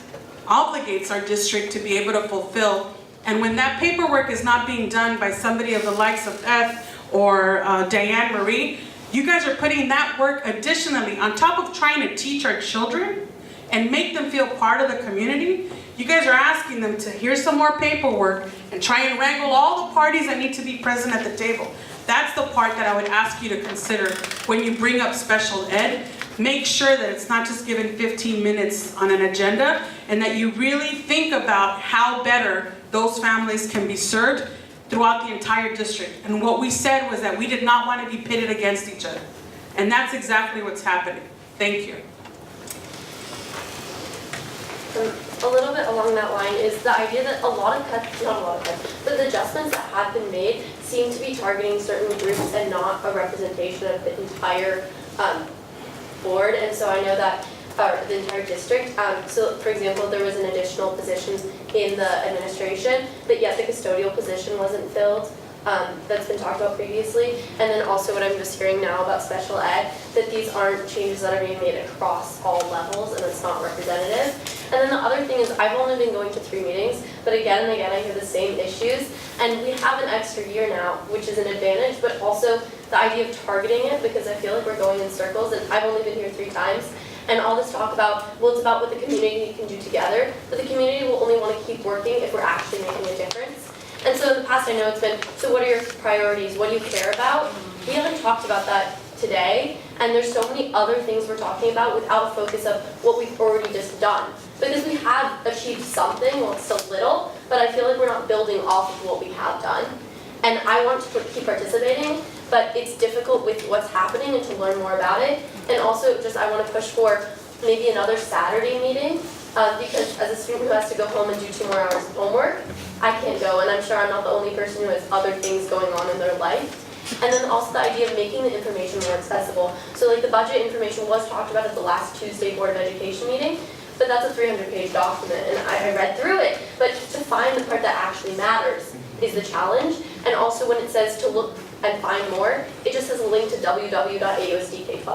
obligates our district to be able to fulfill, and when that paperwork is not being done by somebody of the likes of Beth or Diane Marie, you guys are putting that work additionally on top of trying to teach our children and make them feel part of the community. You guys are asking them to here's some more paperwork and try and wrangle all the parties that need to be present at the table. That's the part that I would ask you to consider when you bring up special ed. Make sure that it's not just given 15 minutes on an agenda, and that you really think about how better those families can be served throughout the entire district. And what we said was that we did not want to be pitted against each other. And that's exactly what's happening. Thank you. A little bit along that line is the idea that a lot of cuts, not a lot of cuts, but the adjustments that have been made seem to be targeting certain groups and not a representation of the entire board. And so I know that the entire district. So for example, there was an additional positions in the administration, but yet the custodial position wasn't filled. That's been talked about previously. And then also what I'm just hearing now about special ed, that these aren't changes that are being made across all levels and it's not representative. And then the other thing is I've only been going to 3 meetings, but again and again I hear the same issues. And we have an extra year now, which is an advantage, but also the idea of targeting it, because I feel like we're going in circles and I've only been here 3 times. And all this talk about, well, it's about what the community can do together, but the community will only want to keep working if we're actually making a difference. And so in the past I know it's been, so what are your priorities? What do you care about? We haven't talked about that today, and there's so many other things we're talking about without a focus of what we've already just done. Because we have achieved something, well it's still little, but I feel like we're not building off of what we have done. And I want to keep participating, but it's difficult with what's happening and to learn more about it. And also just I want to push for maybe another Saturday meeting, because as a student who has to go home and do 2 more hours of homework, I can't go, and I'm sure I'm not the only person who has other things going on in their life. And then also the idea of making the information more accessible. So like the budget information was talked about at the last Tuesday Board of Education meeting, but that's a 300-page document, and I read through it. But to find the part that actually matters is the challenge. And also when it says to look and find more, it just says a link to www.AUSD-K12.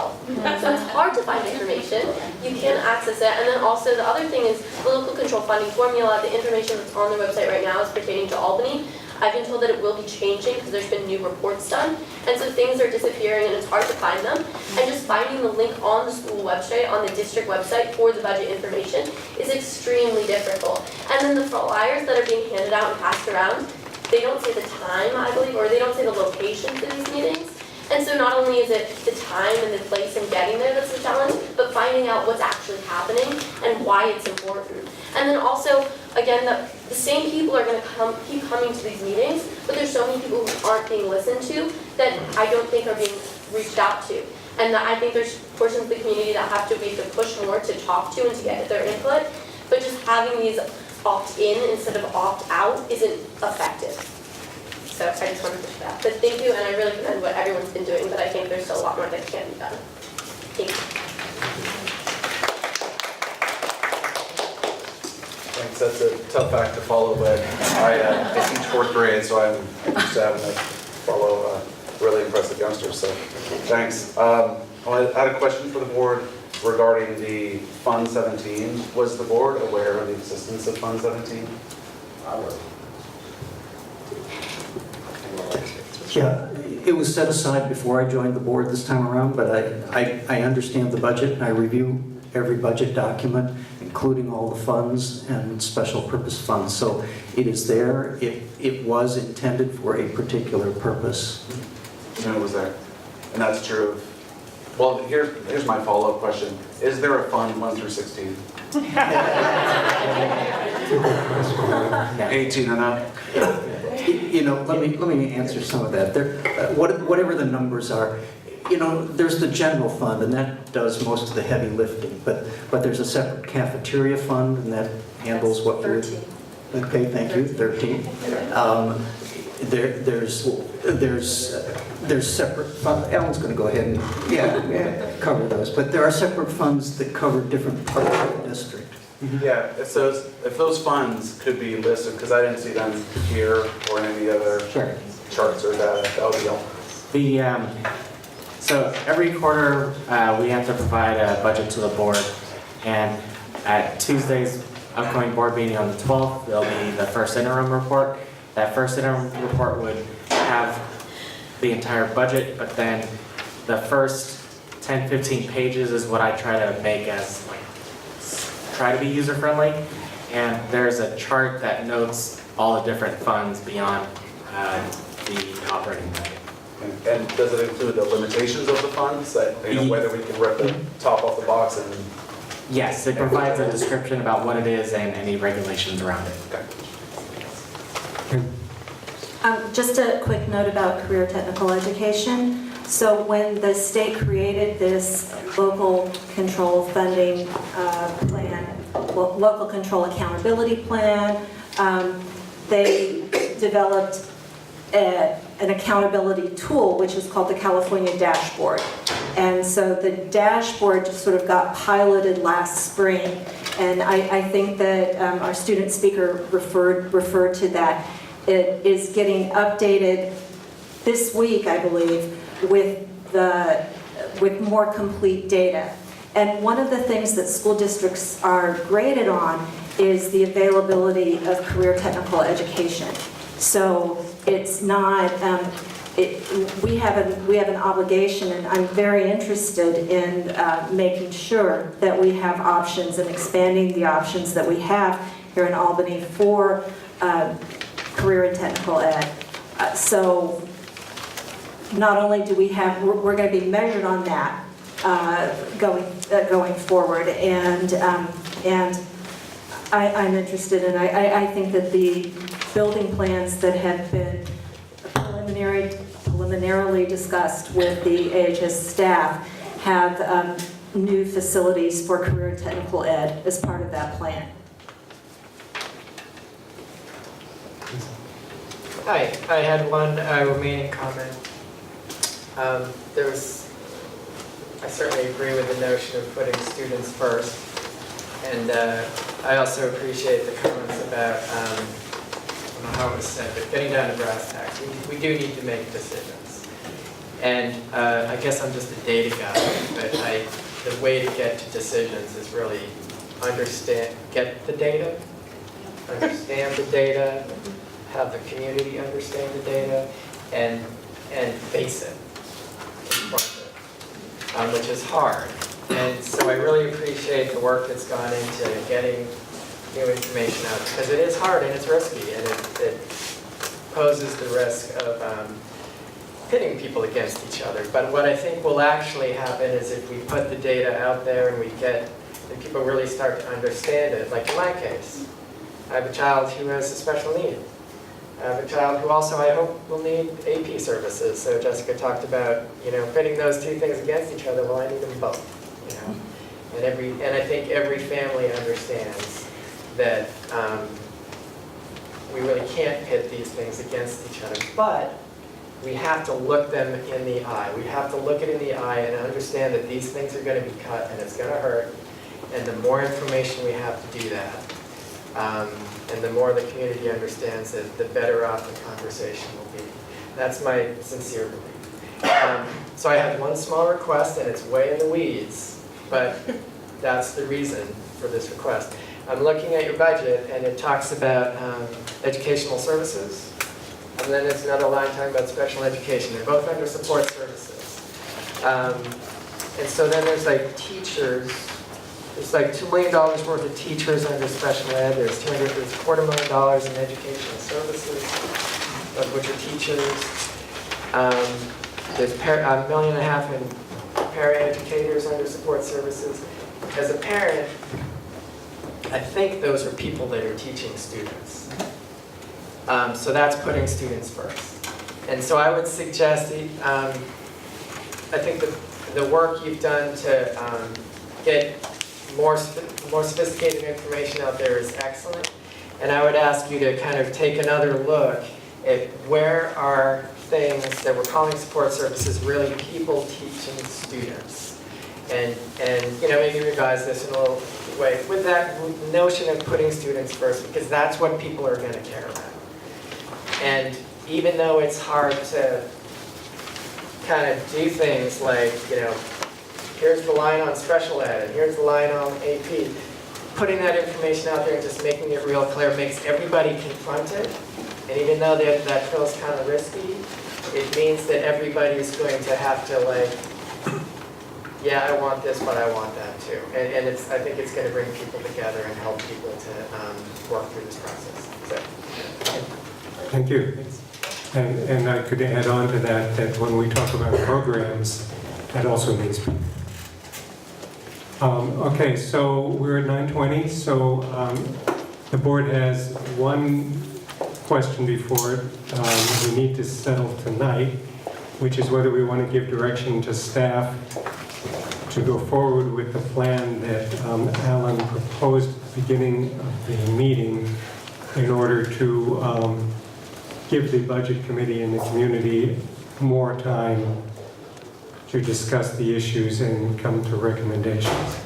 So it's hard to find information. You can't access it. And then also the other thing is the local control funding formula. The information that's on their website right now is pertaining to Albany. I've been told that it will be changing because there's been new reports done. And so things are disappearing and it's hard to find them. And just finding the link on the school website, on the district website for the budget information is extremely difficult. And then the flyers that are being handed out and passed around, they don't say the time, I believe, or they don't say the location for these meetings. And so not only is it the time and the place and getting there that's the challenge, but finding out what's actually happening and why it's important. And then also, again, the same people are going to keep coming to these meetings, but there's so many people who aren't being listened to that I don't think are being reached out to. And that I think there's portions of the community that have to be able to push more to talk to and to get their input. But just having these opt-in instead of opt-out isn't effective. So I just wanted to push that. But thank you, and I really commend what everyone's been doing, but I think there's still a lot more that can be done. Thank you. Thanks. That's a tough act to follow, but I teach 4th grade, so I'm used to having to follow really impressive youngsters. So thanks. I had a question for the board regarding the Fund 17. Was the board aware of the existence of Fund 17? Yeah, it was set aside before I joined the board this time around, but I understand the budget and I review every budget document, including all the funds and special purpose funds. So it is there. It was intended for a particular purpose. And it was there. And that's true of, well, here's my follow-up question. Is there a Fund 1 through 16? 18 and up? You know, let me answer some of that. Whatever the numbers are, you know, there's the general fund, and that does most of the heavy lifting, but there's a separate cafeteria fund, and that handles what you're... 13. Okay, thank you, 13. There's separate funds, Alan's going to go ahead and, cover those, but there are separate funds that cover different parts of the district. Yeah, if those funds could be listed, because I didn't see them here or in any other charts or data, that would be helpful. So every quarter, we have to provide a budget to the board, and at Tuesday's upcoming board meeting on the 12th, there'll be the first interim report. That first interim report would have the entire budget, but then the first 10, 15 pages is what I try to make as, try to be user-friendly, and there's a chart that notes all the different funds beyond the operating budget. And does it include the limitations of the funds, that, you know, whether we can rip the top off the box and... Yes, it provides a description about what it is and any regulations around it. Okay. Just a quick note about career technical education. So when the state created this local control funding plan, local control accountability plan, they developed an accountability tool, which is called the California Dashboard. And so the dashboard just sort of got piloted last spring. And I think that our student speaker referred to that. It is getting updated this week, I believe, with more complete data. And one of the things that school districts are graded on is the availability of career technical education. So it's not, we have an obligation, and I'm very interested in making sure that we have options and expanding the options that we have here in Albany for career and technical ed. So not only do we have, we're going to be measured on that going forward, and I'm interested, and I think that the building plans that have been preliminarily discussed with the AHS staff have new facilities for career and technical ed as part of that plan. Hi, I had one remaining comment. I certainly agree with the notion of putting students first. And I also appreciate the comments about, I don't know how it was said, but getting down to brass tacks. We do need to make decisions. And I guess I'm just a data guy, but the way to get to decisions is really get the data, understand the data, have the community understand the data, and face it, confront it, which is hard. And so I really appreciate the work that's gone into getting new information out, because it is hard and it's risky, and it poses the risk of pitting people against each other. But what I think will actually happen is if we put the data out there and people really start to understand it. Like in my case, I have a child who has a special need. I have a child who also, I hope, will need AP services. So Jessica talked about, pitting those two things against each other. Well, I need them both. And I think every family understands that we really can't pit these things against each other, but we have to look them in the eye. We have to look it in the eye and understand that these things are going to be cut and it's going to hurt. And the more information we have to do that, and the more the community understands it, the better off the conversation will be. That's my sincere belief. So I have one small request, and it's way in the weeds, but that's the reason for this request. I'm looking at your budget, and it talks about educational services, and then it's another line talking about special education. They're both under support services. And so then there's like teachers. There's like $2 million worth of teachers under special ed. There's $250,000 in educational services, of which are teachers. There's $1.5 million in para-educators under support services. As a parent, I think those are people that are teaching students. So that's putting students first. And so I would suggest I think the work you've done to get more sophisticated information out there is excellent. And I would ask you to kind of take another look at where are things that we're calling support services really people teaching students. And you know, maybe revise this in a little way with that notion of putting students first, because that's what people are going to care about. And even though it's hard to kind of do things like, you know, here's the line on special ed, and here's the line on AP, putting that information out there and just making it real clear makes everybody confront it. And even though that feels kind of risky, it means that everybody is going to have to like, yeah, I want this, but I want that too. And I think it's going to bring people together and help people to work through this process. So, Thank you. And I could add on to that, that when we talk about programs, that also means people. Okay, so we're at 9:20, so the board has one question before it we need to settle tonight, which is whether we want to give direction to staff to go forward with the plan that Alan proposed at the beginning of the meeting in order to give the budget committee and the community more time to discuss the issues and come to recommendations.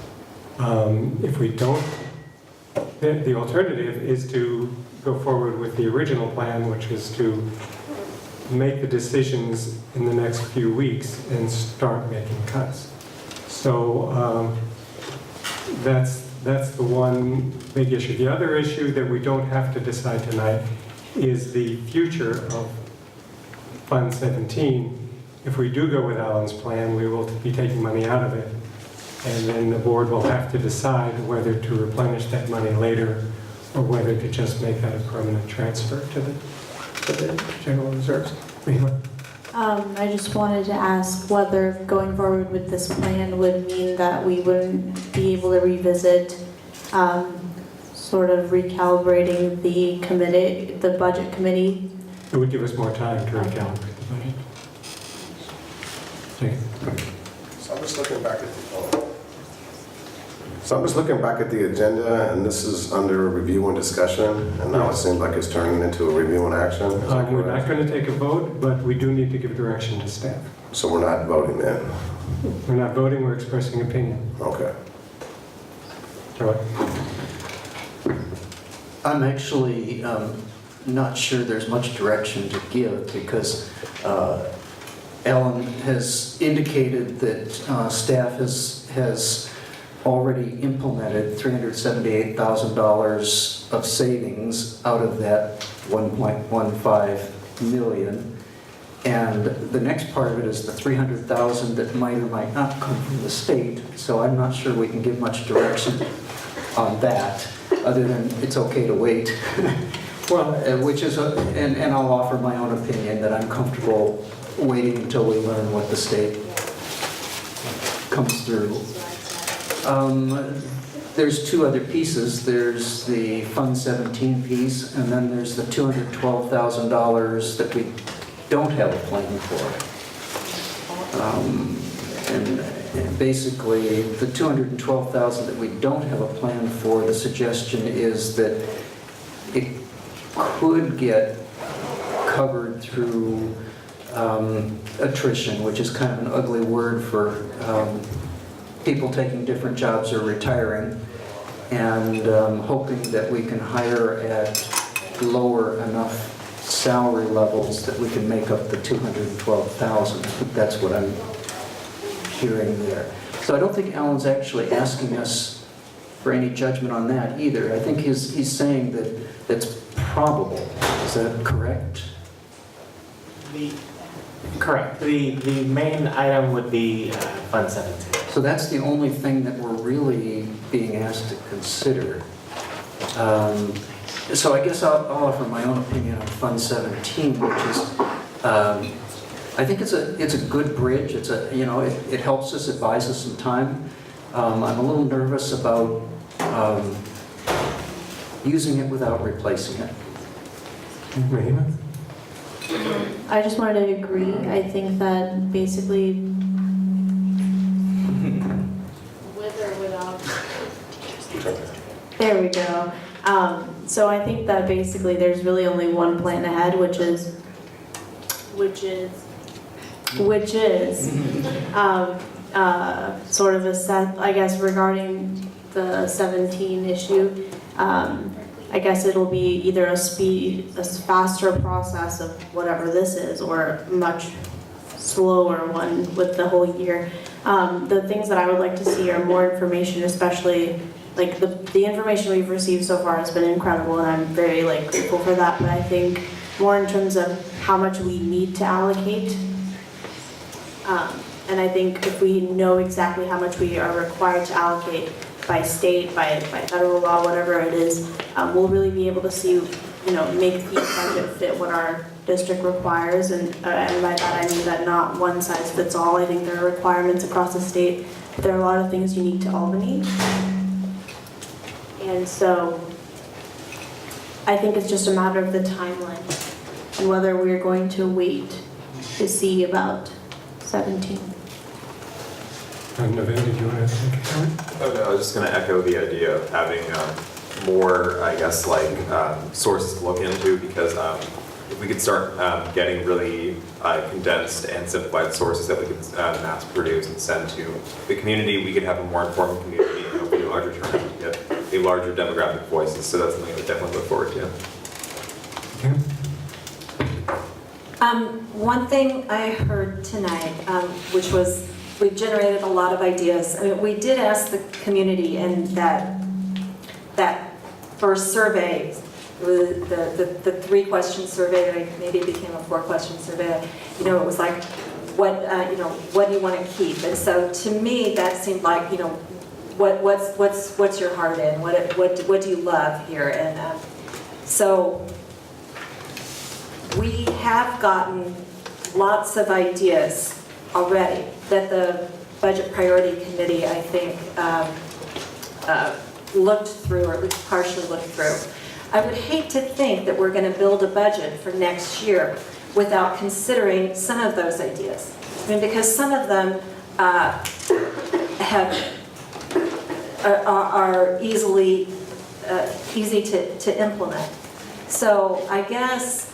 If we don't, then the alternative is to go forward with the original plan, which is to make the decisions in the next few weeks and start making cuts. So that's the one big issue. The other issue that we don't have to decide tonight is the future of Fund 17. If we do go with Alan's plan, we will be taking money out of it. And then the board will have to decide whether to replenish that money later or whether to just make that a permanent transfer to the general reserves. Rima? I just wanted to ask whether going forward with this plan would mean that we wouldn't be able to revisit sort of recalibrating the budget committee. It would give us more time to recalibrate the budget. So I'm just looking back at the agenda, and this is under review and discussion, and now it seems like it's turning into a review and action. We're not going to take a vote, but we do need to give direction to staff. So we're not voting then? We're not voting, we're expressing opinion. Okay. Charlie? I'm actually not sure there's much direction to give because Alan has indicated that staff has already implemented $378,000 of savings out of that 1.15 million. And the next part of it is the 300,000 that might or might not come from the state. So I'm not sure we can give much direction on that, other than it's okay to wait. Well, which is, and I'll offer my own opinion that I'm comfortable waiting until we learn what the state comes through. There's two other pieces. There's the Fund 17 piece, and then there's the $212,000 that we don't have a plan for. And basically, the $212,000 that we don't have a plan for, the suggestion is that it could get covered through attrition, which is kind of an ugly word for people taking different jobs or retiring, and hoping that we can hire at lower enough salary levels that we can make up the $212,000. I think that's what I'm hearing there. So I don't think Alan's actually asking us for any judgment on that either. I think he's saying that that's probable. Is that correct? Correct. The main item would be Fund 17. So that's the only thing that we're really being asked to consider. So I guess I'll offer my own opinion on Fund 17, which is, I think it's a good bridge. It's it helps us, it buys us some time. I'm a little nervous about using it without replacing it. I just wanted to agree. I think that basically There we go. So I think that basically there's really only one plan ahead, which is sort of a set, I guess, regarding the 17 issue. I guess it'll be either a faster process of whatever this is, or a much slower one with the whole year. The things that I would like to see are more information, especially like the information we've received so far has been incredible, and I'm very grateful for that. But I think more in terms of how much we need to allocate. And I think if we know exactly how much we are required to allocate by state, by federal law, whatever it is, we'll really be able to see, make the budget fit what our district requires. And by that I mean that not one size fits all. I think there are requirements across the state, but there are a lot of things unique to Albany. And so I think it's just a matter of the timeline and whether we're going to wait to see about 17. Navin, did you want to take a comment? Oh, no, I was just going to echo the idea of having more, I guess, sources to look into, because if we could start getting really condensed and simplified sources that we could mass produce and send to the community, we could have a more informed community and hopefully a larger turnout to get a larger demographic voices. So that's something I would definitely look forward to. One thing I heard tonight, which was we've generated a lot of ideas. I mean, we did ask the community in that first survey, the 3-question survey that maybe became a 4-question survey. It was like, what do you want to keep? And so to me, that seemed like, what's your heart in? What do you love here? And so we have gotten lots of ideas already that the Budget Priority Committee, I think, looked through, or at least partially looked through. I would hate to think that we're going to build a budget for next year without considering some of those ideas. I mean, because some of them are easy to implement. So I guess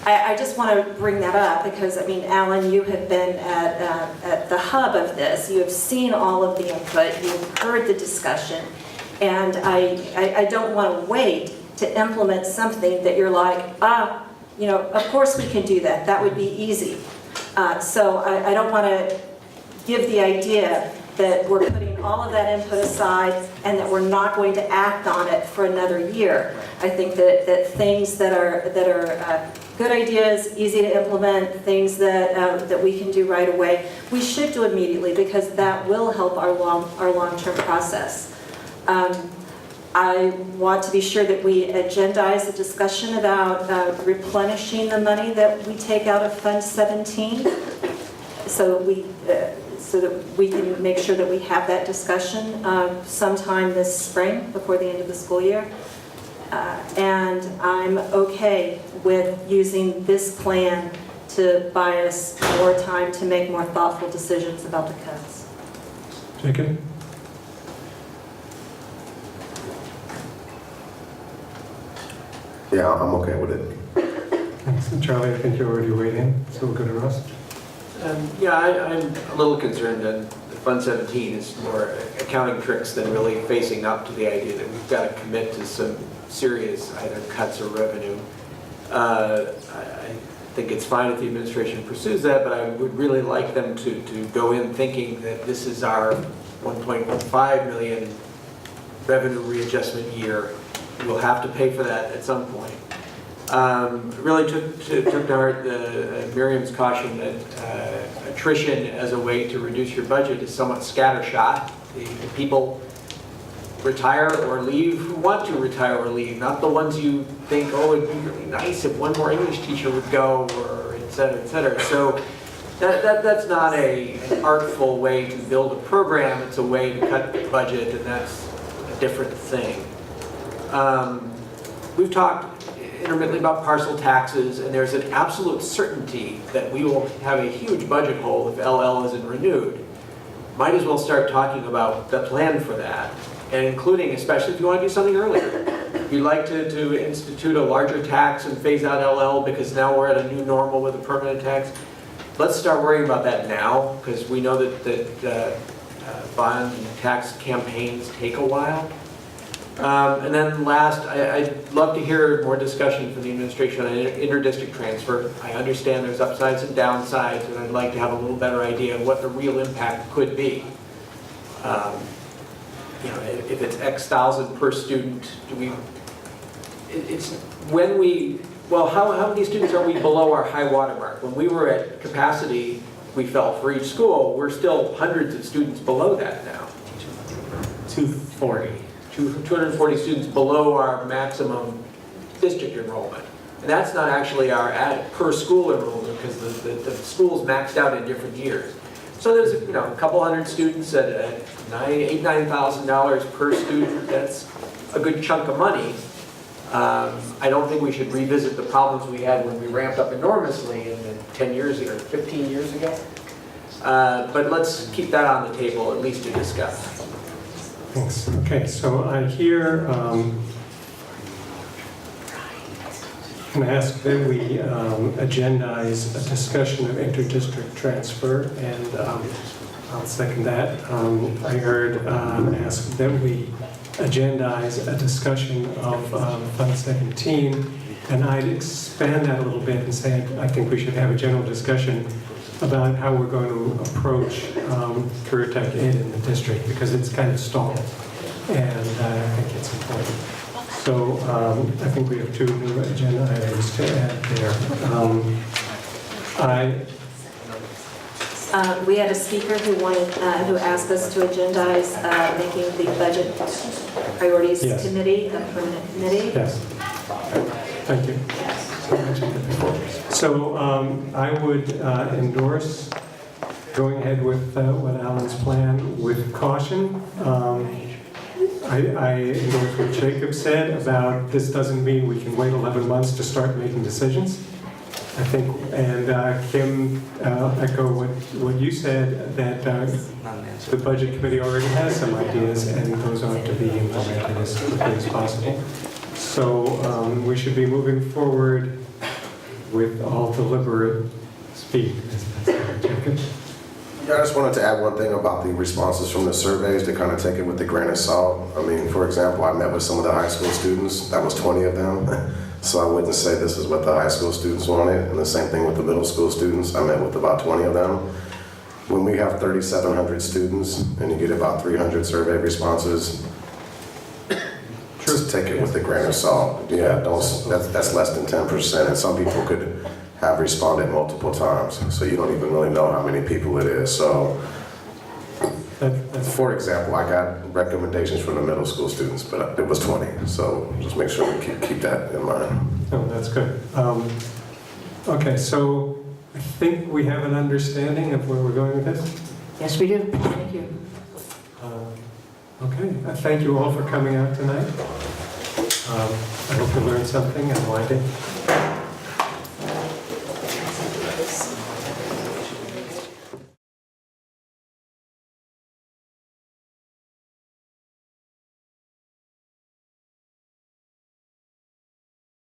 I just want to bring that up because, I mean, Alan, you have been at the hub of this. You have seen all of the input. You've heard the discussion. And I don't want to wait to implement something that you're like, of course we can do that. That would be easy. So I don't want to give the idea that we're putting all of that input aside and that we're not going to act on it for another year. I think that things that are good ideas, easy to implement, things that we can do right away, we should do immediately because that will help our long-term process. I want to be sure that we agendize the discussion about replenishing the money that we take out of Fund 17, so that we can make sure that we have that discussion sometime this spring before the end of the school year. And I'm okay with using this plan to buy us more time to make more thoughtful decisions about the cuts. Jacob? Yeah, I'm okay with it. Thanks. And Charlie, I think you're already waiting, so we'll go to Russ. Yeah, I'm a little concerned that Fund 17 is more accounting tricks than really facing up to the idea that we've got to commit to some serious either cuts or revenue. I think it's fine if the administration pursues that, but I would really like them to go in thinking that this is our 1.15 million revenue readjustment year. We'll have to pay for that at some point. It really took to heart Miriam's caution that attrition as a way to reduce your budget is somewhat scattershot. The people retire or leave who want to retire or leave, not the ones you think, oh, it'd be really nice if one more English teacher would go, or et cetera, et cetera. So that's not an artful way to build a program. It's a way to cut the budget, and that's a different thing. We've talked intermittently about parcel taxes, and there's an absolute certainty that we will have a huge budget hole if LL isn't renewed. Might as well start talking about the plan for that. and including, especially if you want to do something earlier. If you'd like to institute a larger tax and phase out LL because now we're at a new normal with a permanent tax, let's start worrying about that now, because we know that bond and tax campaigns take a while. And then last, I'd love to hear more discussion from the administration on inter-district transfer. I understand there's upsides and downsides, and I'd like to have a little better idea of what the real impact could be. You know, if it's X thousand per student, do we, it's when we, well, how many students are we below our high water mark? When we were at capacity, we felt for each school, we're still hundreds of students below that now. 240. 240 students below our maximum district enrollment. And that's not actually our per school enrollment, because the schools maxed out in different years. So there's a couple hundred students at $9,000 per student. That's a good chunk of money. I don't think we should revisit the problems we had when we ramped up enormously in 10 years ago, 15 years ago. But let's keep that on the table, at least to discuss. Thanks. Okay, so I hear, can I ask that we agendize a discussion of inter-district transfer, and I'll second that. I heard ask that we agendize a discussion of Fund 17, and I'd expand that a little bit and say I think we should have a general discussion about how we're going to approach career tech ed in the district, because it's kind of stalled, and I think it's important. So I think we have two new agenda items to add there. We had a speaker who asked us to agendize making the budget priorities committee a permanent committee. Yes. Thank you. I mentioned it before. So I would endorse going ahead with what Alan's plan with caution. I endorse what Jacob said about this doesn't mean we can wait 11 months to start making decisions. I think, and Kim, echo what you said, that the budget committee already has some ideas, and those ought to be implemented as quickly as possible. So we should be moving forward with all deliberate speed. Yeah, I just wanted to add one thing about the responses from the surveys to kind of take it with a grain of salt. I mean, for example, I met with some of the high school students. That was 20 of them. So I wouldn't say this is what the high school students wanted. And the same thing with the middle school students. I met with about 20 of them. When we have 3,700 students and you get about 300 survey responses, just take it with a grain of salt. Yeah, that's less than 10%. And some people could have responded multiple times. So you don't even really know how many people it is. So, for example, I got recommendations from the middle school students, but it was 20. So just make sure we keep that in mind. Oh, that's good. Okay, so I think we have an understanding of where we're going with this. Yes, we do. Thank you. Okay, thank you all for coming out tonight. I hope you learned something, and I did.